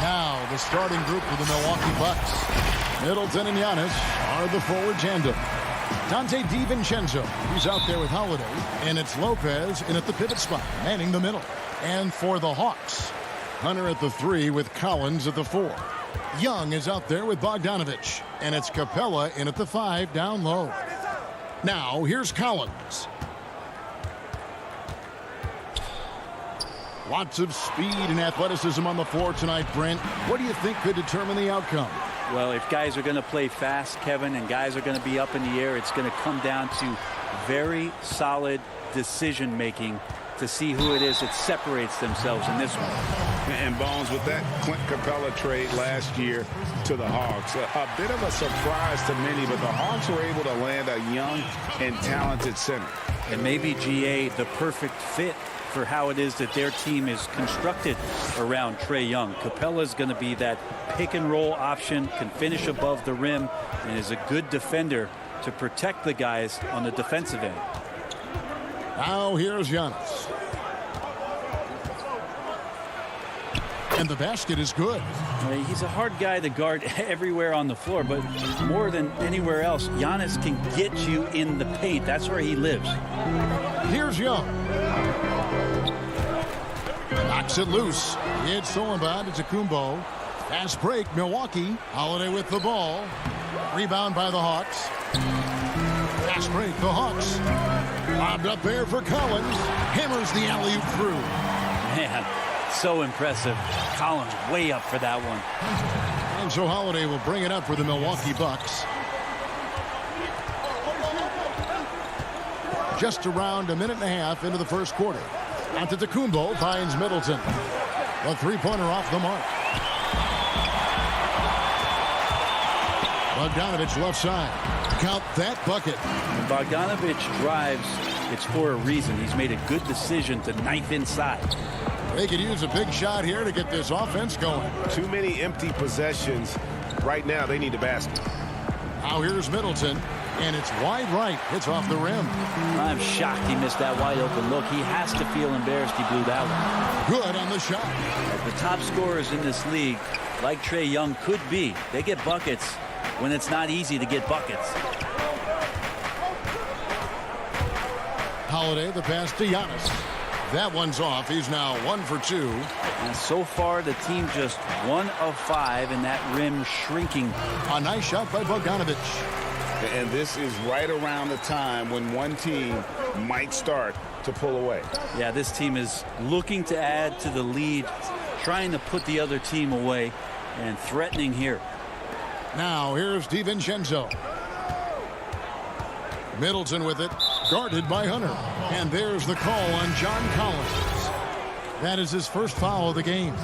[SPEAKER 1] Now the starting group for the Milwaukee Bucks. Middleton and Giannis are the forward tandem. Dante DiVincenzo, he's out there with Holiday. And it's Lopez in at the pivot spot, manning the middle. And for the Hawks, Hunter at the 3 with Collins at the 4. Young is out there with Bogdanovich. And it's Capella in at the 5 down low. Now here's Collins. Lots of speed and athleticism on the floor tonight, Brent. What do you think could determine the outcome?
[SPEAKER 13] Well, if guys are going to play fast, Kevin, and guys are going to be up in the air, it's going to come down to very solid decision-making to see who it is that separates themselves in this one.
[SPEAKER 3] And Bones, with that Clint Capella trade last year to the Hawks, a bit of a surprise to many, but the Hawks were able to land a young and talented center.
[SPEAKER 13] And maybe GA the perfect fit for how it is that their team is constructed around Trae Young. Capella's going to be that pick and roll option, can finish above the rim, and is a good defender to protect the guys on the defensive end.
[SPEAKER 1] Now here's Giannis. And the basket is good.
[SPEAKER 13] He's a hard guy to guard everywhere on the floor, but more than anywhere else, Giannis can get you in the paint. That's where he lives.
[SPEAKER 1] Here's Young. Knocks it loose. It's stolen by Antetokounmpo. Fast break, Milwaukee. Holiday with the ball. Rebound by the Hawks. Fast break, the Hawks. Lobbed up there for Collins. Hammers the alley-oop through.
[SPEAKER 13] Man, so impressive. Collins way up for that one.
[SPEAKER 1] And so Holiday will bring it up for the Milwaukee Bucks. Just around a minute and a half into the first quarter. Antetokounmpo finds Middleton. A three-pointer off the mark. Bogdanovich left side. Count that bucket.
[SPEAKER 13] When Bogdanovich drives, it's for a reason. He's made a good decision to knife inside.
[SPEAKER 1] They could use a big shot here to get this offense going.
[SPEAKER 8] Too many empty possessions. Right now, they need a basket.
[SPEAKER 1] Now here's Middleton. And it's wide right. It's off the rim.
[SPEAKER 13] I'm shocked he missed that wide open look. He has to feel embarrassed he blew that one.
[SPEAKER 1] Good on the shot.
[SPEAKER 13] The top scorers in this league, like Trae Young, could be. They get buckets when it's not easy to get buckets.
[SPEAKER 1] Holiday, the pass to Giannis. That one's off. He's now 1 for 2.
[SPEAKER 13] And so far, the team just 1 of 5, and that rim shrinking.
[SPEAKER 1] A nice shot by Bogdanovich.
[SPEAKER 3] And this is right around the time when one team might start to pull away.
[SPEAKER 13] Yeah, this team is looking to add to the lead, trying to put the other team away, and threatening here.
[SPEAKER 1] Now here's DiVincenzo. Middleton with it, guarded by Hunter. And there's the call on John Collins. That is his first foul of the game.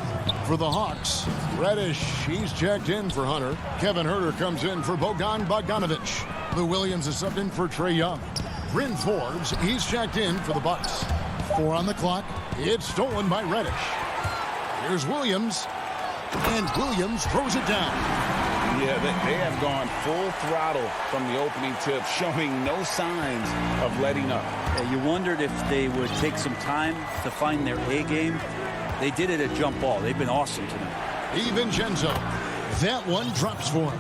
[SPEAKER 1] For the Hawks, Reddish, he's checked in for Hunter. Kevin Huerter comes in for Bogdanovich. Lou Williams is subbed in for Trae Young. Bryn Forbes, he's checked in for the Bucks. 4 on the clock. It's stolen by Reddish. Here's Williams. And Williams throws it down.
[SPEAKER 3] Yeah, they have gone full throttle from the opening tip, showing no signs of letting up.
[SPEAKER 13] Yeah, you wondered if they would take some time to find their A game. They did it at jump ball. They've been awesome tonight.
[SPEAKER 1] DiVincenzo. That one drops for him.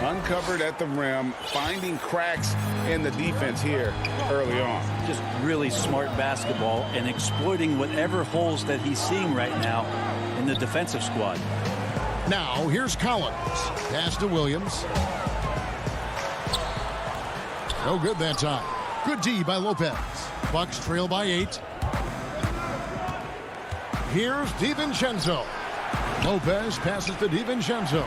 [SPEAKER 3] Uncovered at the rim, finding cracks in the defense here early on.
[SPEAKER 13] Just really smart basketball and exploiting whatever holes that he's seeing right now in the defensive squad.
[SPEAKER 1] Now here's Collins. Pass to Williams. No good that time. Good D by Lopez. Bucks trail by 8. Here's DiVincenzo. Lopez passes to DiVincenzo.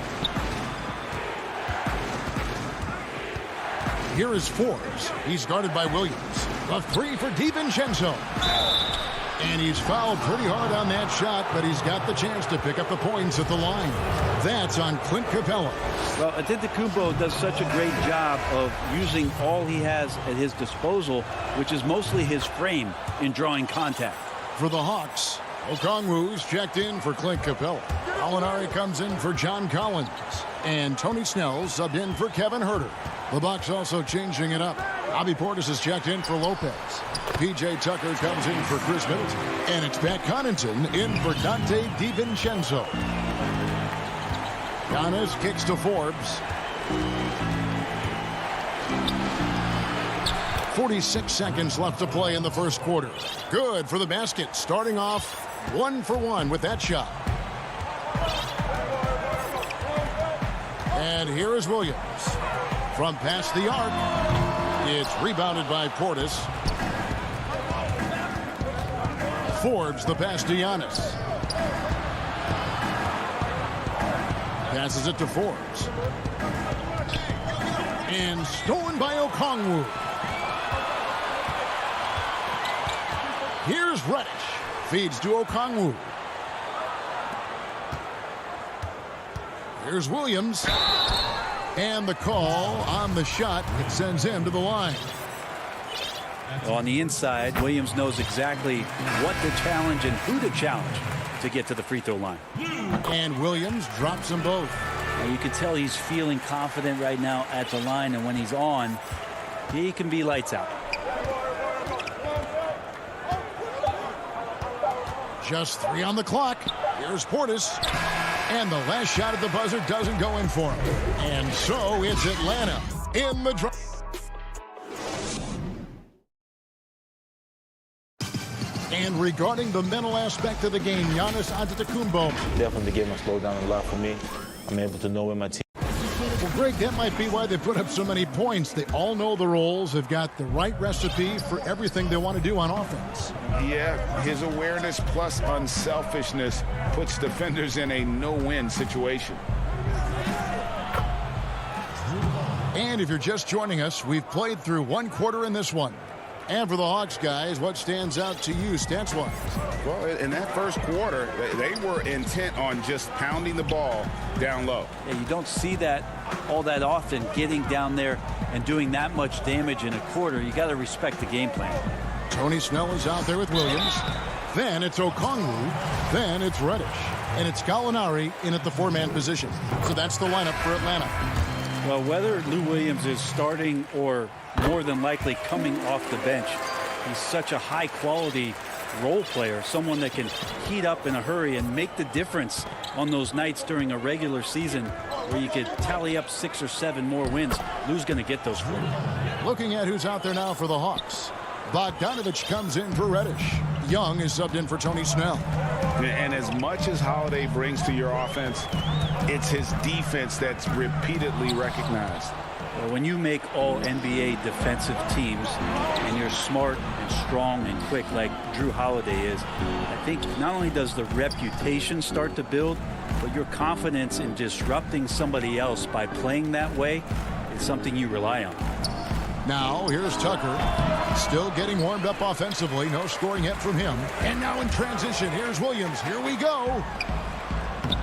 [SPEAKER 1] Here is Forbes. He's guarded by Williams. A 3 for DiVincenzo. And he's fouled pretty hard on that shot, but he's got the chance to pick up the points at the line. That's on Clint Capella.
[SPEAKER 13] Well, Antetokounmpo does such a great job of using all he has at his disposal, which is mostly his frame in drawing contact.
[SPEAKER 1] For the Hawks, Okongwu's checked in for Clint Capella. Gallinari comes in for John Collins. And Tony Snell subbed in for Kevin Herter. The Bucs also changing it up. Bobby Portis is checked in for Lopez. P.J. Tucker comes in for Chris Middleton. And it's Pat Connaughton in for Dante DiVincenzo. Giannis kicks to Forbes. 46 seconds left to play in the first quarter. Good for the basket. Starting off 1 for 1 with that shot. And here is Williams. From past the arc. It's rebounded by Portis. Forbes the pass to Giannis. Passes it to Forbes. And stolen by Okongwu. Here's Reddish. Feeds to Okongwu. Here's Williams. And the call on the shot. It sends him to the line.
[SPEAKER 13] On the inside, Williams knows exactly what to challenge and who to challenge to get to the free throw line.
[SPEAKER 1] And Williams drops them both.
[SPEAKER 13] Now you can tell he's feeling confident right now at the line, and when he's on, he can be lights out.
[SPEAKER 1] Just 3 on the clock. Here's Portis. And the last shot at the buzzer doesn't go in for him. And so it's Atlanta in the draw. And regarding the mental aspect of the game, Giannis Antetokounmpo.
[SPEAKER 4] Definitely the game has slowed down a lot for me. I'm able to know where my team.
[SPEAKER 1] Well, Greg, that might be why they put up so many points. They all know the roles. They've got the right recipe for everything they want to do on offense.
[SPEAKER 3] Yeah, his awareness plus unselfishness puts defenders in a no-win situation.
[SPEAKER 1] And if you're just joining us, we've played through 1 quarter in this one. And for the Hawks, guys, what stands out to you stats-wise?
[SPEAKER 3] Well, in that first quarter, they were intent on just pounding the ball down low.
[SPEAKER 13] Yeah, you don't see that all that often, getting down there and doing that much damage in a quarter. You got to respect the game plan.
[SPEAKER 1] Tony Snell is out there with Williams. Then it's Okongwu. Then it's Reddish. And it's Gallinari in at the 4-man position. So that's the lineup for Atlanta.
[SPEAKER 13] Well, whether Lou Williams is starting or more than likely coming off the bench, he's such a high-quality role player, someone that can heat up in a hurry and make the difference on those nights during a regular season where you could tally up 6 or 7 more wins. Lou's going to get those for you.
[SPEAKER 1] Looking at who's out there now for the Hawks. Bogdanovich comes in for Reddish. Young is subbed in for Tony Snell.
[SPEAKER 3] And as much as Holiday brings to your offense, it's his defense that's repeatedly recognized.
[SPEAKER 13] Well, when you make all NBA defensive teams and you're smart and strong and quick like Drew Holiday is, I think not only does the reputation start to build, but your confidence in disrupting somebody else by playing that way is something you rely on.
[SPEAKER 1] Now here's Tucker, still getting warmed up offensively. No scoring yet from him. And now in transition, here's Williams. Here we go.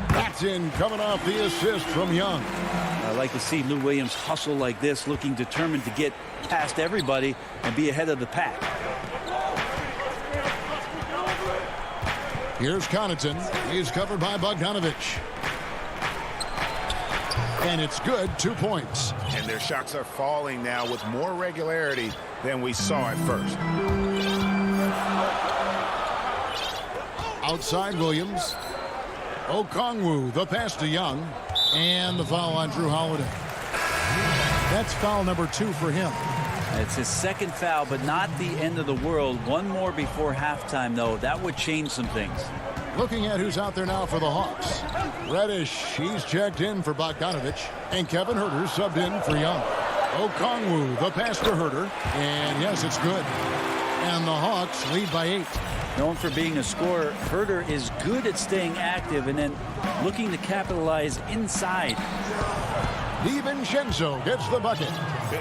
[SPEAKER 1] That's in, coming off the assist from Young.
[SPEAKER 13] I like to see Lou Williams hustle like this, looking determined to get past everybody and be ahead of the pack.
[SPEAKER 1] Here's Connaughton. He's covered by Bogdanovich. And it's good, 2 points.
[SPEAKER 8] And their shots are falling now with more regularity than we saw at first.
[SPEAKER 1] Outside Williams. Okongwu, the pass to Young. And the foul on Drew Holiday. That's foul number 2 for him.
[SPEAKER 13] It's his second foul, but not the end of the world. One more before halftime, though. That would change some things.
[SPEAKER 1] Looking at who's out there now for the Hawks. Reddish, he's checked in for Bogdanovich. And Kevin Herter subbed in for Young. Okongwu, the pass to Herter. And yes, it's good. And the Hawks lead by 8.
[SPEAKER 13] Known for being a scorer, Herter is good at staying active and then looking to capitalize inside.
[SPEAKER 1] DiVincenzo gets the bucket.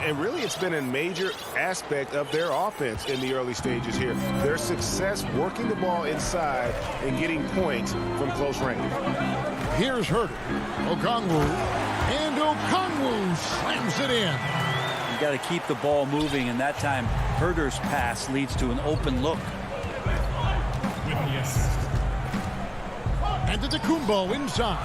[SPEAKER 8] And really, it's been a major aspect of their offense in the early stages here. Their success working the ball inside and getting points from close range.
[SPEAKER 1] Here's Herter. Okongwu. And Okongwu slams it in.
[SPEAKER 13] You got to keep the ball moving, and that time Herter's pass leads to an open look.
[SPEAKER 1] Antetokounmpo inside.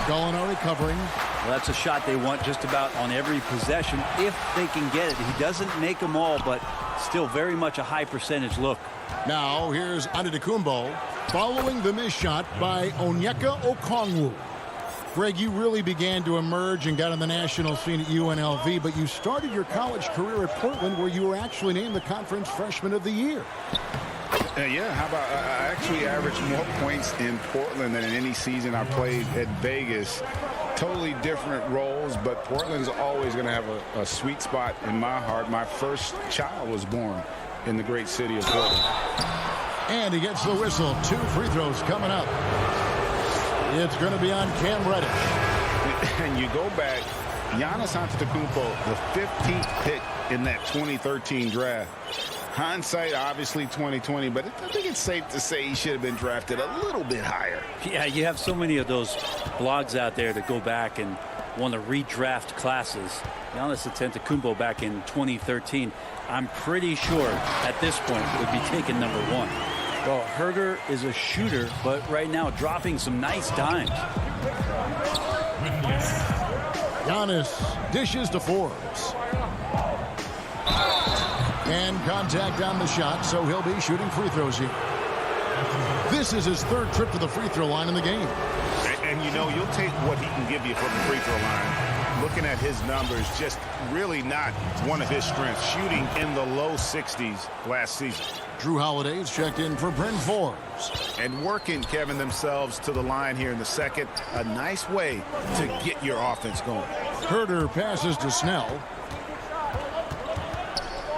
[SPEAKER 1] Gallinari covering.
[SPEAKER 13] Well, that's a shot they want just about on every possession if they can get it. He doesn't make them all, but still very much a high percentage look.
[SPEAKER 1] Now here's Antetokounmpo following the missed shot by Onyeka Okongwu. Greg, you really began to emerge and got on the national scene at UNLV, but you started your college career at Portland, where you were actually named the Conference Freshman of the Year.
[SPEAKER 3] Yeah, how about I actually averaged more points in Portland than in any season I played at Vegas. Totally different roles, but Portland's always going to have a sweet spot in my heart. My first child was born in the great city of Portland.
[SPEAKER 1] And he gets the whistle. 2 free throws coming up. It's going to be on Cam Reddish.
[SPEAKER 3] And you go back, Giannis Antetokounmpo, the 15th pick in that 2013 draft. Hindsight, obviously 2020, but I think it's safe to say he should have been drafted a little bit higher.
[SPEAKER 13] Yeah, you have so many of those blogs out there that go back and want to redraft classes. Giannis Antetokounmpo back in 2013, I'm pretty sure at this point would be taken number 1. Well, Herder is a shooter, but right now dropping some nice dimes.
[SPEAKER 1] Giannis dishes to Forbes. And contact on the shot, so he'll be shooting free throws here. This is his 3rd trip to the free throw line in the game.
[SPEAKER 8] And you know, you'll take what he can give you from the free throw line. Looking at his numbers, just really not one of his strengths. Shooting in the low 60s last season.
[SPEAKER 1] Drew Holiday's checked in for Bryn Forbes.
[SPEAKER 8] And working, Kevin, themselves to the line here in the second. A nice way to get your offense going.
[SPEAKER 1] Herder passes to Snell.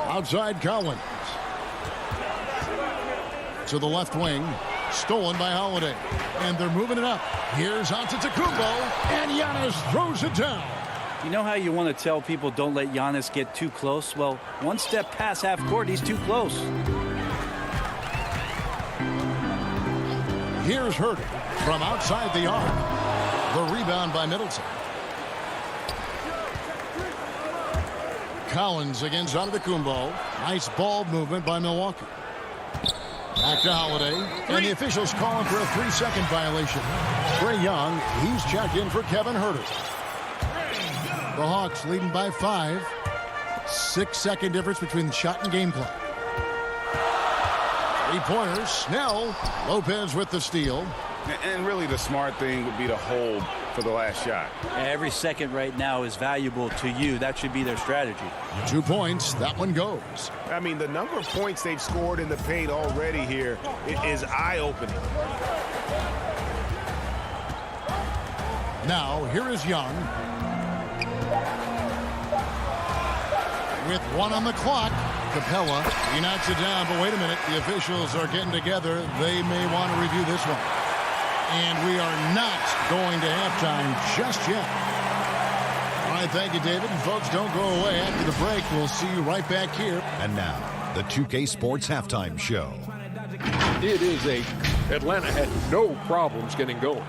[SPEAKER 1] Outside Collins. To the left wing. Stolen by Holiday. And they're moving it up. Here's Antetokounmpo. And Giannis throws it down.
[SPEAKER 13] You know how you want to tell people don't let Giannis get too close? Well, one step past half court, he's too close.
[SPEAKER 1] Here's Herder from outside the arc. The rebound by Middleton. Collins against Antetokounmpo. Nice ball movement by Milwaukee. Back to Holiday. And the officials calling for a 3-second violation. Trae Young, he's checked in for Kevin Herder. The Hawks leading by 5. 6-second difference between the shot and game clock. 3-pointers. Snell. Lopez with the steal.
[SPEAKER 3] And really the smart thing would be to hold for the last shot.
[SPEAKER 13] Every second right now is valuable to you. That should be their strategy.
[SPEAKER 1] 2 points. That one goes.
[SPEAKER 8] I mean, the number of points they've scored in the paint already here is eye-opening.
[SPEAKER 1] Now, here is Young. With 1 on the clock. Capella, he knocks it down, but wait a minute. The officials are getting together. They may want to review this one. And we are not going to halftime just yet. All right, thank you, David. And folks, don't go away. After the break, we'll see you right back here.
[SPEAKER 5] And now, the 2K Sports Halftime Show.
[SPEAKER 6] It is Atlanta had no problems getting going.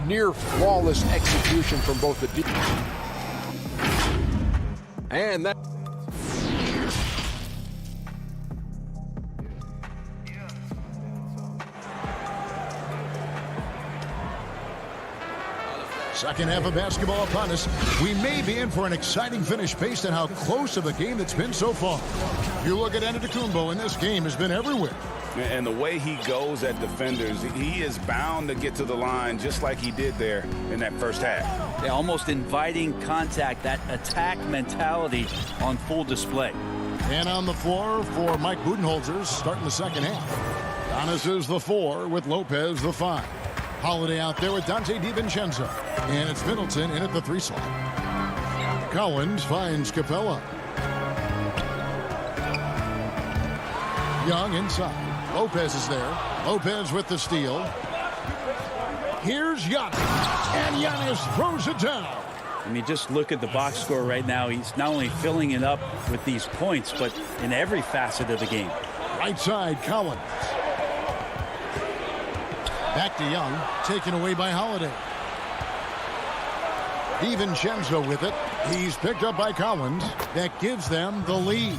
[SPEAKER 6] Near flawless execution from both the deep. And that.
[SPEAKER 1] Second half of basketball upon us. We may be in for an exciting finish based on how close of a game it's been so far. You look at Antetokounmpo, and this game has been everywhere.
[SPEAKER 3] And the way he goes at defenders, he is bound to get to the line just like he did there in that first half.
[SPEAKER 13] Yeah, almost inviting contact, that attack mentality on full display.
[SPEAKER 1] And on the floor for Mike Budenholzer starting the second half. Giannis is the 4 with Lopez the 5. Holiday out there with Dante DiVincenzo. And it's Middleton in at the 3 slot. Collins finds Capella. Young inside. Lopez is there. Lopez with the steal. Here's Giannis. And Giannis throws it down.
[SPEAKER 13] I mean, just look at the box score right now. He's not only filling it up with these points, but in every facet of the game.
[SPEAKER 1] Right side, Collins. Back to Young, taken away by Holiday. DiVincenzo with it. He's picked up by Collins. That gives them the lead.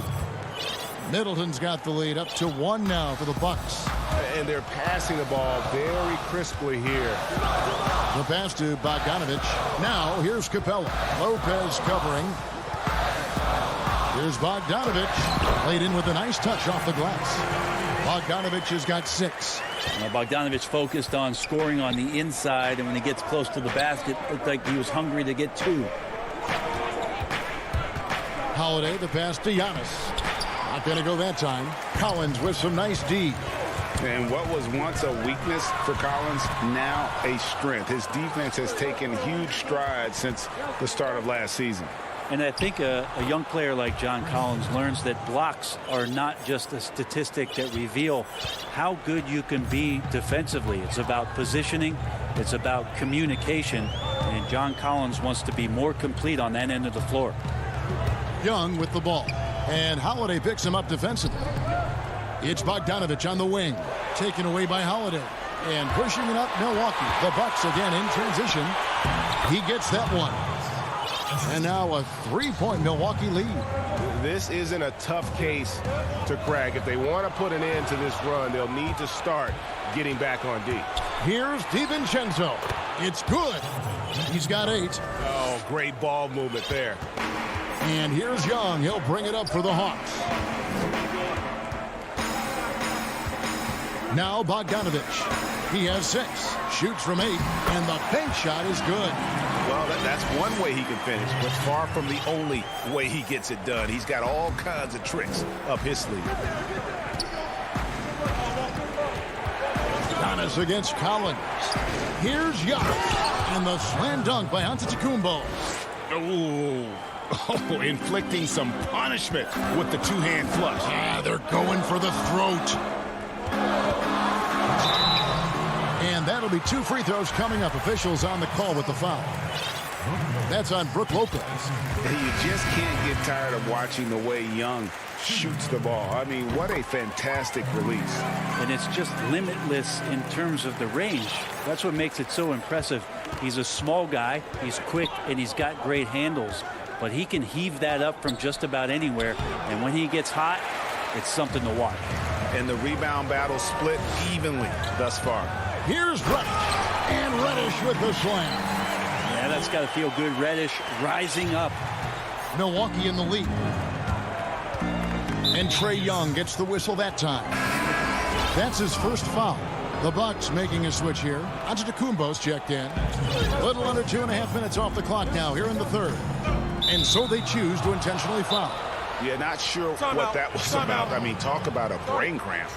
[SPEAKER 1] Middleton's got the lead up to 1 now for the Bucks.
[SPEAKER 8] and they're passing the ball very crisply here.
[SPEAKER 1] The pass to Bogdanovich. Now here's Capella. Lopez covering. Here's Bogdanovich. Played in with a nice touch off the glass. Bogdanovich has got 6.
[SPEAKER 13] Now Bogdanovich focused on scoring on the inside, and when he gets close to the basket, looked like he was hungry to get 2.
[SPEAKER 1] Holiday, the pass to Giannis. Not going to go that time. Collins with some nice D.
[SPEAKER 7] And what was once a weakness for Collins, now a strength. His defense has taken huge strides since the start of last season.
[SPEAKER 13] And I think a young player like John Collins learns that blocks are not just a statistic that reveal how good you can be defensively. It's about positioning. It's about communication. And John Collins wants to be more complete on that end of the floor.
[SPEAKER 1] Young with the ball. And Holiday picks him up defensively. It's Bogdanovich on the wing. Taken away by Holiday. And pushing it up, Milwaukee. The Bucks again in transition. He gets that one. And now a 3-point Milwaukee lead.
[SPEAKER 8] This isn't a tough case to crack. If they want to put an end to this run, they'll need to start getting back on D.
[SPEAKER 1] Here's DiVincenzo. It's good. He's got 8.
[SPEAKER 8] Oh, great ball movement there.
[SPEAKER 1] And here's Young. He'll bring it up for the Hawks. Now Bogdanovich. He has 6. Shoots from 8. And the bank shot is good.
[SPEAKER 3] Well, that's one way he can finish, but far from the only way he gets it done. He's got all kinds of tricks up his sleeve.
[SPEAKER 1] Giannis against Collins. Here's Giannis. And the slam dunk by Antetokounmpo.
[SPEAKER 3] Oh, inflicting some punishment with the two-hand flush.
[SPEAKER 1] Ah, they're going for the throat. And that'll be 2 free throws coming up. Officials on the call with the foul. That's on Brook Lopez.
[SPEAKER 7] You just can't get tired of watching the way Young shoots the ball. I mean, what a fantastic release.
[SPEAKER 13] And it's just limitless in terms of the range. That's what makes it so impressive. He's a small guy, he's quick, and he's got great handles. But he can heave that up from just about anywhere. And when he gets hot, it's something to watch.
[SPEAKER 3] And the rebound battle split evenly thus far.
[SPEAKER 1] Here's Reddish. And Reddish with the slam.
[SPEAKER 13] Yeah, that's got to feel good. Reddish rising up.
[SPEAKER 1] Milwaukee in the lead. And Trae Young gets the whistle that time. That's his first foul. The Bucks making a switch here. Antetokounmpo's checked in. A little under 2.5 minutes off the clock now here in the third. And so they choose to intentionally foul.
[SPEAKER 7] Yeah, not sure what that was about. I mean, talk about a brain cramp.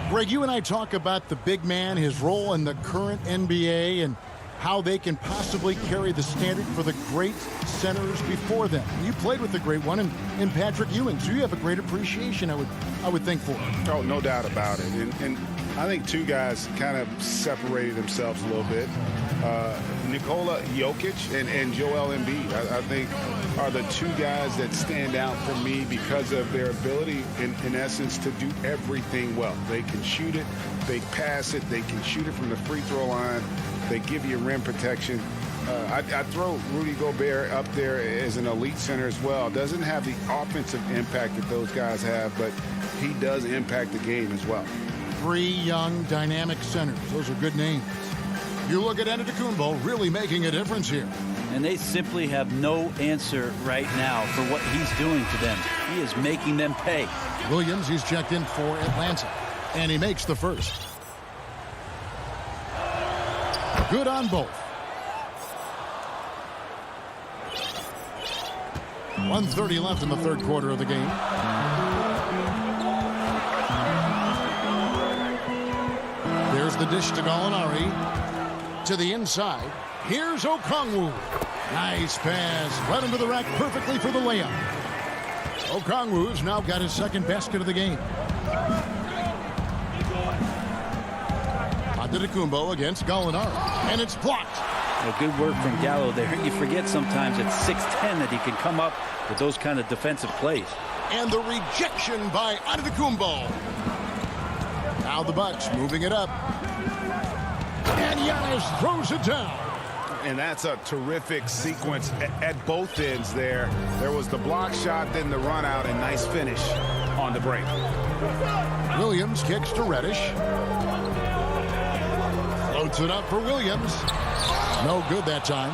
[SPEAKER 1] Greg, you and I talk about the big man, his role in the current NBA, and how they can possibly carry the standard for the great centers before them. You played with the great one in Patrick Ewing, so you have a great appreciation, I would think, for it.
[SPEAKER 7] Oh, no doubt about it. And I think 2 guys kind of separated themselves a little bit. Nikola Jokic and Joel Embiid, I think, are the 2 guys that stand out for me because of their ability, in essence, to do everything well. They can shoot it, they pass it, they can shoot it from the free throw line, they give you rim protection. I throw Rudy Gobert up there as an elite center as well. Doesn't have the offensive impact that those guys have, but he does impact the game as well.
[SPEAKER 1] 3 young, dynamic centers. Those are good names. You look at Antetokounmpo really making a difference here.
[SPEAKER 13] And they simply have no answer right now for what he's doing to them. He is making them pay.
[SPEAKER 1] Williams, he's checked in for Atlanta. And he makes the first. Good on both. 1:30 left in the third quarter of the game. There's the dish to Gallinari. To the inside. Here's Okongwu. Nice pass. Led him to the rack perfectly for the layup. Okongwu's now got his second basket of the game. Antetokounmpo against Gallinari. And it's blocked.
[SPEAKER 13] Well, good work from Gallo there. You forget sometimes at 6'10" that he can come up with those kind of defensive plays.
[SPEAKER 1] And the rejection by Antetokounmpo. Now the Bucks moving it up. And Giannis throws it down.
[SPEAKER 3] And that's a terrific sequence at both ends there. There was the block shot, then the run out, and nice finish on the break.
[SPEAKER 1] Williams kicks to Reddish. Floats it up for Williams. No good that time.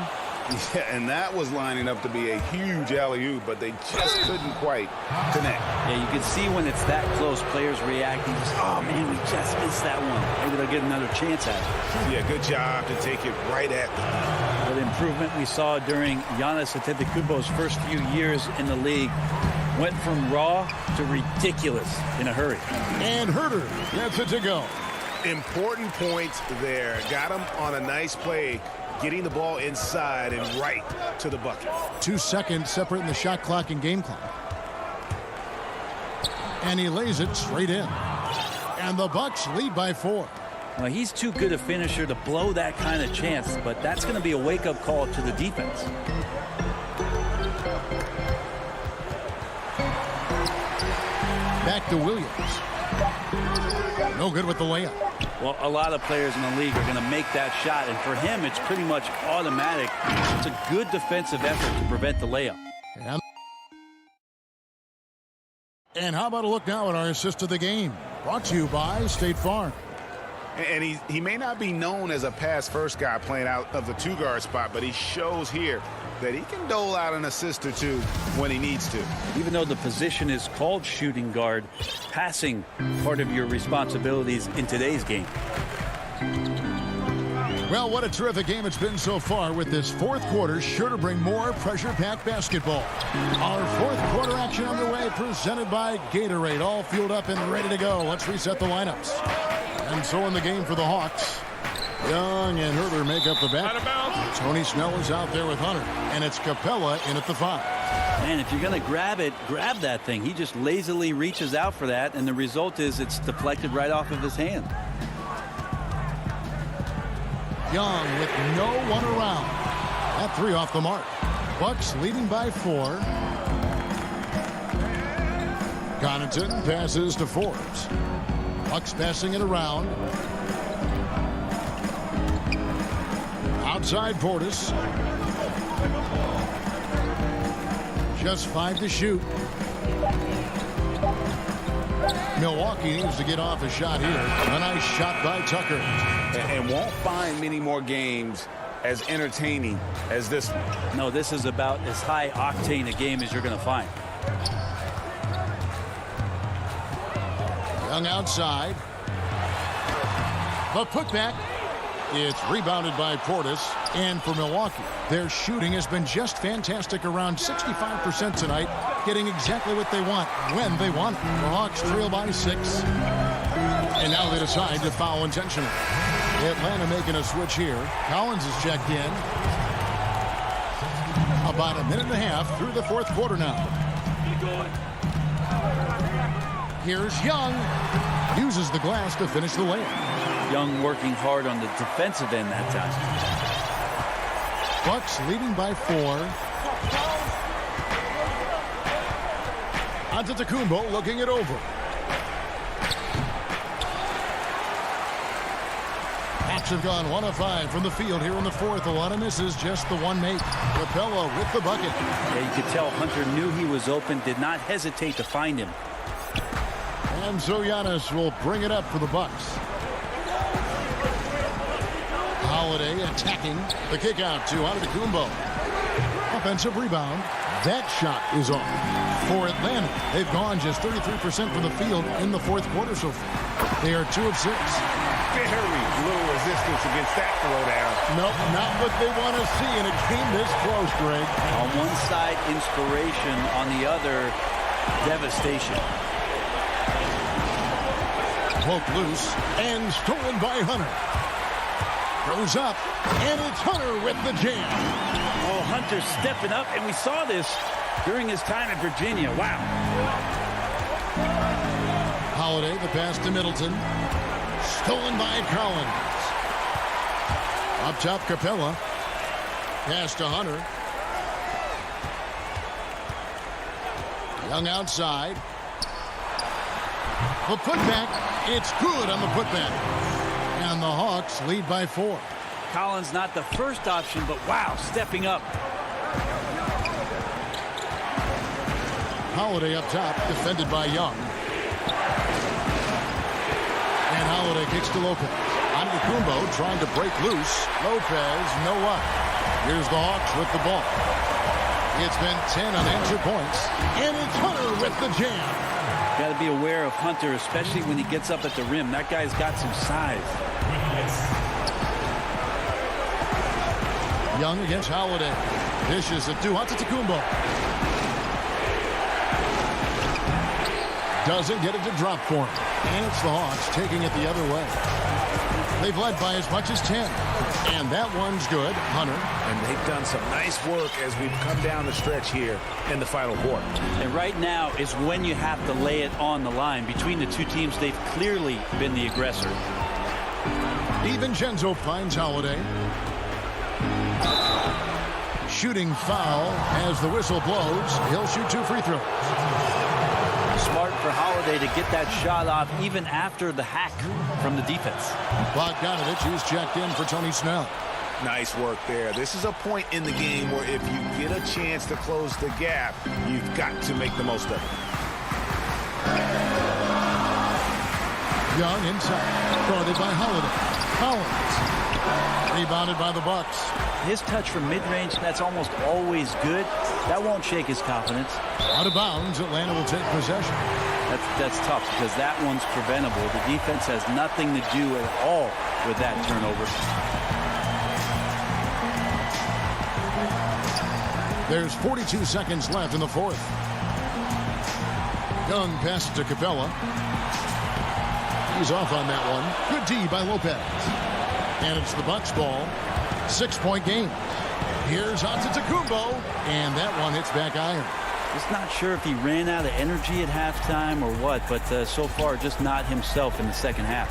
[SPEAKER 3] Yeah, and that was lining up to be a huge alley-oop, but they just couldn't quite connect.
[SPEAKER 13] Yeah, you can see when it's that close, players reacting. Oh, man, we just missed that one. Maybe they'll get another chance at it.
[SPEAKER 3] Yeah, good job to take it right at them.
[SPEAKER 13] The improvement we saw during Giannis Antetokounmpo's first few years in the league went from raw to ridiculous in a hurry.
[SPEAKER 1] And Herter gets it to go.
[SPEAKER 8] Important points there. Got him on a nice play, getting the ball inside and right to the bucket.
[SPEAKER 1] 2 seconds separating the shot clock and game clock. And he lays it straight in. And the Bucks lead by 4.
[SPEAKER 13] Well, he's too good a finisher to blow that kind of chance, but that's going to be a wake-up call to the defense.
[SPEAKER 1] Back to Williams. No good with the layup.
[SPEAKER 13] Well, a lot of players in the league are going to make that shot, and for him, it's pretty much automatic. It's a good defensive effort to prevent the layup.
[SPEAKER 1] And how about a look now at our assist of the game? Brought to you by State Farm.
[SPEAKER 3] And he may not be known as a pass-first guy playing out of the two-guard spot, but he shows here that he can dole out an assist or two when he needs to.
[SPEAKER 13] Even though the position is called shooting guard, passing part of your responsibilities in today's game.
[SPEAKER 1] Well, what a terrific game it's been so far, with this fourth quarter sure to bring more pressure-packed basketball. Our fourth quarter action underway, presented by Gatorade, all fueled up and ready to go. Let's reset the lineups. And so in the game for the Hawks, Young and Herter make up the back. Tony Snell is out there with Hunter, and it's Capella in at the 5.
[SPEAKER 13] Man, if you're going to grab it, grab that thing. He just lazily reaches out for that, and the result is it's deflected right off of his hand.
[SPEAKER 1] Young with no one around. That 3 off the mark. Bucks leading by 4. Connaughton passes to Forbes. Bucks passing it around. Outside Portis. Just 5 to shoot. Milwaukee needs to get off a shot here. A nice shot by Tucker.
[SPEAKER 3] And won't find many more games as entertaining as this one.
[SPEAKER 13] No, this is about as high octane a game as you're going to find.
[SPEAKER 1] Young outside. The putback. It's rebounded by Portis. And for Milwaukee, their shooting has been just fantastic, around 65% tonight, getting exactly what they want when they want it. The Hawks trail by 6. And now they decide to foul intentionally. Atlanta making a switch here. Collins is checked in. About a minute and a half through the fourth quarter now. Here's Young. Uses the glass to finish the layup.
[SPEAKER 13] Young working hard on the defensive end that time.
[SPEAKER 1] Bucks leading by 4. Antetokounmpo looking it over. Hawks have gone 1 of 5 from the field here in the fourth. A lot of misses, just the one make. Capella with the bucket.
[SPEAKER 13] Yeah, you could tell Hunter knew he was open, did not hesitate to find him.
[SPEAKER 1] And so Giannis will bring it up for the Bucks. Holiday attacking. The kick out to Antetokounmpo. Offensive rebound. That shot is off. For Atlanta, they've gone just 33% from the field in the fourth quarter so far. They are 2 of 6.
[SPEAKER 3] Very little resistance against that throwdown.
[SPEAKER 1] Nope, not what they want to see, and it came this close, Greg.
[SPEAKER 13] On one side, inspiration. On the other, devastation.
[SPEAKER 1] Poked loose and stolen by Hunter. Goes up, and it's Hunter with the jam.
[SPEAKER 13] Oh, Hunter stepping up, and we saw this during his time at Virginia. Wow.
[SPEAKER 1] Holiday, the pass to Middleton. Stolen by Collins. Up top, Capella. Pass to Hunter. Young outside. The putback. It's good on the putback. And the Hawks lead by 4.
[SPEAKER 13] Collins not the first option, but wow, stepping up.
[SPEAKER 1] Holiday up top, defended by Young. And Holiday kicks to Lopez. Antetokounmpo trying to break loose. Lopez, no luck. Here's the Hawks with the ball. It's been 10 unanswered points. And it's Hunter with the jam.
[SPEAKER 13] Got to be aware of Hunter, especially when he gets up at the rim. That guy's got some size.
[SPEAKER 1] Young against Holiday. Dishes it to Antetokounmpo. Doesn't get it to drop for him. And it's the Hawks taking it the other way. They've led by as much as 10. And that one's good. Hunter.
[SPEAKER 3] And they've done some nice work as we've come down the stretch here in the final quarter.
[SPEAKER 13] And right now is when you have to lay it on the line. Between the two teams, they've clearly been the aggressor.
[SPEAKER 1] DiVincenzo finds Holiday. Shooting foul as the whistle blows. He'll shoot 2 free throws.
[SPEAKER 13] Smart for Holiday to get that shot off even after the hack from the defense.
[SPEAKER 1] Bogdanovich is checked in for Tony Snell.
[SPEAKER 3] Nice work there. This is a point in the game where if you get a chance to close the gap, you've got to make the most of it.
[SPEAKER 1] Young inside. Guarded by Holiday. Collins. Rebounded by the Bucks.
[SPEAKER 13] His touch from mid-range, that's almost always good. That won't shake his confidence.
[SPEAKER 1] Out of bounds, Atlanta will take possession.
[SPEAKER 13] That's tough because that one's preventable. The defense has nothing to do at all with that turnover.
[SPEAKER 1] There's 42 seconds left in the fourth. Young passes to Capella. He's off on that one. Good D by Lopez. And it's the Bucks ball. 6-point game. Here's Antetokounmpo, and that one hits back iron.
[SPEAKER 13] Just not sure if he ran out of energy at halftime or what, but so far just not himself in the second half.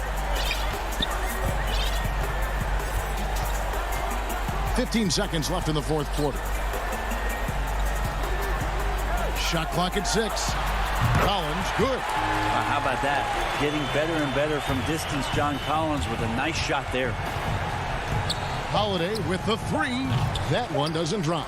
[SPEAKER 1] 15 seconds left in the fourth quarter. Shot clock at 6. Collins, good.
[SPEAKER 13] How about that? Getting better and better from distance. John Collins with a nice shot there.
[SPEAKER 1] Holiday with the 3. That one doesn't drop.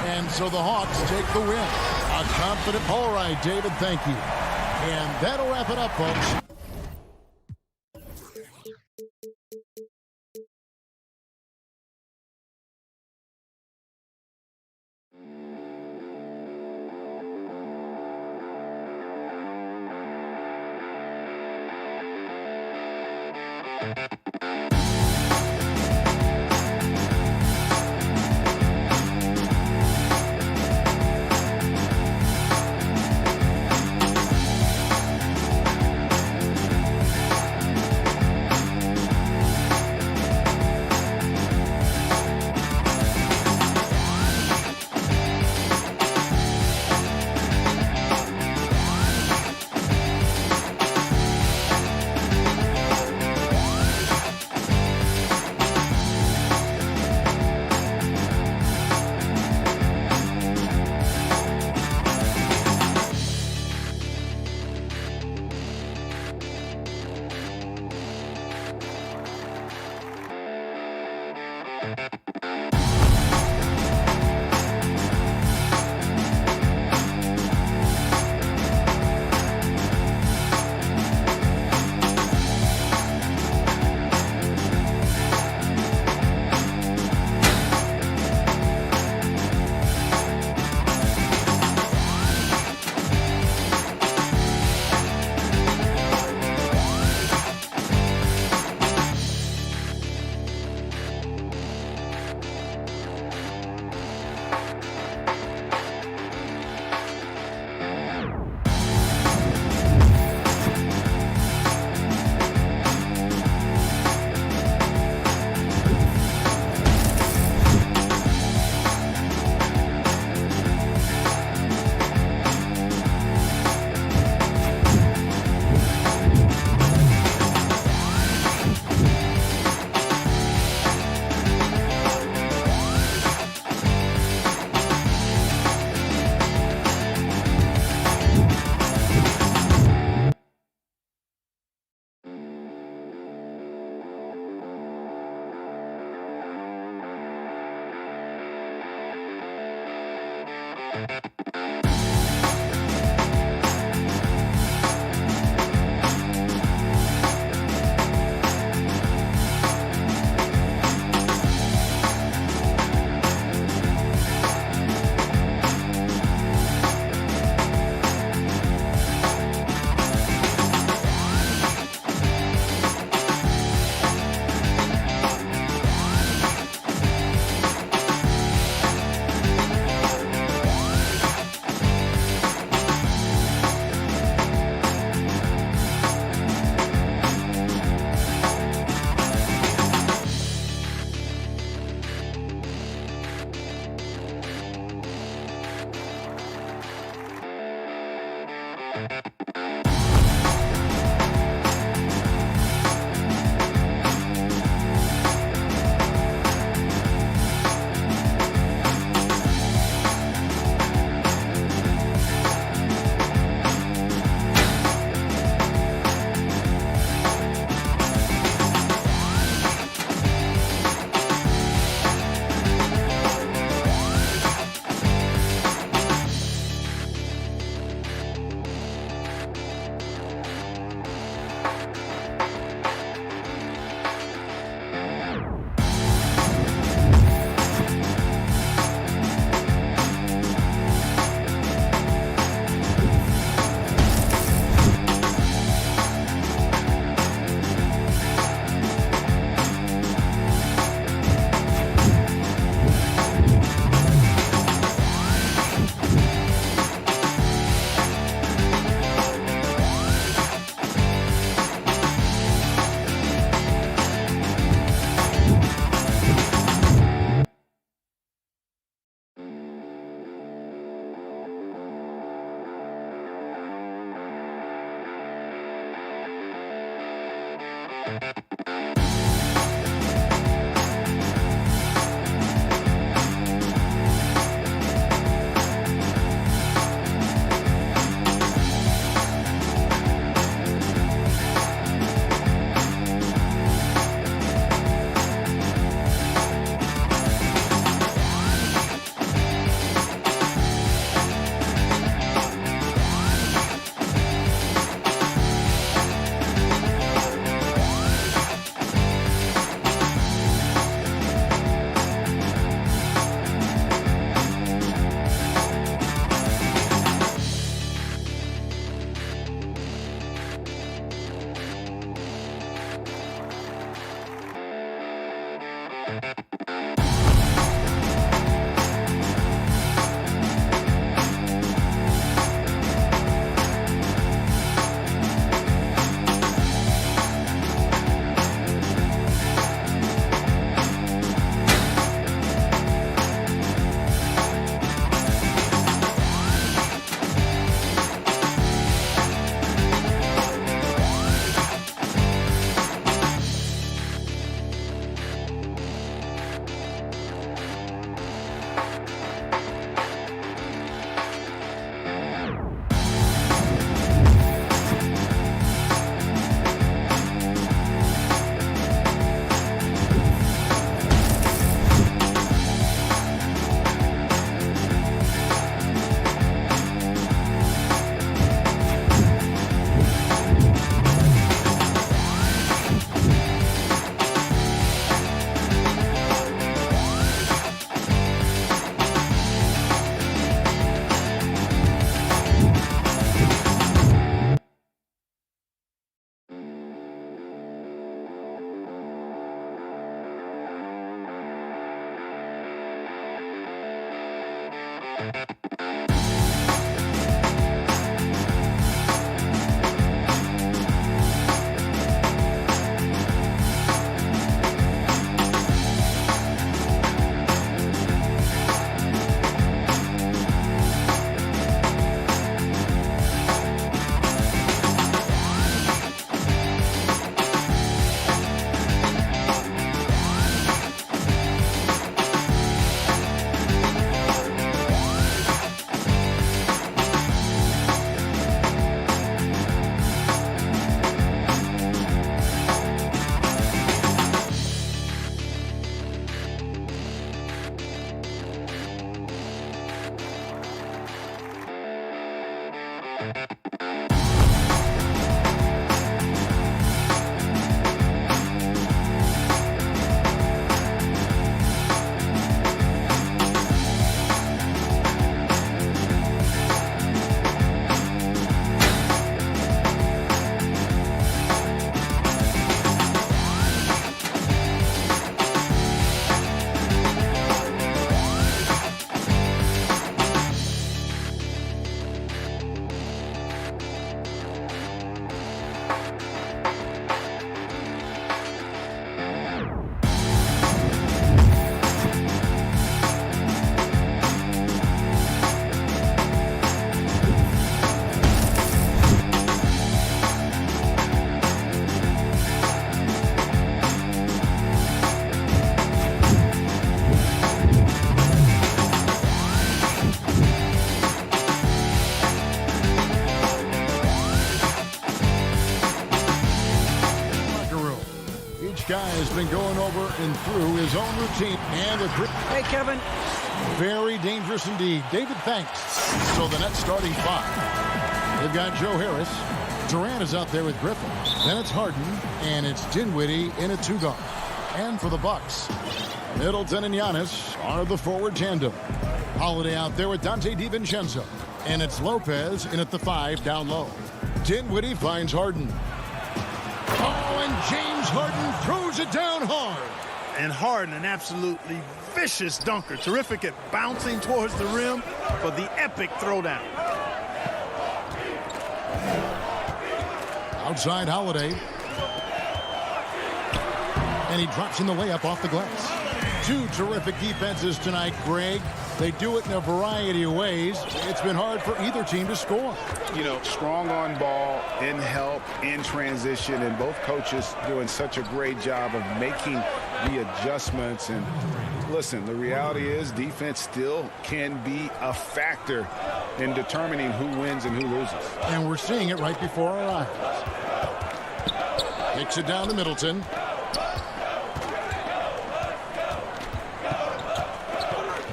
[SPEAKER 1] And so the Hawks take the win. A confident. All right, David, thank you. And that'll wrap it up, folks. Guy has been going over and through his own routine and the grip.
[SPEAKER 10] Hey, Kevin.
[SPEAKER 1] Very dangerous indeed. David, thanks. So the Nets starting five. They've got Joe Harris. Durant is out there with Griffin. Then it's Harden, and it's Dinwiddie in a two-guard. And for the Bucks, Middleton and Giannis are the forward tandem. Holiday out there with Dante DiVincenzo. And it's Lopez in at the 5 down low. Dinwiddie finds Harden. Oh, and James Harden throws it down hard.
[SPEAKER 9] And Harden, an absolutely vicious dunker. Terrific at bouncing towards the rim for the epic throwdown.
[SPEAKER 1] Outside Holiday. And he drops in the layup off the glass. Two terrific defenses tonight, Greg. They do it in a variety of ways. It's been hard for either team to score.
[SPEAKER 3] You know, strong on ball, in help, in transition, and both coaches doing such a great job of making the adjustments. And listen, the reality is defense still can be a factor in determining who wins and who loses.
[SPEAKER 1] And we're seeing it right before our eyes. Takes it down to Middleton.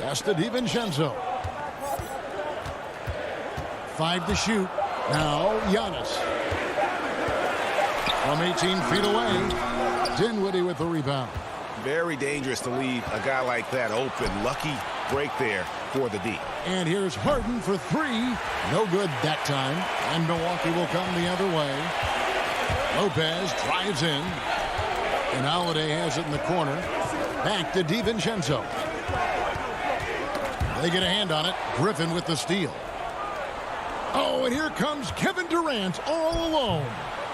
[SPEAKER 1] Pass to DiVincenzo. 5 to shoot. Now Giannis. From 18 feet away. Dinwiddie with the rebound.
[SPEAKER 3] Very dangerous to leave a guy like that open. Lucky break there for the D.
[SPEAKER 1] And here's Harden for 3. No good that time. And Milwaukee will come the other way. Lopez drives in. And Holiday has it in the corner. Back to DiVincenzo. They get a hand on it. Griffin with the steal. Oh, and here comes Kevin Durant all alone.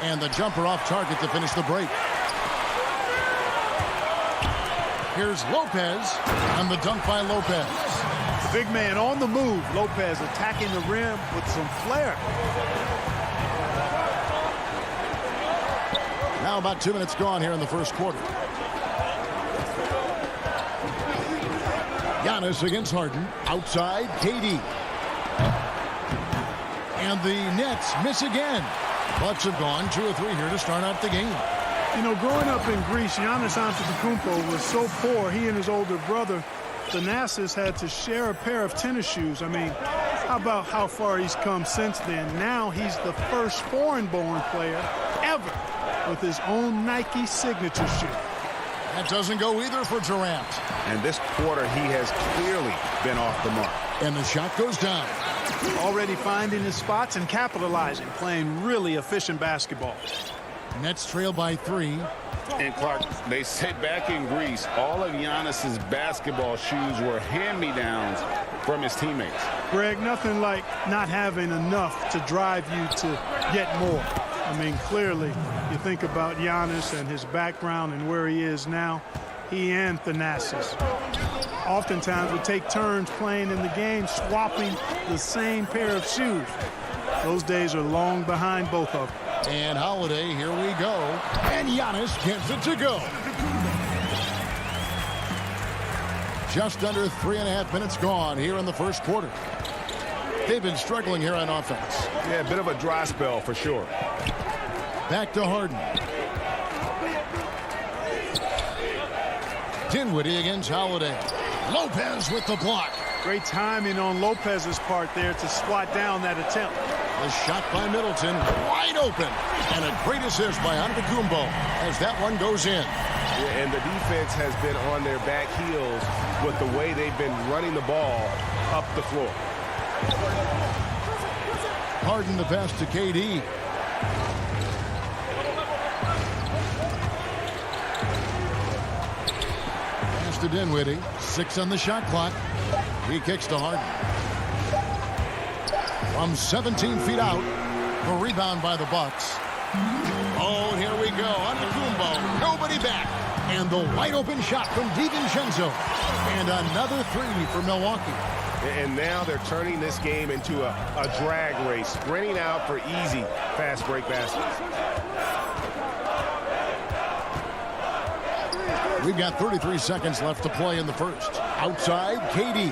[SPEAKER 1] And the jumper off target to finish the break. Here's Lopez, and the dunk by Lopez.
[SPEAKER 9] Big man on the move. Lopez attacking the rim with some flair.
[SPEAKER 1] Now about 2 minutes gone here in the first quarter. Giannis against Harden. Outside, KD. And the Nets miss again. Bucks have gone 2 or 3 here to start out the game.
[SPEAKER 9] You know, growing up in Greece, Giannis Antetokounmpo was so poor, he and his older brother, Thanasis, had to share a pair of tennis shoes. I mean, how about how far he's come since then? Now he's the first foreign-born player ever with his own Nike signature shoe.
[SPEAKER 1] That doesn't go either for Durant.
[SPEAKER 3] And this quarter, he has clearly been off the mark.
[SPEAKER 1] And the shot goes down.
[SPEAKER 9] Already finding his spots and capitalizing, playing really efficient basketball.
[SPEAKER 1] Nets trail by 3.
[SPEAKER 3] And Clark, they sit back in Greece. All of Giannis's basketball shoes were hand-me-downs from his teammates.
[SPEAKER 9] Greg, nothing like not having enough to drive you to get more. I mean, clearly, you think about Giannis and his background and where he is now. He and Thanasis oftentimes would take turns playing in the game, swapping the same pair of shoes. Those days are long behind both of them.
[SPEAKER 1] And Holiday, here we go. And Giannis gets it to go. Just under 3.5 minutes gone here in the first quarter. They've been struggling here on offense.
[SPEAKER 8] Yeah, a bit of a dry spell for sure.
[SPEAKER 1] Back to Harden. Dinwiddie against Holiday. Lopez with the block.
[SPEAKER 9] Great timing on Lopez's part there to swat down that attempt.
[SPEAKER 1] The shot by Middleton, wide open. And a great assist by Antetokounmpo as that one goes in.
[SPEAKER 8] Yeah, and the defense has been on their back heels with the way they've been running the ball up the floor.
[SPEAKER 1] Harden the pass to KD. Pass to Dinwiddie. 6 on the shot clock. He kicks to Harden. From 17 feet out. The rebound by the Bucks. Oh, and here we go. Antetokounmpo. Nobody back. And the wide open shot from DiVincenzo. And another three for Milwaukee.
[SPEAKER 8] And now they're turning this game into a drag race, sprinting out for easy fast break baskets.
[SPEAKER 1] We've got 33 seconds left to play in the first. Outside, KD.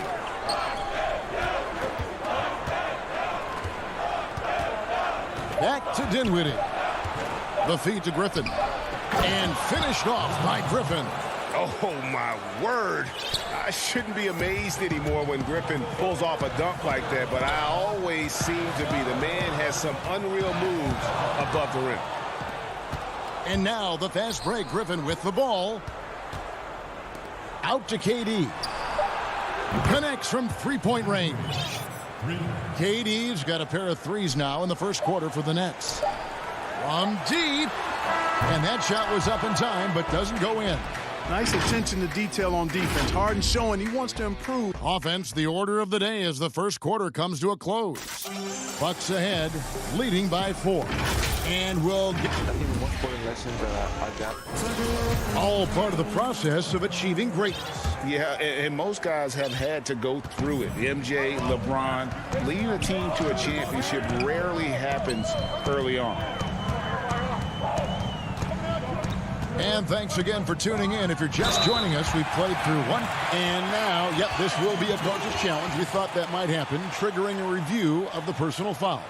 [SPEAKER 1] Back to Dinwiddie. The feed to Griffin. And finished off by Griffin.
[SPEAKER 8] Oh, my word. I shouldn't be amazed anymore when Griffin pulls off a dunk like that, but I always seem to be. The man has some unreal moves above the rim.
[SPEAKER 1] And now the fast break. Griffin with the ball. Out to KD. Connects from three-point range. KD's got a pair of threes now in the first quarter for the Nets. From deep. And that shot was up in time, but doesn't go in.
[SPEAKER 9] Nice attention to detail on defense. Harden showing he wants to improve.
[SPEAKER 1] Offense, the order of the day as the first quarter comes to a close. Bucks ahead, leading by 4. And we'll get all part of the process of achieving greatness.
[SPEAKER 7] Yeah, and most guys have had to go through it. MJ, LeBron, leading a team to a championship rarely happens early on.
[SPEAKER 1] And thanks again for tuning in. If you're just joining us, we've played through one. And now, yep, this will be a coach's challenge. We thought that might happen, triggering a review of the personal foul.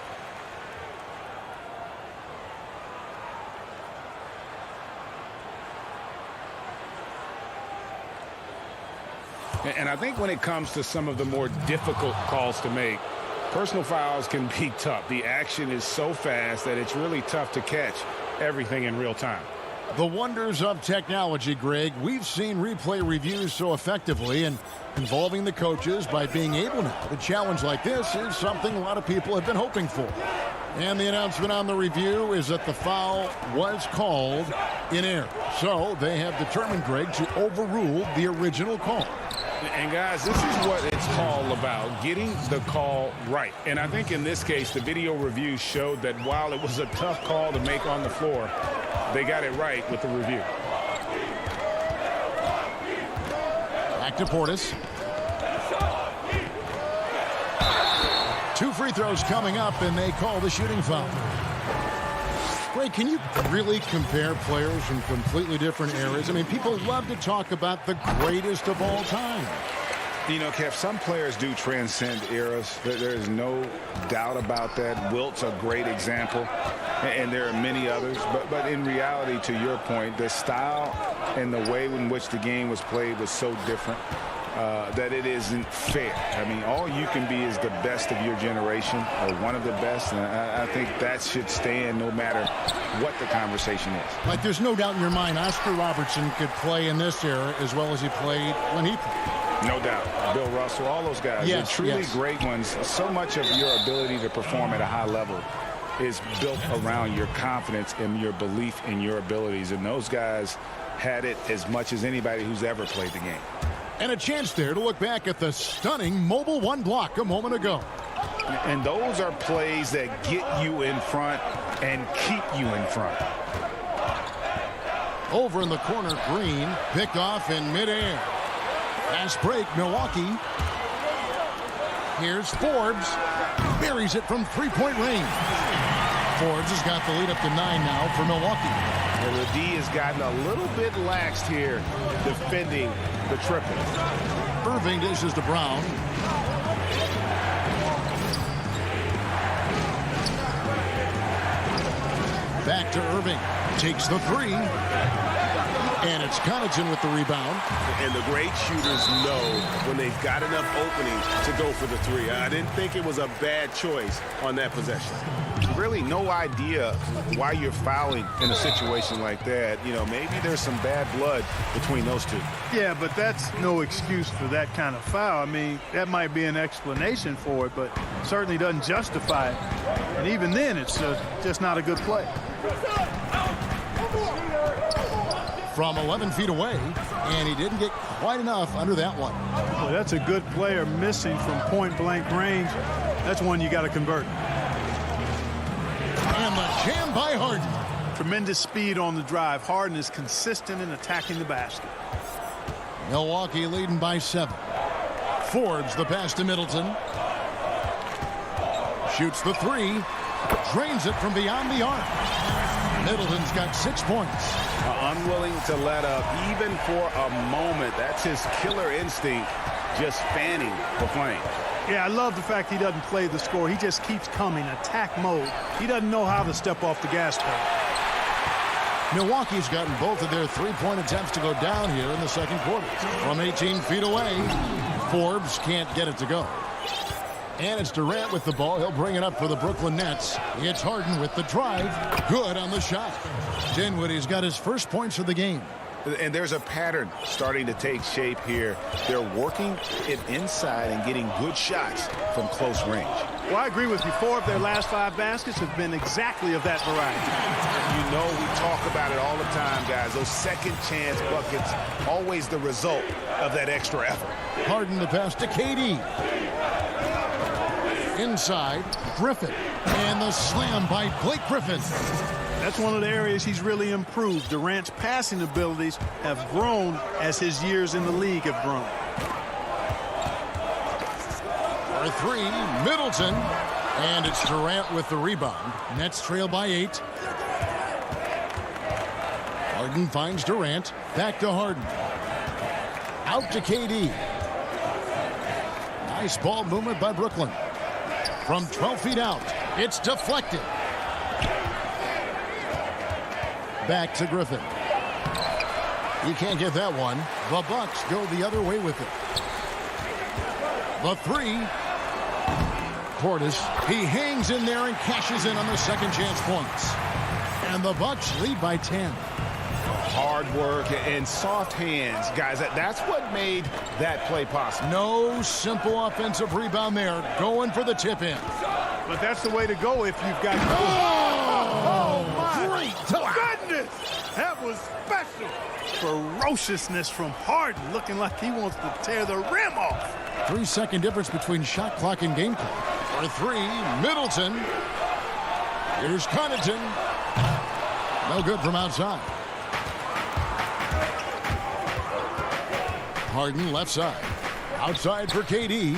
[SPEAKER 7] And I think when it comes to some of the more difficult calls to make, personal fouls can be tough. The action is so fast that it's really tough to catch everything in real time.
[SPEAKER 1] The wonders of technology, Greg. We've seen replay reviews so effectively, and involving the coaches by being able now to challenge like this is something a lot of people have been hoping for. And the announcement on the review is that the foul was called in error. So they have determined, Greg, to overrule the original call.
[SPEAKER 7] And guys, this is what it's all about, getting the call right. And I think in this case, the video review showed that while it was a tough call to make on the floor, they got it right with the review.
[SPEAKER 1] Back to Portis. 2 free throws coming up, and they call the shooting foul. Greg, can you really compare players from completely different eras? I mean, people love to talk about the greatest of all time.
[SPEAKER 7] You know, Kev, some players do transcend eras. There's no doubt about that. Wilt's a great example, and there are many others. But in reality, to your point, the style and the way in which the game was played was so different that it isn't fair. I mean, all you can be is the best of your generation or one of the best, and I think that should stand no matter what the conversation is.
[SPEAKER 1] Like, there's no doubt in your mind Oscar Robertson could play in this era as well as he played when he played.
[SPEAKER 7] No doubt. Bill Russell, all those guys.
[SPEAKER 1] Yes,
[SPEAKER 7] they're truly
[SPEAKER 1] yes.
[SPEAKER 7] great ones. So much of your ability to perform at a high level is built around your confidence and your belief in your abilities. And those guys had it as much as anybody who's ever played the game.
[SPEAKER 1] And a chance there to look back at the stunning Mobile One block a moment ago.
[SPEAKER 7] And those are plays that get you in front and keep you in front.
[SPEAKER 1] Over in the corner, Green picked off in midair. Fast break, Milwaukee. Here's Forbes. Buries it from three-point range. Forbes has got the lead up to 9 now for Milwaukee.
[SPEAKER 8] And the D has gotten a little bit laxed here defending the triple.
[SPEAKER 1] Irving dishes to Brown. Back to Irving. Takes the three. And it's Connaughton with the rebound.
[SPEAKER 8] And the great shooters know when they've got enough opening to go for the three. I didn't think it was a bad choice on that possession.
[SPEAKER 3] Really no idea why you're fouling in a situation like that. You know, maybe there's some bad blood between those two.
[SPEAKER 9] Yeah, but that's no excuse for that kind of foul. I mean, that might be an explanation for it, but certainly doesn't justify it. And even then, it's just not a good play.
[SPEAKER 1] From 11 feet away, and he didn't get quite enough under that one.
[SPEAKER 9] Well, that's a good player missing from point-blank range. That's one you got to convert.
[SPEAKER 1] And the jam by Harden.
[SPEAKER 9] Tremendous speed on the drive. Harden is consistent in attacking the basket.
[SPEAKER 1] Milwaukee leading by 7. Forbes the pass to Middleton. Shoots the 3. Drains it from beyond the arc. Middleton's got 6 points.
[SPEAKER 8] Unwilling to let up even for a moment. That's his killer instinct, just fanning the flame.
[SPEAKER 9] Yeah, I love the fact he doesn't play the score. He just keeps coming, attack mode. He doesn't know how to step off the gas pedal.
[SPEAKER 1] Milwaukee's gotten both of their three-point attempts to go down here in the second quarter. From 18 feet away, Forbes can't get it to go. And it's Durant with the ball. He'll bring it up for the Brooklyn Nets. It's Harden with the drive. Good on the shot. Dinwiddie's got his first points of the game.
[SPEAKER 3] And there's a pattern starting to take shape here. They're working it inside and getting good shots from close range.
[SPEAKER 9] Well, I agree with you. 4 of their last 5 baskets have been exactly of that variety.
[SPEAKER 8] You know, we talk about it all the time, guys. Those second chance buckets, always the result of that extra effort.
[SPEAKER 1] Harden the pass to KD. Inside, Griffin. And the slam by Blake Griffin.
[SPEAKER 9] That's one of the areas he's really improved. Durant's passing abilities have grown as his years in the league have grown.
[SPEAKER 1] For 3, Middleton. And it's Durant with the rebound. Nets trail by 8. Harden finds Durant. Back to Harden. Out to KD. Nice ball movement by Brooklyn. From 12 feet out, it's deflected. Back to Griffin. He can't get that one. The Bucks go the other way with it. The 3. Portis, he hangs in there and cashes in on the second chance points. And the Bucks lead by 10.
[SPEAKER 8] Hard work and soft hands, guys. That's what made that play possible.
[SPEAKER 1] No simple offensive rebound there. Going for the tip in.
[SPEAKER 9] But that's the way to go if you've got...
[SPEAKER 1] Oh, my
[SPEAKER 9] great goodness! That was special. Ferociousness from Harden, looking like he wants to tear the rim off.
[SPEAKER 1] 3-second difference between shot clock and game clock. For 3, Middleton. Here's Connaughton. No good from outside. Harden left side. Outside for KD.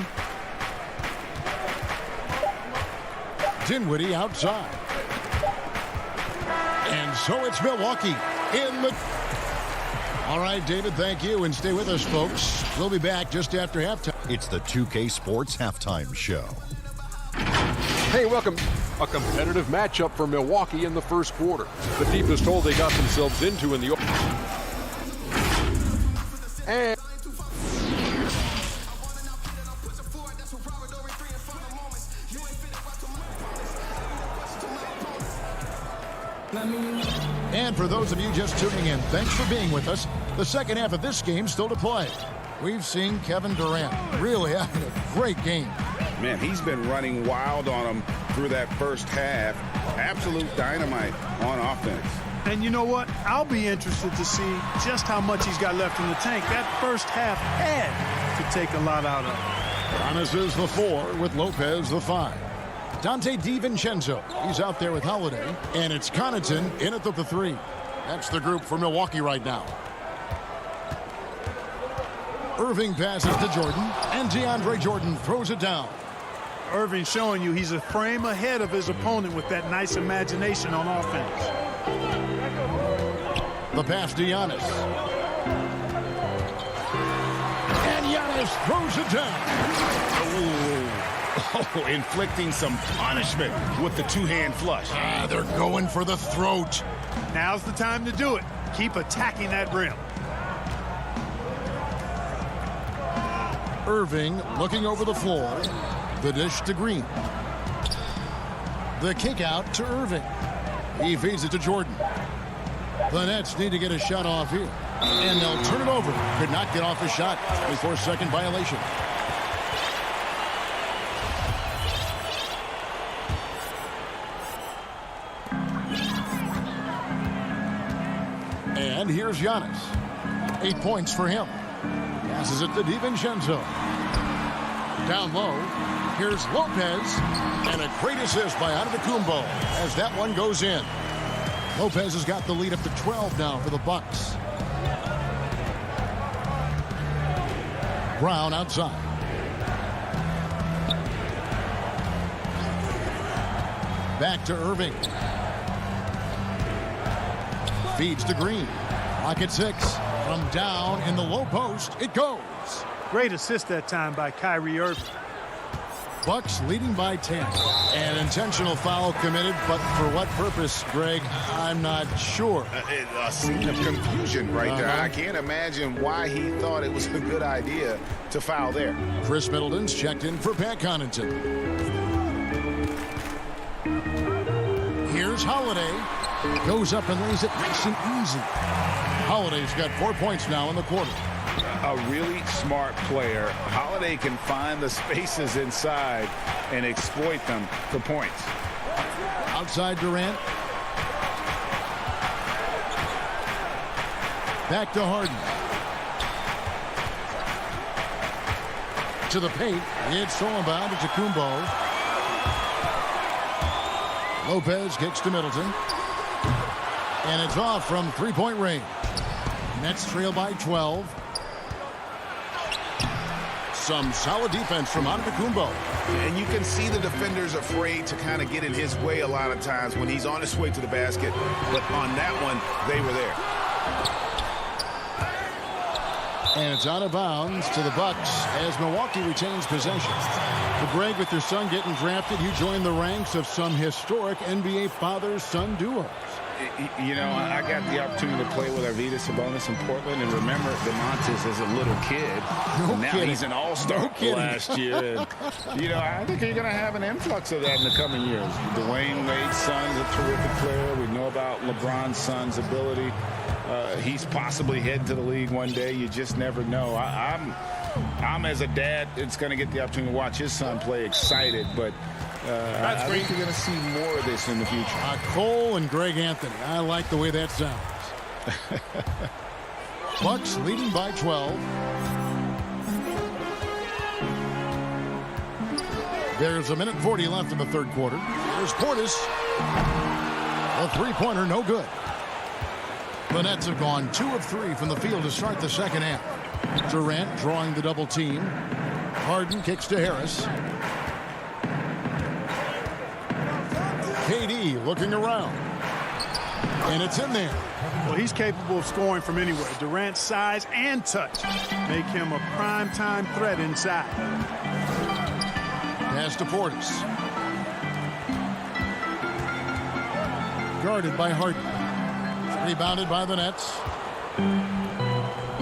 [SPEAKER 1] Dinwiddie outside. And so it's Milwaukee in the... All right, David, thank you. And stay with us, folks. We'll be back just after halftime.
[SPEAKER 5] It's the 2K Sports Halftime Show.
[SPEAKER 6] Hey, welcome. A competitive matchup for Milwaukee in the first quarter. The deepest hole they got themselves into in the... And...
[SPEAKER 1] And for those of you just tuning in, thanks for being with us. The second half of this game still to play. We've seen Kevin Durant really having a great game.
[SPEAKER 3] Man, he's been running wild on him through that first half. Absolute dynamite on offense.
[SPEAKER 9] And you know what? I'll be interested to see just how much he's got left in the tank. That first half had to take a lot out of him.
[SPEAKER 1] Giannis is the 4 with Lopez the 5. Dante DiVincenzo, he's out there with Holiday. And it's Connaughton in at the 3. That's the group for Milwaukee right now. Irving passes to Jordan, and DeAndre Jordan throws it down.
[SPEAKER 9] Irving showing you he's a frame ahead of his opponent with that nice imagination on offense.
[SPEAKER 1] The pass to Giannis. And Giannis throws it down.
[SPEAKER 8] Oh, inflicting some punishment with the two-hand flush.
[SPEAKER 1] They're going for the throat.
[SPEAKER 9] Now's the time to do it. Keep attacking that rim.
[SPEAKER 1] Irving looking over the floor. The dish to Green. The kick out to Irving. He feeds it to Jordan. The Nets need to get a shot off here. And they'll turn it over. Could not get off a shot. 24-second violation. And here's Giannis. 8 points for him. Passes it to DiVincenzo. Down low. Here's Lopez. And a great assist by Antetokounmpo as that one goes in. Lopez has got the lead up to 12 now for the Bucks. Brown outside. Back to Irving. Feeds to Green. Clock at 6. From down in the low post, it goes.
[SPEAKER 9] Great assist that time by Kyrie Irving.
[SPEAKER 1] Bucks leading by 10. An intentional foul committed, but for what purpose, Greg? I'm not sure.
[SPEAKER 8] A scene of confusion right there. I can't imagine why he thought it was a good idea to foul there.
[SPEAKER 1] Chris Middleton's checked in for Pat Connaughton. Here's Holiday. Goes up and lays it nice and easy. Holiday's got 4 points now in the quarter.
[SPEAKER 3] A really smart player. Holiday can find the spaces inside and exploit them for points.
[SPEAKER 1] Outside Durant. Back to Harden. To the paint. It's thrown by Antetokounmpo. Lopez kicks to Middleton. And it's off from three-point range. Nets trail by 12. Some solid defense from Antetokounmpo.
[SPEAKER 8] And you can see the defenders afraid to kind of get in his way a lot of times when he's on his way to the basket. But on that one, they were there.
[SPEAKER 1] And it's out of bounds to the Bucks as Milwaukee retains possession. But Greg, with your son getting drafted, you joined the ranks of some historic NBA father-son duos.
[SPEAKER 3] You know, I got the opportunity to play with Arvydas Sabonis in Portland, and remember DeMontis as a little kid. Now he's an all-star last year. And, you know, I think you're going to have an influx of that in the coming years. Dwayne Wade's son's a terrific player. We know about LeBron's son's ability. He's possibly heading to the league one day. You just never know. I'm as a dad, it's going to get the opportunity to watch his son play excited, but I think you're going to see more of this in the future.
[SPEAKER 1] Cole and Greg Anthony. I like the way that sounds. Bucks leading by 12. There's a minute 40 left in the third quarter. There's Portis. A three-pointer, no good. The Nets have gone 2 of 3 from the field to start the second half. Durant drawing the double team. Harden kicks to Harris. KD looking around. And it's in there.
[SPEAKER 9] Well, he's capable of scoring from anywhere. Durant's size and touch make him a prime-time threat inside.
[SPEAKER 1] Pass to Portis. Guarded by Harden. Rebounded by the Nets.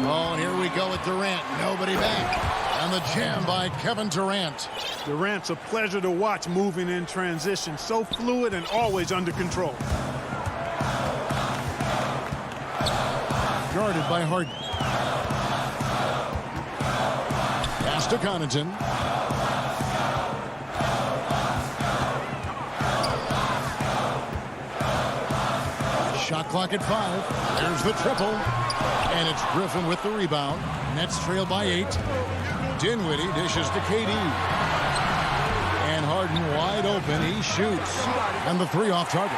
[SPEAKER 1] Oh, and here we go with Durant. Nobody back. And the jam by Kevin Durant.
[SPEAKER 9] Durant's a pleasure to watch moving in transition. So fluid and always under control.
[SPEAKER 1] Guarded by Harden. Pass to Connaughton. Shot clock at 5. There's the triple. And it's Griffin with the rebound. Nets trail by 8. Dinwiddie dishes to KD. And Harden wide open. He shoots. And the 3 off target.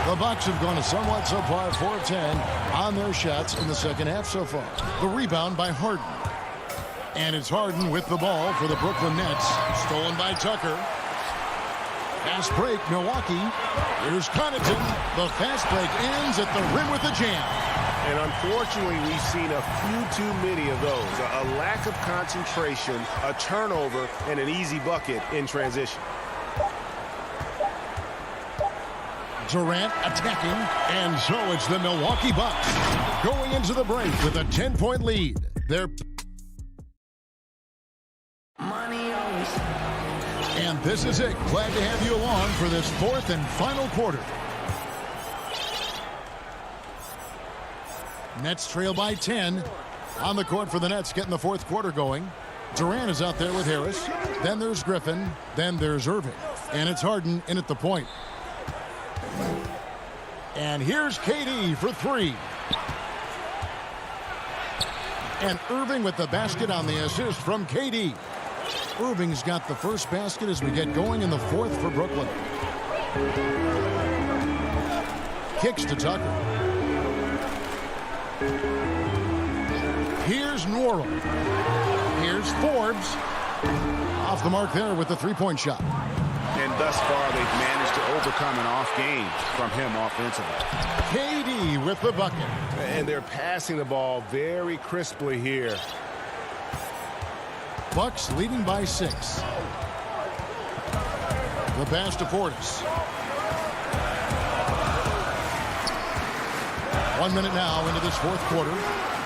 [SPEAKER 1] The Bucks have gone a somewhat subpar 4 of 10 on their shots in the second half so far. The rebound by Harden. And it's Harden with the ball for the Brooklyn Nets. Stolen by Tucker. Fast break, Milwaukee. Here's Connaughton. The fast break ends at the rim with a jam.
[SPEAKER 8] And unfortunately, we've seen a few too many of those. A lack of concentration, a turnover, and an easy bucket in transition.
[SPEAKER 1] Durant attacking, and so it's the Milwaukee Bucks going into the break with a 10-point lead. And this is it. Glad to have you along for this fourth and final quarter. Nets trail by 10. On the court for the Nets, getting the fourth quarter going. Durant is out there with Harris. Then there's Griffin. Then there's Irving. And it's Harden in at the point. And here's KD for three. And Irving with the basket on the assist from KD. Irving's got the first basket as we get going in the fourth for Brooklyn. Kicks to Tucker. Here's Norrell. Here's Forbes. Off the mark there with the three-point shot.
[SPEAKER 7] And thus far, they've managed to overcome an off game from him offensively.
[SPEAKER 1] KD with the bucket.
[SPEAKER 8] And they're passing the ball very crisply here.
[SPEAKER 1] Bucks leading by 6. The pass to Portis. 1 minute now into this fourth quarter.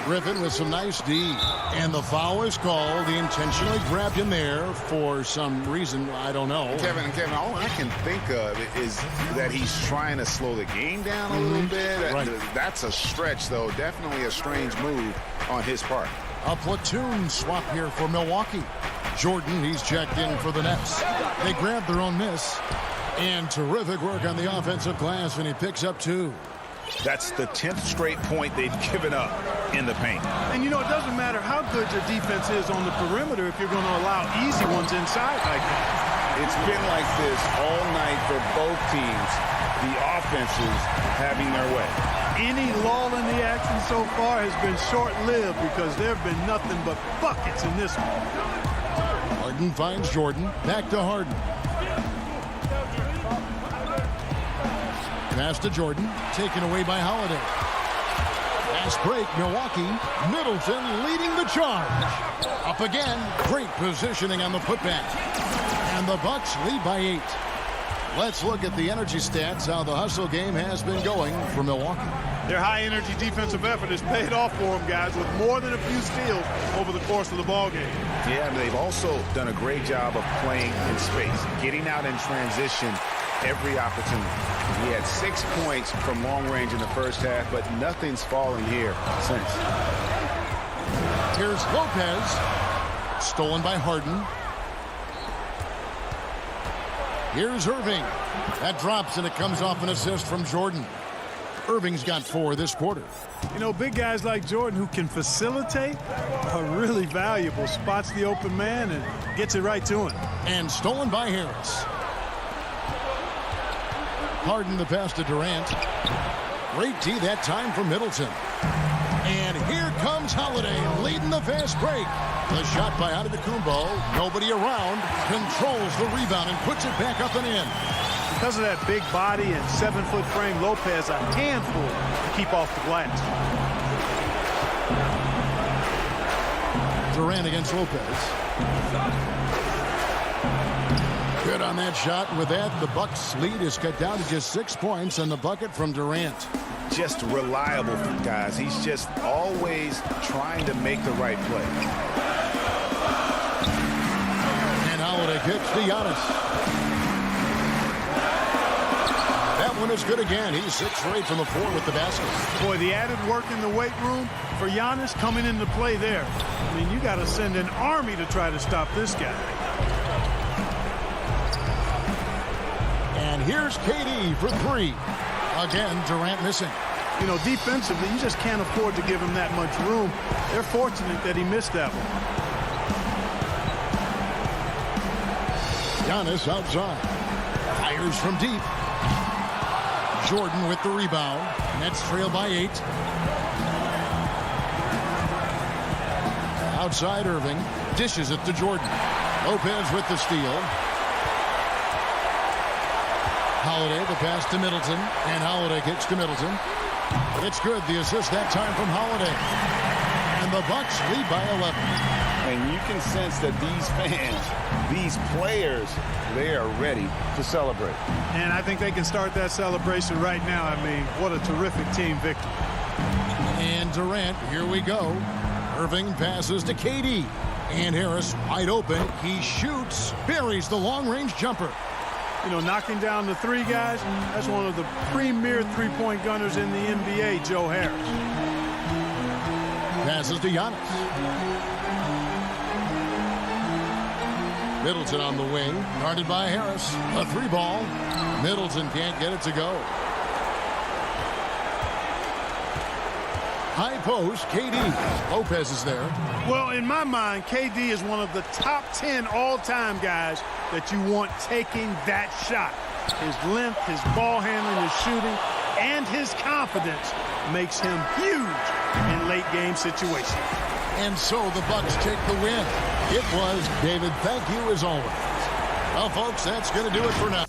[SPEAKER 1] Griffin with some nice D. And the foul is called. He intentionally grabbed him there for some reason. I don't know.
[SPEAKER 7] Kevin, all I can think of is that he's trying to slow the game down a little bit.
[SPEAKER 1] Right.
[SPEAKER 7] That's a stretch, though. Definitely a strange move on his part.
[SPEAKER 1] A platoon swap here for Milwaukee. Jordan, he's checked in for the Nets. They grabbed their own miss. And terrific work on the offensive glass, and he picks up 2.
[SPEAKER 7] That's the 10th straight point they've given up in the paint.
[SPEAKER 9] And, you know, it doesn't matter how good your defense is on the perimeter if you're going to allow easy ones inside like that.
[SPEAKER 7] It's been like this all night for both teams. The offenses having their way.
[SPEAKER 9] Any lull in the action so far has been short-lived because there have been nothing but buckets in this one.
[SPEAKER 1] Harden finds Jordan. Back to Harden. Pass to Jordan. Taken away by Holiday. Fast break, Milwaukee. Middleton leading the charge. Up again. Great positioning on the putback. And the Bucks lead by 8. Let's look at the energy stats, how the hustle game has been going for Milwaukee.
[SPEAKER 9] Their high-energy defensive effort has paid off for them, guys, with more than a few steals over the course of the ballgame.
[SPEAKER 7] Yeah, and they've also done a great job of playing in space, getting out in transition every opportunity. He had 6 points from long range in the first half, but nothing's fallen here since.
[SPEAKER 1] Here's Lopez. Stolen by Harden. Here's Irving. That drops, and it comes off an assist from Jordan. Irving's got 4 this quarter.
[SPEAKER 9] You know, big guys like Jordan who can facilitate are really valuable. Spots the open man and gets it right to him.
[SPEAKER 1] And stolen by Harris. Harden the pass to Durant. Great D that time from Middleton. And here comes Holiday leading the fast break. The shot by Antetokounmpo. Nobody around. Controls the rebound and puts it back up and in.
[SPEAKER 9] Because of that big body and 7-foot frame, Lopez a handful to keep off the glass.
[SPEAKER 1] Durant against Lopez. Good on that shot. With that, the Bucks lead is cut down to just 6 points on the bucket from Durant.
[SPEAKER 7] Just reliable, guys. He's just always trying to make the right play.
[SPEAKER 1] And Holiday kicks to Giannis. That one is good again. He's 6 for 8 from the floor with the basket.
[SPEAKER 9] Boy, the added work in the weight room for Giannis coming into play there. I mean, you got to send an army to try to stop this guy.
[SPEAKER 1] And here's KD for 3. Again, Durant missing.
[SPEAKER 9] You know, defensively, you just can't afford to give him that much room. They're fortunate that he missed that one.
[SPEAKER 1] Giannis outside. Fires from deep. Jordan with the rebound. Nets trail by 8. Outside Irving. Dishes it to Jordan. Lopez with the steal. Holiday, the pass to Middleton. And Holiday kicks to Middleton. It's good. The assist that time from Holiday. And the Bucks lead by 11.
[SPEAKER 7] And you can sense that these fans
[SPEAKER 3] these players, they are ready to celebrate.
[SPEAKER 9] And I think they can start that celebration right now. I mean, what a terrific team victory.
[SPEAKER 1] And Durant, here we go. Irving passes to KD. And Harris wide open. He shoots, buries the long-range jumper.
[SPEAKER 9] You know, knocking down the three guys, that's one of the premier three-point gunners in the NBA, Joe Harris.
[SPEAKER 1] Passes to Giannis. Middleton on the wing, guarded by Harris. A three ball. Middleton can't get it to go. High post, KD. Lopez is there.
[SPEAKER 9] Well, in my mind, KD is one of the top 10 all-time guys that you want taking that shot. His length, his ball handling, his shooting, and his confidence makes him huge in late-game situations.
[SPEAKER 1] And so the Bucks take the win. It was David. Thank you as always. Well, folks, that's going to do it for now.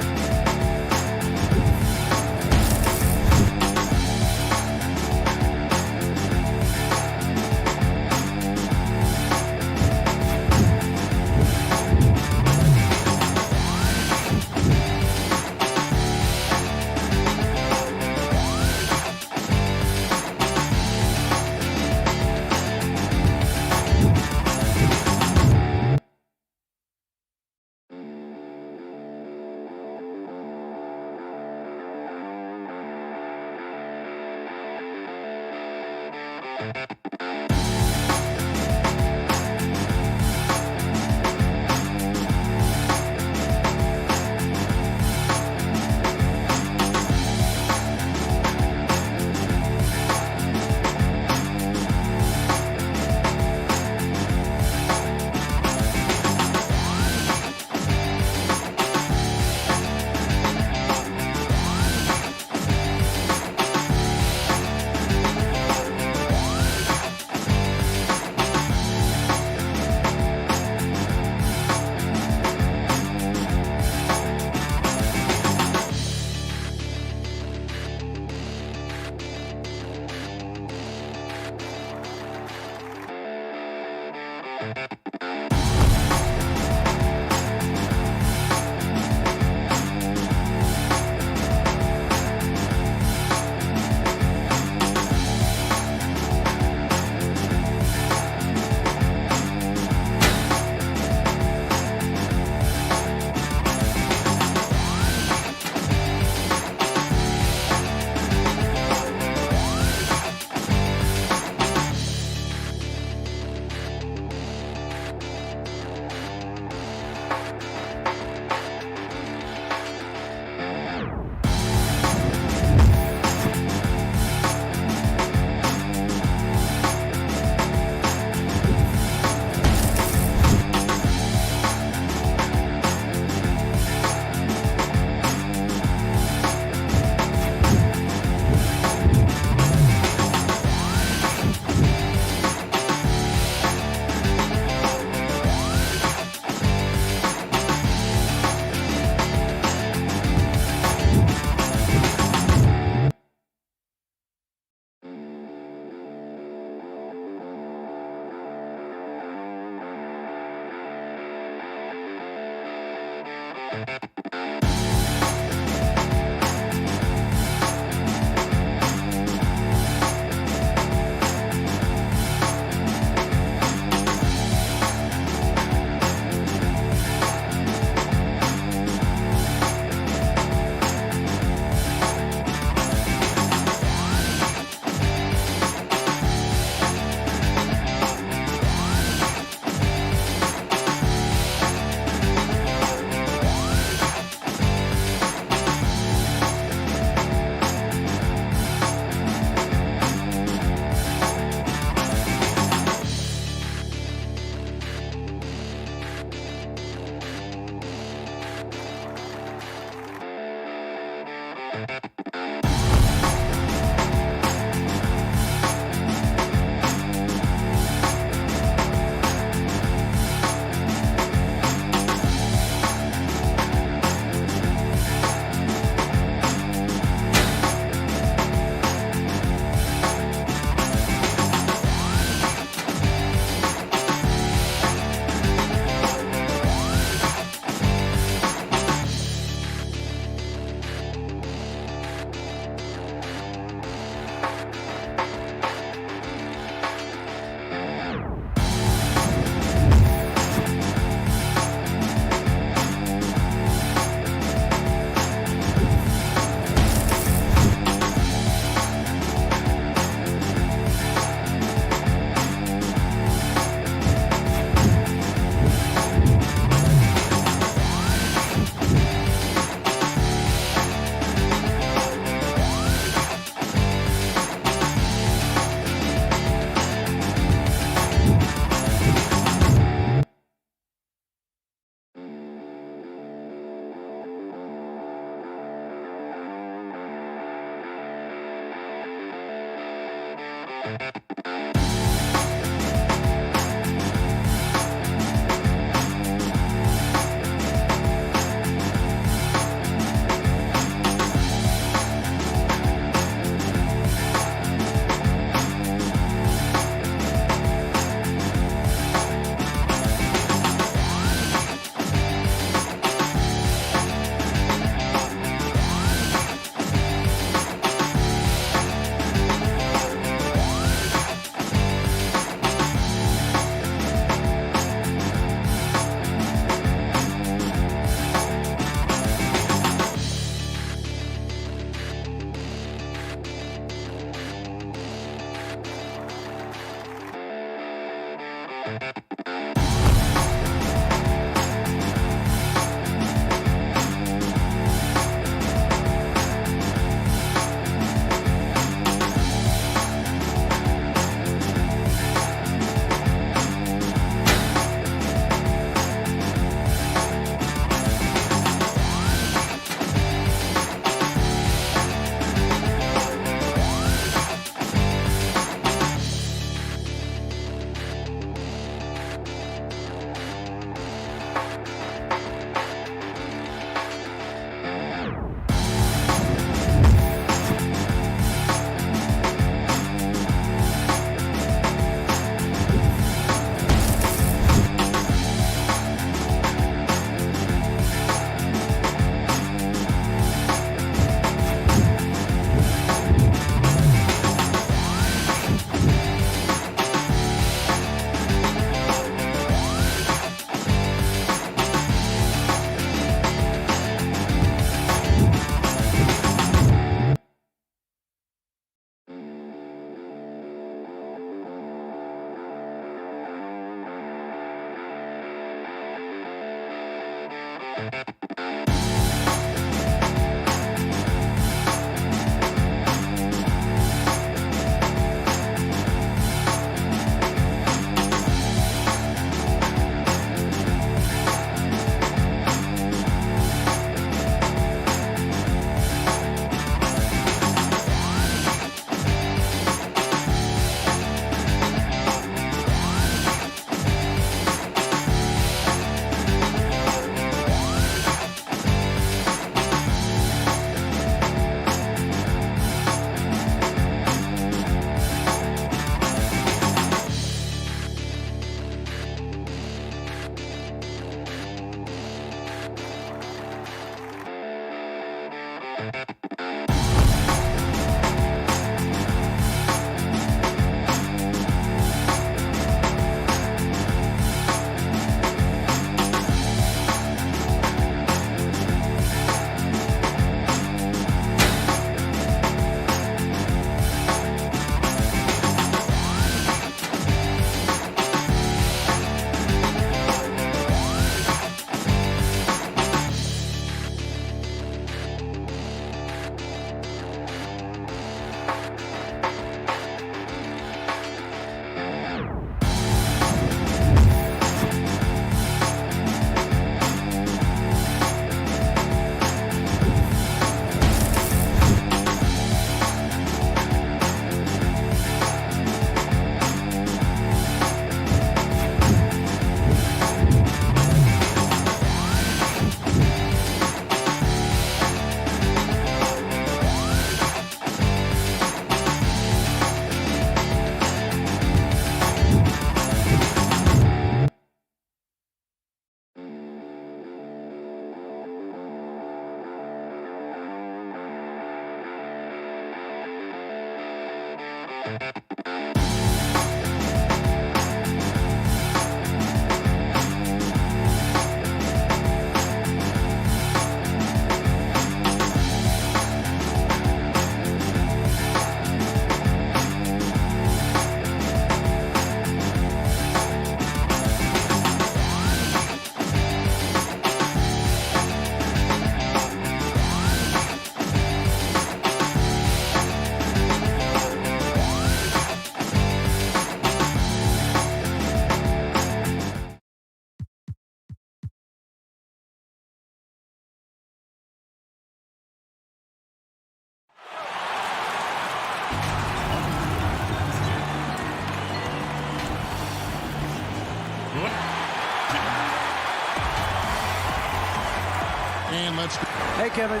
[SPEAKER 1] And let's go.
[SPEAKER 10] Hey, Kevin.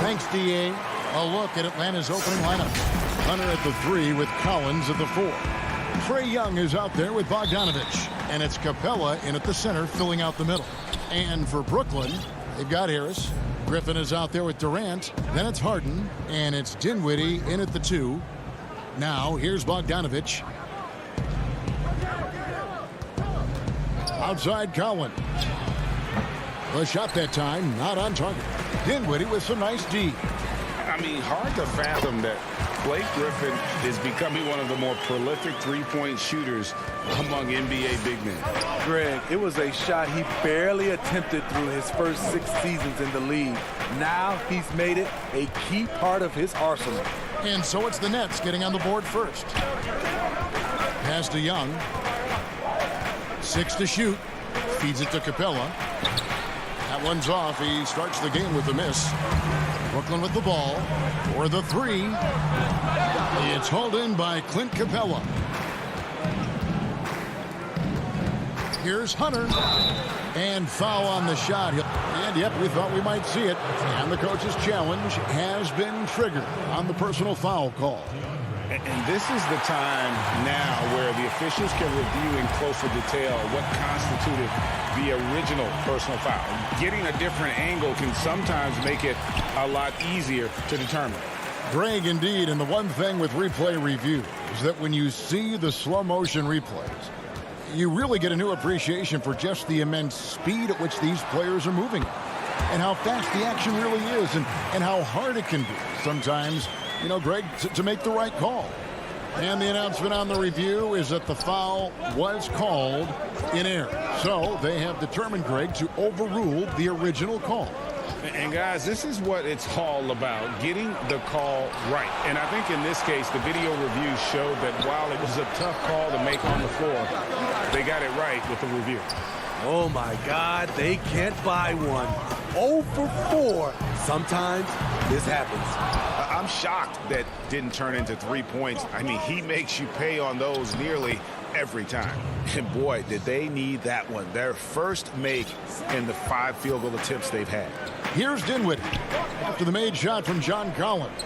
[SPEAKER 1] Thanks, D.A. A look at Atlanta's opening lineup. Hunter at the 3 with Collins at the 4. Trae Young is out there with Bogdanovich. And it's Capella in at the center, filling out the middle. And for Brooklyn, they've got Harris. Griffin is out there with Durant. Then it's Harden. And it's Dinwiddie in at the 2. Now, here's Bogdanovich. Outside Collins. The shot that time, not on target. Dinwiddie with some nice D.
[SPEAKER 7] I mean, hard to fathom that Blake Griffin is becoming one of the more prolific three-point shooters among NBA big men.
[SPEAKER 2] Greg, it was a shot he barely attempted through his first 6 seasons in the league. Now he's made it a key part of his arsenal.
[SPEAKER 1] And so it's the Nets getting on the board first. Pass to Young. 6 to shoot. Feeds it to Capella. That one's off. He starts the game with a miss. Brooklyn with the ball for the 3. It's hauled in by Clint Capella. Here's Hunter. And foul on the shot. And yep, we thought we might see it. And the coach's challenge has been triggered on the personal foul call.
[SPEAKER 7] And this is the time now where the officials can review in closer detail what constituted the original personal foul. Getting a different angle can sometimes make it a lot easier to determine.
[SPEAKER 1] Greg, indeed, and the one thing with replay review is that when you see the slow motion replays, you really get a new appreciation for just the immense speed at which these players are moving and how fast the action really is and how hard it can be sometimes, you know, Greg, to make the right call. And the announcement on the review is that the foul was called in error. So they have determined, Greg, to overrule the original call.
[SPEAKER 7] And guys, this is what it's all about, getting the call right. And I think in this case, the video review showed that while it was a tough call to make on the floor, they got it right with the review.
[SPEAKER 2] Oh my God, they can't buy one. 0 for 4. Sometimes this happens.
[SPEAKER 7] I'm shocked that didn't turn into 3 points. I mean, he makes you pay on those nearly every time. And boy, did they need that one. Their first make in the 5 field goal attempts they've had.
[SPEAKER 1] Here's Dinwiddie after the made shot from John Collins.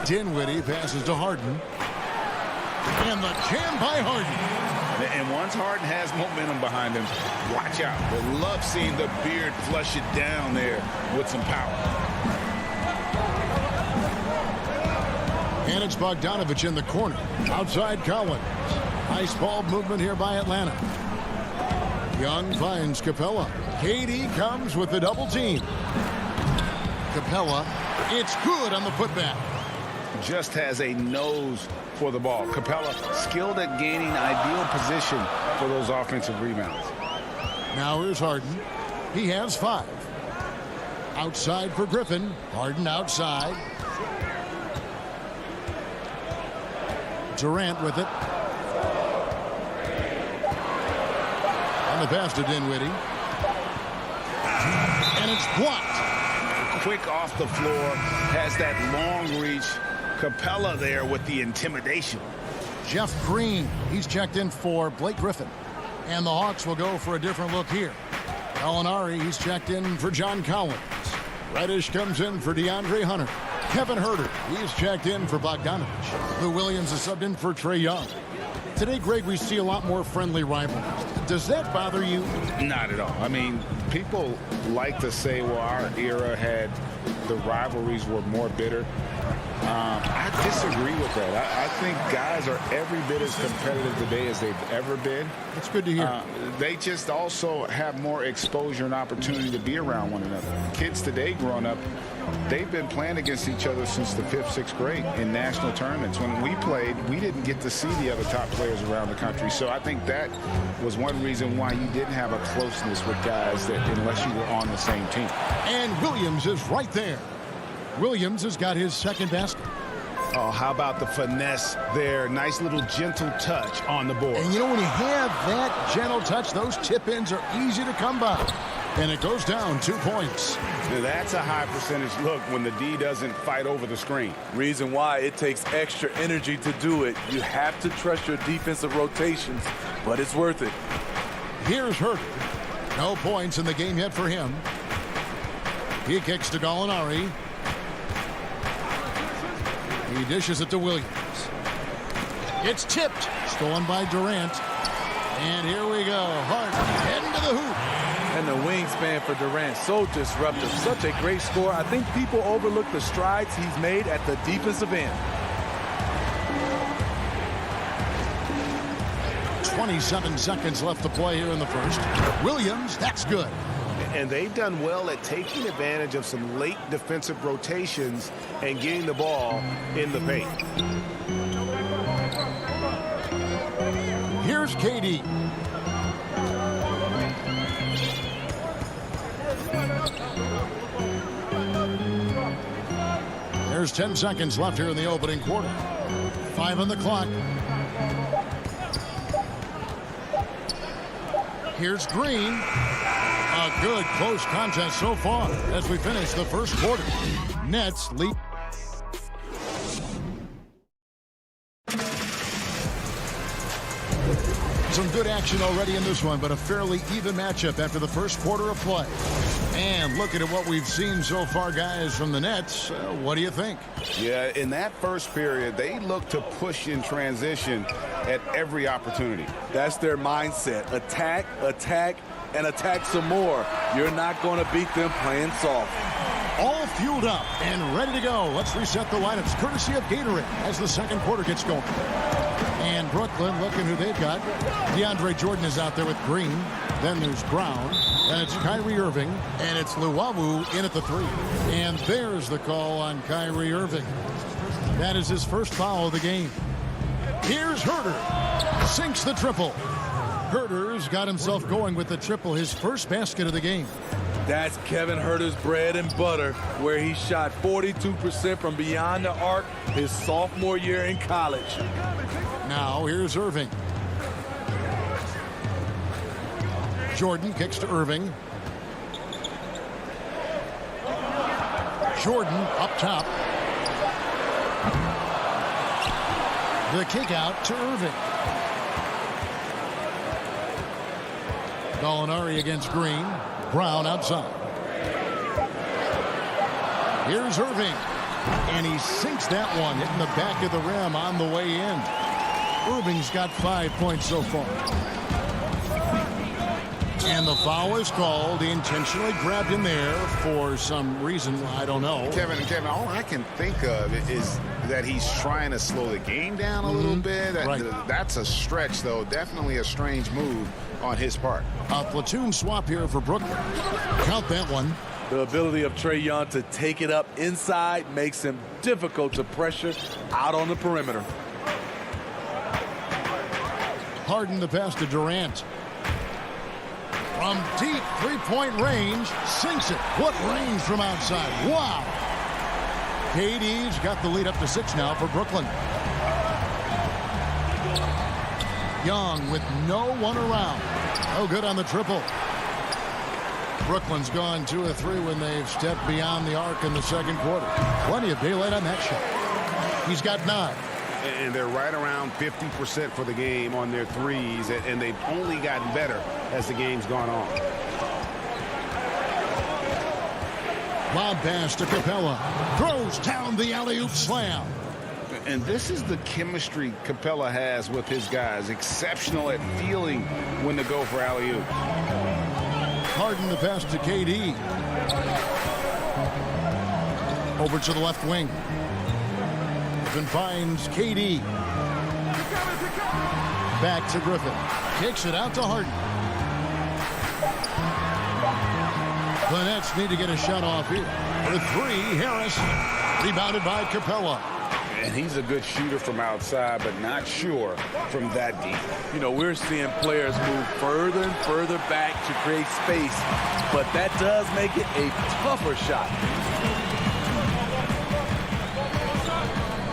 [SPEAKER 1] Dinwiddie passes to Harden. And the jam by Harden.
[SPEAKER 7] And once Harden has momentum behind him, watch out. They love seeing the beard flush it down there with some power.
[SPEAKER 1] And it's Bogdanovich in the corner. Outside Collins. Nice ball movement here by Atlanta. Young finds Capella. KD comes with the double team. Capella, it's good on the putback.
[SPEAKER 7] Just has a nose for the ball. Capella skilled at gaining ideal position for those offensive rebounds.
[SPEAKER 1] Now here's Harden. He has 5. Outside for Griffin. Harden outside. Durant with it. On the pass to Dinwiddie. And it's blocked.
[SPEAKER 7] Quick off the floor. Has that long reach. Capella there with the intimidation.
[SPEAKER 1] Jeff Green, he's checked in for Blake Griffin. And the Hawks will go for a different look here. Gallinari, he's checked in for John Collins. Reddish comes in for DeAndre Hunter. Kevin Huerter, he's checked in for Bogdanovich. Lou Williams is subbed in for Trae Young. Today, Greg, we see a lot more friendly rivalries. Does that bother you?
[SPEAKER 7] Not at all. I mean, people like to say, well, our era had the rivalries were more bitter. I disagree with that. I think guys are every bit as competitive today as they've ever been.
[SPEAKER 1] It's good to hear.
[SPEAKER 7] They just also have more exposure and opportunity to be around one another. Kids today growing up, they've been playing against each other since the 5th, 6th grade in national tournaments. When we played, we didn't get to see the other top players around the country. So I think that was one reason why you didn't have a closeness with guys that unless you were on the same team.
[SPEAKER 1] And Williams is right there. Williams has got his second basket.
[SPEAKER 7] Oh, how about the finesse there? Nice little gentle touch on the board.
[SPEAKER 1] And you know, when you have that gentle touch, those tip-ins are easy to come by. And it goes down 2 points.
[SPEAKER 7] Now that's a high percentage look when the D doesn't fight over the screen.
[SPEAKER 2] Reason why it takes extra energy to do it. You have to trust your defensive rotations, but it's worth it.
[SPEAKER 1] Here's Herter. No points in the game yet for him. He kicks to Gallinari. He dishes it to Williams. It's tipped. Stolen by Durant. And here we go. Hart into the hoop.
[SPEAKER 2] And the wingspan for Durant, so disruptive. Such a great scorer. I think people overlook the strides he's made at the defensive end.
[SPEAKER 1] 27 seconds left to play here in the first. Williams, that's good.
[SPEAKER 8] And they've done well at taking advantage of some late defensive rotations and getting the ball in the paint.
[SPEAKER 1] Here's KD. There's 10 seconds left here in the opening quarter. 5 on the clock. Here's Green. A good close contest so far as we finish the first quarter. Nets lead. Some good action already in this one, but a fairly even matchup after the first quarter of play. And looking at what we've seen so far, guys, from the Nets, what do you think?
[SPEAKER 7] Yeah, in that first period, they look to push in transition at every opportunity.
[SPEAKER 2] That's their mindset. Attack, attack, and attack some more. You're not going to beat them playing soft.
[SPEAKER 1] All fueled up and ready to go. Let's reset the lineups courtesy of Gatorade as the second quarter gets going. And Brooklyn, looking who they've got. DeAndre Jordan is out there with Green. Then there's Brown. And it's Kyrie Irving. And it's Luwawu in at the 3. And there's the call on Kyrie Irving. That is his first foul of the game. Here's Herter. Sinks the triple. Herter's got himself going with the triple, his first basket of the game.
[SPEAKER 2] That's Kevin Herter's bread and butter, where he shot 42% from beyond the arc his sophomore year in college.
[SPEAKER 1] Now here's Irving. Jordan kicks to Irving. Jordan up top. The kick out to Irving. Gallinari against Green. Brown outside. Here's Irving. And he sinks that one, hitting the back of the rim on the way in. Irving's got 5 points so far. And the foul is called. He intentionally grabbed him there for some reason. I don't know.
[SPEAKER 7] Kevin, all I can think of is that he's trying to slow the game down a little bit.
[SPEAKER 1] Right.
[SPEAKER 7] That's a stretch, though. Definitely a strange move on his part.
[SPEAKER 1] A platoon swap here for Brooklyn. Count that one.
[SPEAKER 2] The ability of Trae Young to take it up inside makes him difficult to pressure out on the perimeter.
[SPEAKER 1] Harden the pass to Durant. From deep three-point range, sinks it. What range from outside? Wow. KD's got the lead up to 6 now for Brooklyn. Young with no one around. No good on the triple. Brooklyn's gone 2 of 3 when they've stepped beyond the arc in the second quarter. Plenty of daylight on that shot. He's got 9.
[SPEAKER 7] And they're right around 50% for the game on their threes, and they've only gotten better as the game's gone on.
[SPEAKER 1] Lob pass to Capella. Throws down the alley-oop slam.
[SPEAKER 7] And this is the chemistry Capella has with his guys. Exceptional at feeling when to go for alley-oop.
[SPEAKER 1] Harden the pass to KD. Over to the left wing. And finds KD. Back to Griffin. Kicks it out to Harden. The Nets need to get a shot off here. For 3, Harris. Rebounded by Capella.
[SPEAKER 7] And he's a good shooter from outside, but not sure from that deep.
[SPEAKER 2] You know, we're seeing players move further and further back to create space, but that does make it a tougher shot.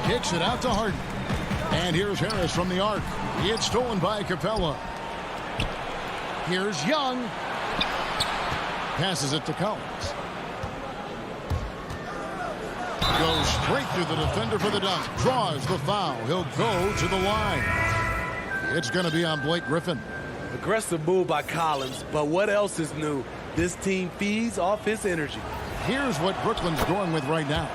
[SPEAKER 1] Kicks it out to Harden. And here's Harris from the arc. It's stolen by Capella. Here's Young. Passes it to Collins. Goes straight through the defender for the dunk. Draws the foul. He'll go to the line. It's going to be on Blake Griffin.
[SPEAKER 2] Aggressive move by Collins, but what else is new? This team feeds off his energy.
[SPEAKER 1] Here's what Brooklyn's going with right now.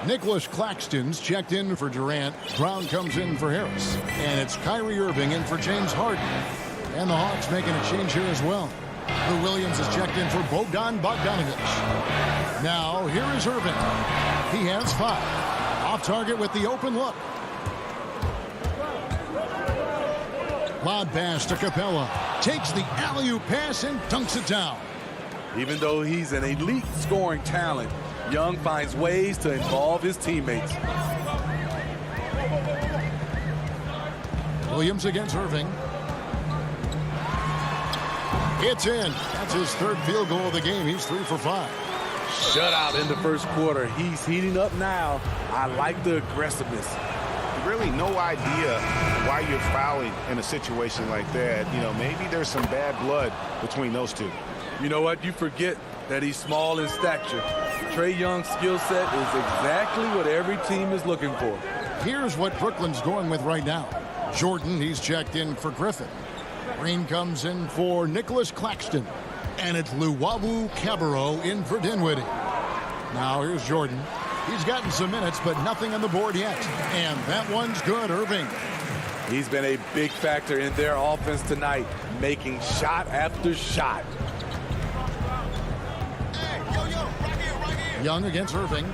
[SPEAKER 1] Nicholas Claxton's checked in for Durant. Brown comes in for Harris. And it's Kyrie Irving in for James Harden. And the Hawks making a change here as well. Lou Williams is checked in for Bogdan Bogdanović. Now, here is Irving. He has 5. Off target with the open look. Lob pass to Capella. Takes the alley-oop pass and dunks it down.
[SPEAKER 2] Even though he's an elite scoring talent, Young finds ways to involve his teammates.
[SPEAKER 1] Williams against Irving. It's in. That's his 3rd field goal of the game. He's 3 for 5.
[SPEAKER 2] Shutout in the first quarter. He's heating up now. I like the aggressiveness.
[SPEAKER 3] Really no idea why you're fouling in a situation like that. You know, maybe there's some bad blood between those two.
[SPEAKER 2] You know what? You forget that he's small in stature. Trae Young's skill set is exactly what every team is looking for.
[SPEAKER 1] Here's what Brooklyn's going with right now. Jordan, he's checked in for Griffin. Green comes in for Nicholas Claxton. And it's Luwawu Cabarrot in for Dinwiddie. Now here's Jordan. He's gotten some minutes, but nothing on the board yet. And that one's good, Irving.
[SPEAKER 2] He's been a big factor in their offense tonight, making shot after shot.
[SPEAKER 1] Young against Irving.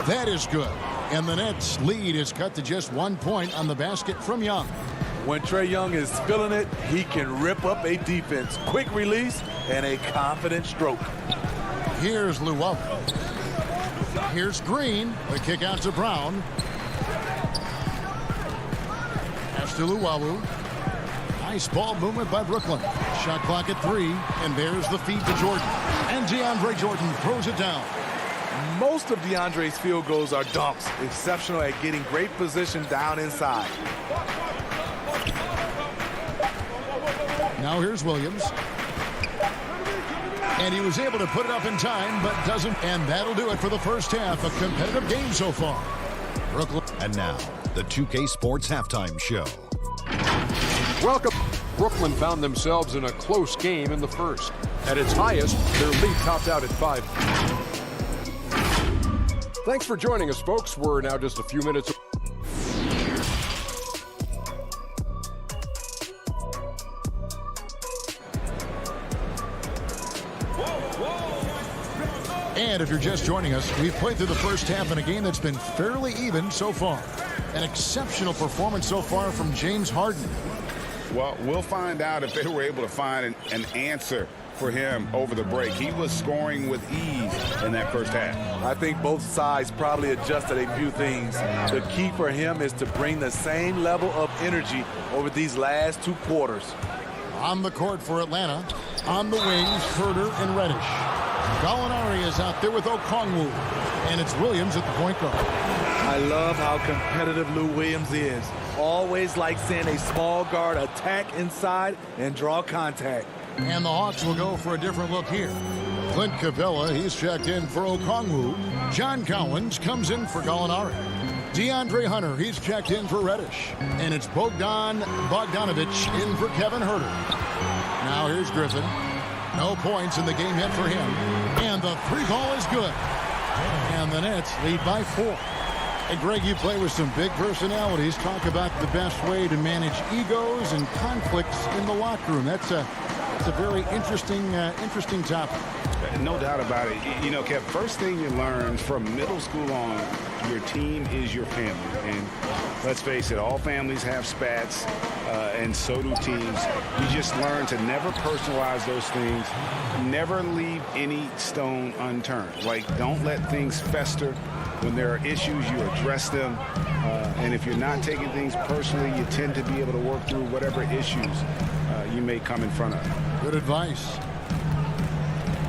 [SPEAKER 1] That is good. And the Nets' lead is cut to just 1 point on the basket from Young.
[SPEAKER 2] When Trae Young is feeling it, he can rip up a defense. Quick release and a confident stroke.
[SPEAKER 1] Here's Luwawu. Here's Green. The kick out to Brown. Pass to Luwawu. Nice ball movement by Brooklyn. Shot clock at 3. And there's the feed to Jordan. And DeAndre Jordan throws it down.
[SPEAKER 2] Most of DeAndre's field goals are dunks. Exceptional at getting great position down inside.
[SPEAKER 1] Now here's Williams. And he was able to put it up in time, but doesn't. And that'll do it for the first half. A competitive game so far. Brooklyn.
[SPEAKER 5] And now, the 2K Sports Halftime Show.
[SPEAKER 6] Welcome. Brooklyn found themselves in a close game in the first. At its highest, their lead topped out at 5. Thanks for joining us, folks. We're now just a few minutes.
[SPEAKER 1] And if you're just joining us, we've played through the first half in a game that's been fairly even so far. An exceptional performance so far from James Harden.
[SPEAKER 3] Well, we'll find out if they were able to find an answer for him over the break. He was scoring with ease in that first half.
[SPEAKER 2] I think both sides probably adjusted a few things. The key for him is to bring the same level of energy over these last 2 quarters.
[SPEAKER 1] On the court for Atlanta, on the wings, Herter and Reddish. Gallinari is out there with Okongwu, and it's Williams at the point guard.
[SPEAKER 2] I love how competitive Lou Williams is. Always like seeing a small guard attack inside and draw contact.
[SPEAKER 1] And the Hawks will go for a different look here. Clint Capella, he's checked in for Okongwu. John Collins comes in for Gallinari. DeAndre Hunter, he's checked in for Reddish. And it's Bogdan Bogdanović in for Kevin Herter. Now here's Griffin. No points in the game hit for him. And the 3 ball is good. And the Nets lead by 4. And Greg, you play with some big personalities. Talk about the best way to manage egos and conflicts in the locker room. That's a very interesting topic.
[SPEAKER 3] No doubt about it. You know, Kev, first thing you learn from middle school on, your team is your family. And let's face it, all families have spats, and so do teams. You just learn to never personalize those things. Never leave any stone unturned. Like, don't let things fester. When there are issues, you address them. And if you're not taking things personally, you tend to be able to work through whatever issues you may come in front of.
[SPEAKER 1] Good advice.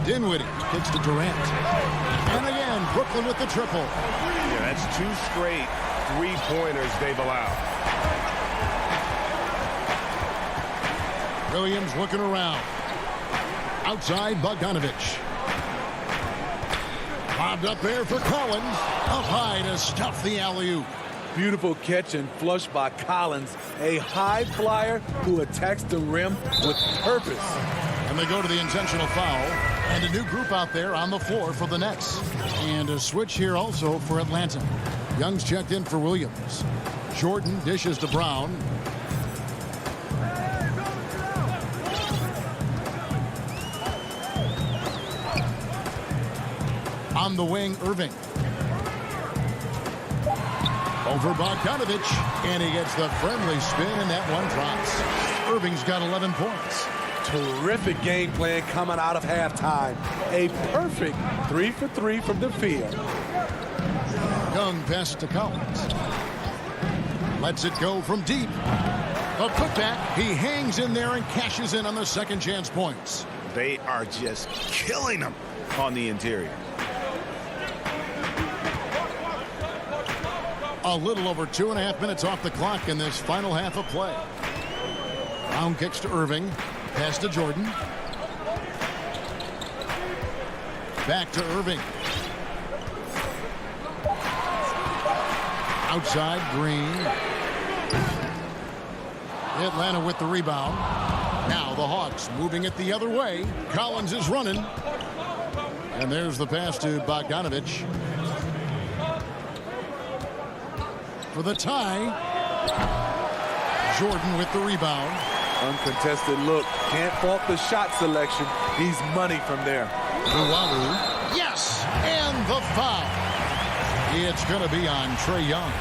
[SPEAKER 1] Dinwiddie kicks to Durant. And again, Brooklyn with the triple.
[SPEAKER 8] Yeah, that's 2 straight 3-pointers they've allowed.
[SPEAKER 1] Williams looking around. Outside, Bogdanovich. Bobbed up there for Collins. Up high to stuff the alley-oop.
[SPEAKER 2] Beautiful catch and flush by Collins, a high flyer who attacks the rim with purpose.
[SPEAKER 1] And they go to the intentional foul. And a new group out there on the floor for the Nets. And a switch here also for Atlanta. Young's checked in for Williams. Jordan dishes to Brown. On the wing, Irving. Over Bogdanovich, and he gets the friendly spin, and that one drops. Irving's got 11 points.
[SPEAKER 2] Terrific game plan coming out of halftime. A perfect 3 for 3 from the field.
[SPEAKER 1] Young passes to Collins. Lets it go from deep. A putback. He hangs in there and cashes in on the second chance points.
[SPEAKER 8] They are just killing them on the interior.
[SPEAKER 1] A little over 2.5 minutes off the clock in this final half of play. Brown kicks to Irving. Pass to Jordan. Back to Irving. Outside, Green. Atlanta with the rebound. Now the Hawks moving it the other way. Collins is running. And there's the pass to Bogdanovich. For the tie. Jordan with the rebound.
[SPEAKER 2] Uncontested look. Can't fault the shot selection. He's money from there.
[SPEAKER 1] Luwawu. Yes! And the foul. It's going to be on Trae Young.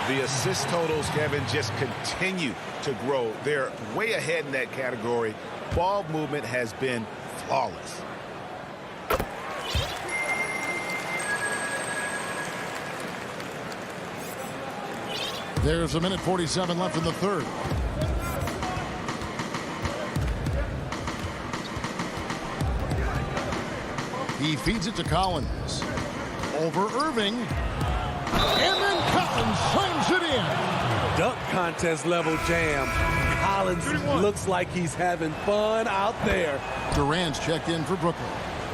[SPEAKER 8] The assist totals, Kevin, just continue to grow. They're way ahead in that category. Ball movement has been flawless.
[SPEAKER 1] There's a minute 47 left in the third. He feeds it to Collins. Over Irving. And then Collins slams it in.
[SPEAKER 2] Dunk contest level jam. Collins looks like he's having fun out there.
[SPEAKER 1] Durant's checked in for Brooklyn.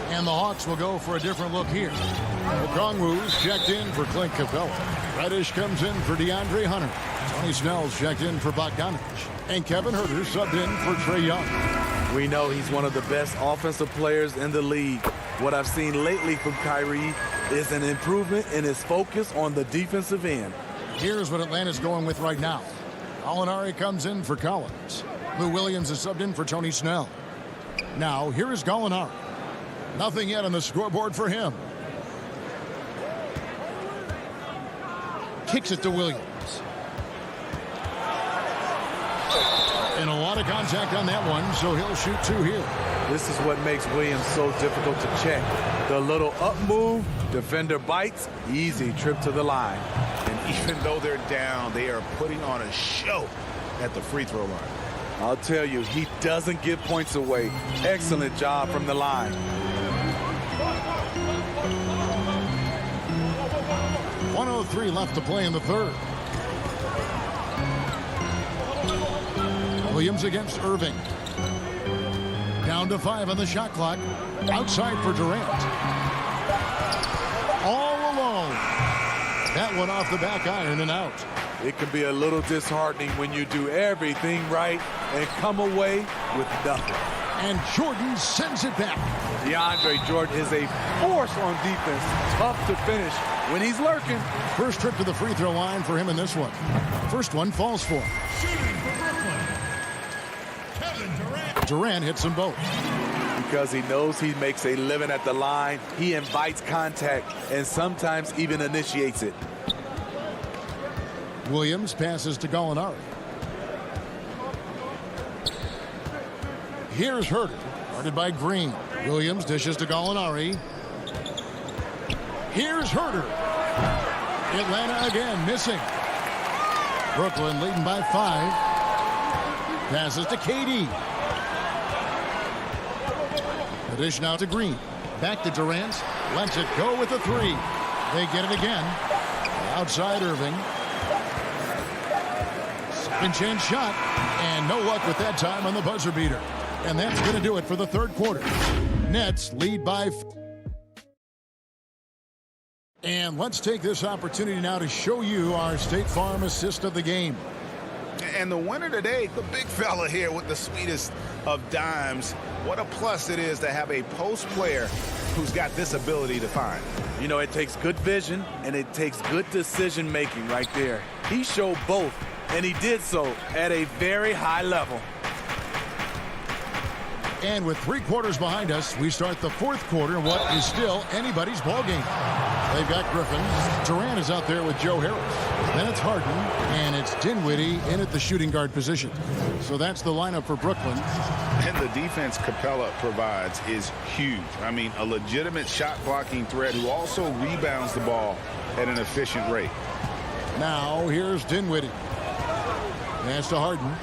[SPEAKER 1] And the Hawks will go for a different look here. Okongwu's checked in for Clint Capella. Reddish comes in for DeAndre Hunter. Tony Snell's checked in for Bogdanovich. And Kevin Huerter subbed in for Trae Young.
[SPEAKER 2] We know he's one of the best offensive players in the league. What I've seen lately from Kyrie is an improvement in his focus on the defensive end.
[SPEAKER 1] Here's what Atlanta's going with right now. Gallinari comes in for Collins. Lou Williams is subbed in for Tony Snell. Now, here is Gallinari. Nothing yet on the scoreboard for him. Kicks it to Williams. And a lot of contact on that one, so he'll shoot two here.
[SPEAKER 2] This is what makes Williams so difficult to check. The little up move, defender bites, easy trip to the line.
[SPEAKER 8] And even though they're down, they are putting on a show at the free throw line.
[SPEAKER 2] I'll tell you, he doesn't give points away. Excellent job from the line.
[SPEAKER 1] .103 left to play in the third. Williams against Irving. Down to 5 on the shot clock. Outside for Durant. All alone. That one off the back iron and out.
[SPEAKER 2] It can be a little disheartening when you do everything right and come away with nothing.
[SPEAKER 1] And Jordan sends it back.
[SPEAKER 2] DeAndre Jordan is a force on defense. Tough to finish when he's lurking.
[SPEAKER 1] First trip to the free throw line for him in this one. First one falls for him. Durant hits them both.
[SPEAKER 2] Because he knows he makes a living at the line, he invites contact and sometimes even initiates it.
[SPEAKER 1] Williams passes to Gallinari. Here's Huerter, guarded by Green. Williams dishes to Gallinari. Here's Huerter. Atlanta again missing. Brooklyn leading by 5. Passes to KD. The dish now to Green. Back to Durant. Lets it go with the 3. They get it again. Outside Irving. Second chance shot. And no luck with that time on the buzzer beater. And that's going to do it for the third quarter. Nets lead by... And let's take this opportunity now to show you our State Farm assist of the game.
[SPEAKER 8] And the winner today, the big fella here with the sweetest of dimes. What a plus it is to have a post player who's got this ability to find.
[SPEAKER 2] You know, it takes good vision and it takes good decision making right there. He showed both, and he did so at a very high level.
[SPEAKER 1] And with 3 quarters behind us, we start the fourth quarter in what is still anybody's ball game. They've got Griffin. Durant is out there with Joe Harris. Then it's Harden, and it's Dinwiddie in at the shooting guard position. So that's the lineup for Brooklyn.
[SPEAKER 3] And the defense Capella provides is huge. I mean, a legitimate shot blocking threat who also rebounds the ball at an efficient rate.
[SPEAKER 1] Now here's Dinwiddie. Pass to Harden.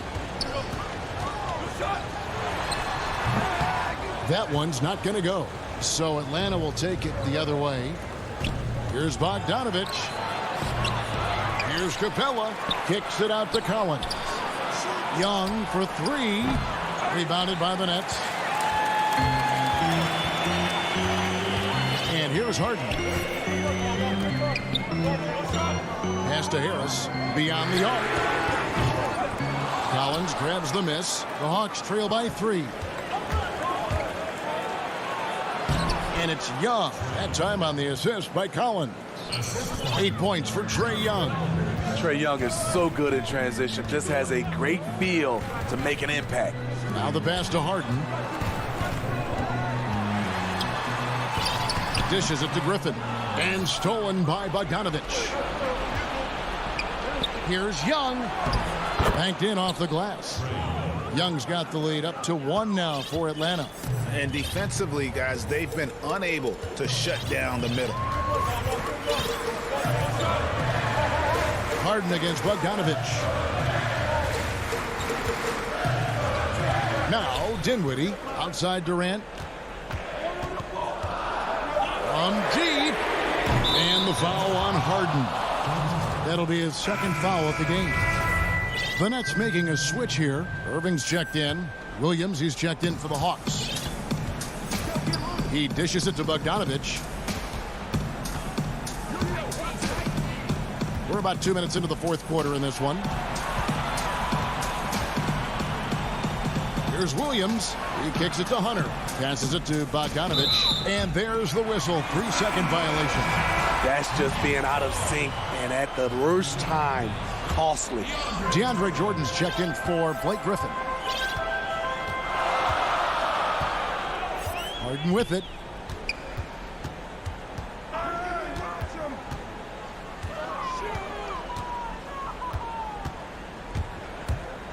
[SPEAKER 1] That one's not going to go. So Atlanta will take it the other way. Here's Bogdanovich. Here's Capella. Kicks it out to Collins. Young for 3. Rebounded by the Nets. And here's Harden. Pass to Harris. Beyond the arc. Collins grabs the miss. The Hawks trail by 3. And it's Young. That time on the assist by Collins. 8 points for Trae Young.
[SPEAKER 2] Trae Young is so good in transition. Just has a great feel to make an impact.
[SPEAKER 1] Now the pass to Harden. Dishes it to Griffin. And stolen by Bogdanovich. Here's Young. Banked in off the glass. Young's got the lead up to 1 now for Atlanta.
[SPEAKER 3] And defensively, guys, they've been unable to shut down the middle.
[SPEAKER 1] Harden against Bogdanovich. Now Dinwiddie outside Durant. From deep. And the foul on Harden. That'll be his second foul of the game. The Nets making a switch here. Irving's checked in. Williams, he's checked in for the Hawks. He dishes it to Bogdanovich. We're about 2 minutes into the fourth quarter in this one. Here's Williams. He kicks it to Hunter. Passes it to Bogdanovich. And there's the whistle. 3-second violation.
[SPEAKER 2] That's just being out of sync and at the worst time. Costly.
[SPEAKER 1] DeAndre Jordan's checked in for Blake Griffin. Harden with it.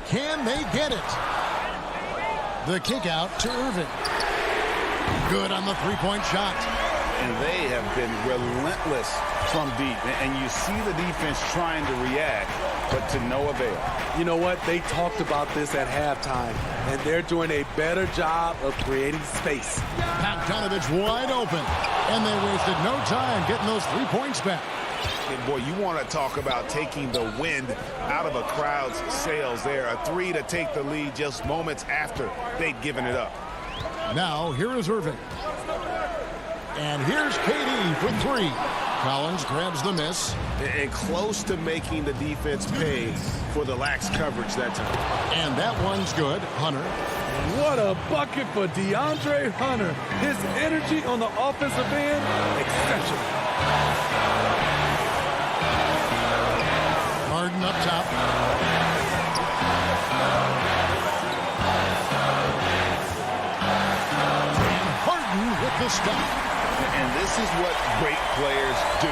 [SPEAKER 1] Can they get it? The kick out to Irving. Good on the three-point shot.
[SPEAKER 3] And they have been relentless from deep. And you see the defense trying to react, but to no avail.
[SPEAKER 2] You know what? They talked about this at halftime, and they're doing a better job of creating space.
[SPEAKER 1] Bogdanovich wide open, and they wasted no time getting those 3 points back.
[SPEAKER 8] And boy, you want to talk about taking the wind out of a crowd's sails there. A 3 to take the lead just moments after they'd given it up.
[SPEAKER 1] Now, here is Irving. And here's KD for 3. Collins grabs the miss.
[SPEAKER 8] And close to making the defense pay for the lax coverage that time.
[SPEAKER 1] And that one's good. Hunter.
[SPEAKER 2] What a bucket for DeAndre Hunter. His energy on the offensive end, exceptional.
[SPEAKER 1] Harden up top. And Harden with the stop.
[SPEAKER 3] And this is what great players do.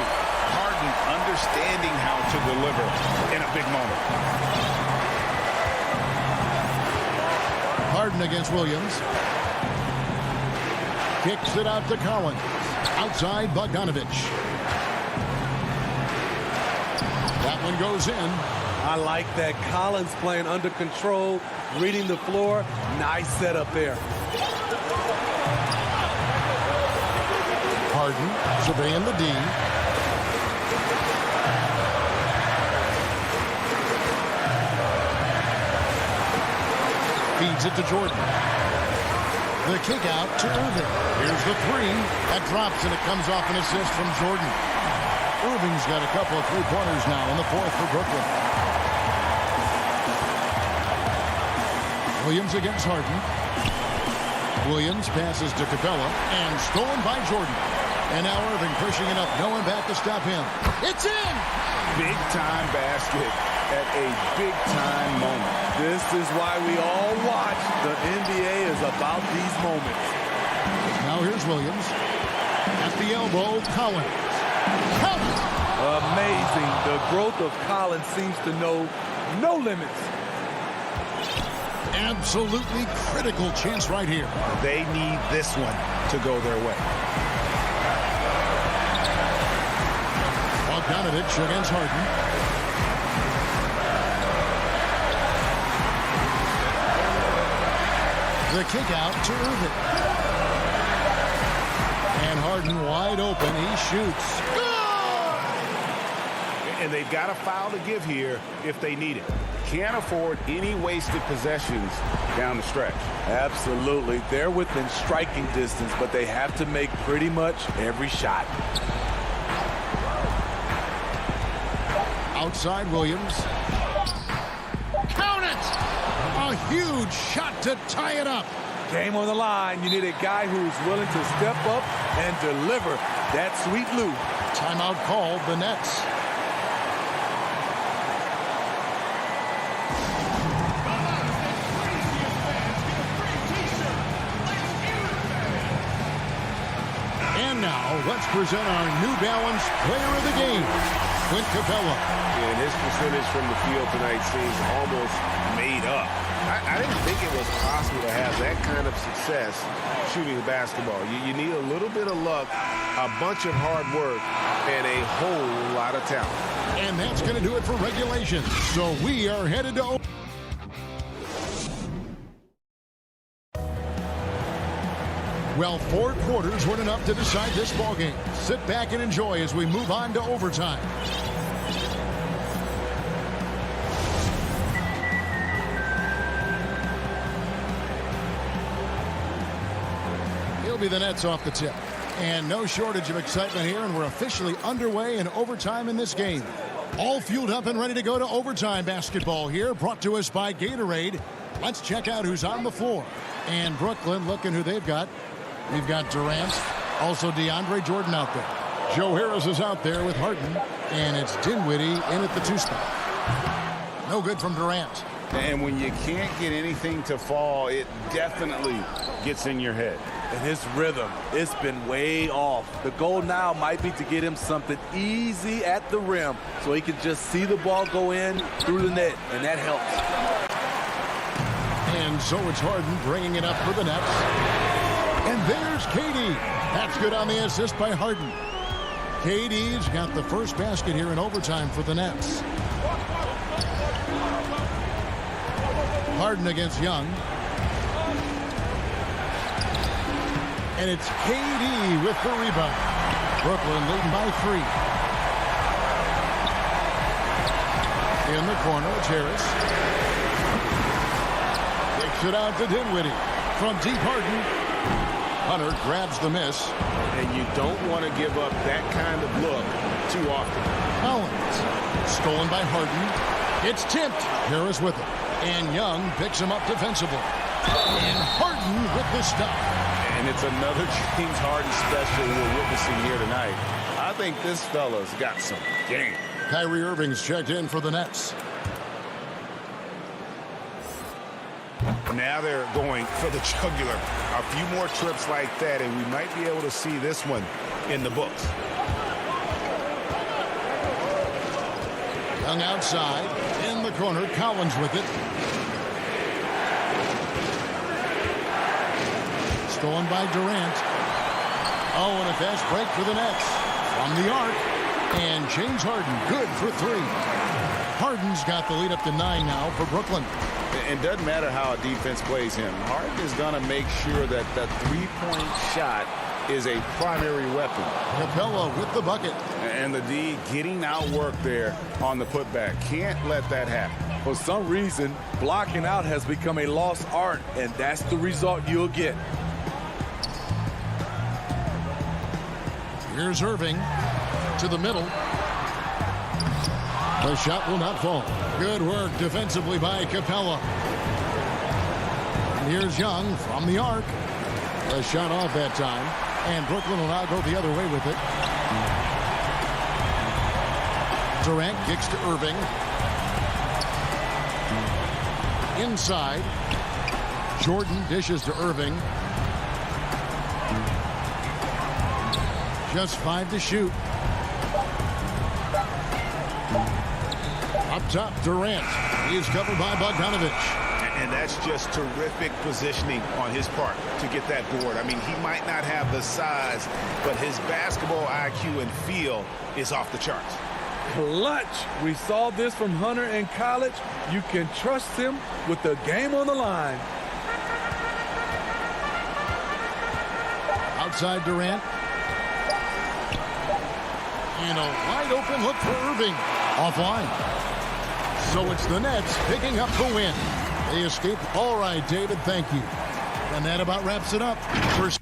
[SPEAKER 3] Harden understanding how to deliver in a big moment.
[SPEAKER 1] Harden against Williams. Kicks it out to Collins. Outside Bogdanovich. That one goes in.
[SPEAKER 2] I like that. Collins playing under control, reading the floor. Nice setup there.
[SPEAKER 1] Harden surveying the D. Feeds it to Jordan. The kick out to Irving. Here's the three. That drops, and it comes off an assist from Jordan. Irving's got a couple of three-pointers now in the fourth for Brooklyn. Williams against Harden. Williams passes to Capella, and stolen by Jordan. And now Irving pushing it up. No one back to stop him. It's in!
[SPEAKER 7] Big-time basket at a big-time moment.
[SPEAKER 2] This is why we all watch. The NBA is about these moments.
[SPEAKER 1] Now here's Williams. At the elbow, Collins. Collins!
[SPEAKER 2] Amazing. The growth of Collins seems to know no limits.
[SPEAKER 1] Absolutely critical chance right here.
[SPEAKER 3] They need this one to go their way.
[SPEAKER 1] Bogdanovich against Harden. The kick out to Irving. And Harden wide open. He shoots.
[SPEAKER 7] And they've got a foul to give here if they need it. Can't afford any wasted possessions down the stretch.
[SPEAKER 2] Absolutely. They're within striking distance, but they have to make pretty much every shot.
[SPEAKER 1] Outside Williams. Count it! A huge shot to tie it up.
[SPEAKER 2] Game on the line. You need a guy who's willing to step up and deliver that sweet loop.
[SPEAKER 1] Timeout called, the Nets. And now, let's present our New Balance Player of the Game, Clint Capella.
[SPEAKER 8] And his percentage from the field tonight seems almost made up. I didn't think it was possible to have that kind of success shooting the basketball. You need a little bit of luck, a bunch of hard work, and a whole lot of talent.
[SPEAKER 1] And that's going to do it for regulation. So we are headed to... Well, 4 quarters weren't enough to decide this ballgame. Sit back and enjoy as we move on to overtime. It'll be the Nets off the tip. And no shortage of excitement here, and we're officially underway in overtime in this game. All fueled up and ready to go to overtime basketball here, brought to us by Gatorade. Let's check out who's on the floor. And Brooklyn, looking who they've got. We've got Durant, also DeAndre Jordan out there. Joe Harris is out there with Harden, and it's Dinwiddie in at the 2 spot. No good from Durant.
[SPEAKER 7] And when you can't get anything to fall, it definitely gets in your head.
[SPEAKER 2] And his rhythm, it's been way off. The goal now might be to get him something easy at the rim so he can just see the ball go in through the net, and that helps.
[SPEAKER 1] And so it's Harden bringing it up for the Nets. And there's KD. That's good on the assist by Harden. KD's got the first basket here in overtime for the Nets. Harden against Young. And it's KD with the rebound. Brooklyn leading by 3. In the corner, it's Harris. Kicks it out to Dinwiddie. From deep, Harden. Hunter grabs the miss.
[SPEAKER 7] And you don't want to give up that kind of look too often.
[SPEAKER 1] Collins. Stolen by Harden. It's tipped. Harris with it. And Young picks him up defensively. And Harden with the stop.
[SPEAKER 7] And it's another James Harden special we're witnessing here tonight. I think this fella's got some game.
[SPEAKER 1] Kyrie Irving's checked in for the Nets.
[SPEAKER 7] Now they're going for the jugular. A few more trips like that, and we might be able to see this one in the books.
[SPEAKER 1] Young outside. In the corner, Collins with it. Stolen by Durant. Oh, and a fast break for the Nets. From the arc. And James Harden, good for 3. Harden's got the lead up to 9 now for Brooklyn.
[SPEAKER 7] It doesn't matter how a defense plays him. Harden is going to make sure that the three-point shot is a primary weapon.
[SPEAKER 1] Capella with the bucket.
[SPEAKER 7] And the D getting outworked there on the putback. Can't let that happen.
[SPEAKER 2] For some reason, blocking out has become a lost art, and that's the result you'll get.
[SPEAKER 1] Here's Irving to the middle. The shot will not fall. Good work defensively by Capella. And here's Young from the arc. The shot off that time. And Brooklyn will now go the other way with it. Durant kicks to Irving. Inside. Jordan dishes to Irving. Just 5 to shoot. Up top, Durant. He is covered by Bogdanovich.
[SPEAKER 8] And that's just terrific positioning on his part to get that board. I mean, he might not have the size, but his basketball IQ and feel is off the charts.
[SPEAKER 2] Clutch. We saw this from Hunter in college. You can trust him with the game on the line.
[SPEAKER 1] Outside Durant. In a wide open look for Irving. Offline. So it's the Nets picking up the win. They escaped. All right, David, thank you. And that about wraps it up. First.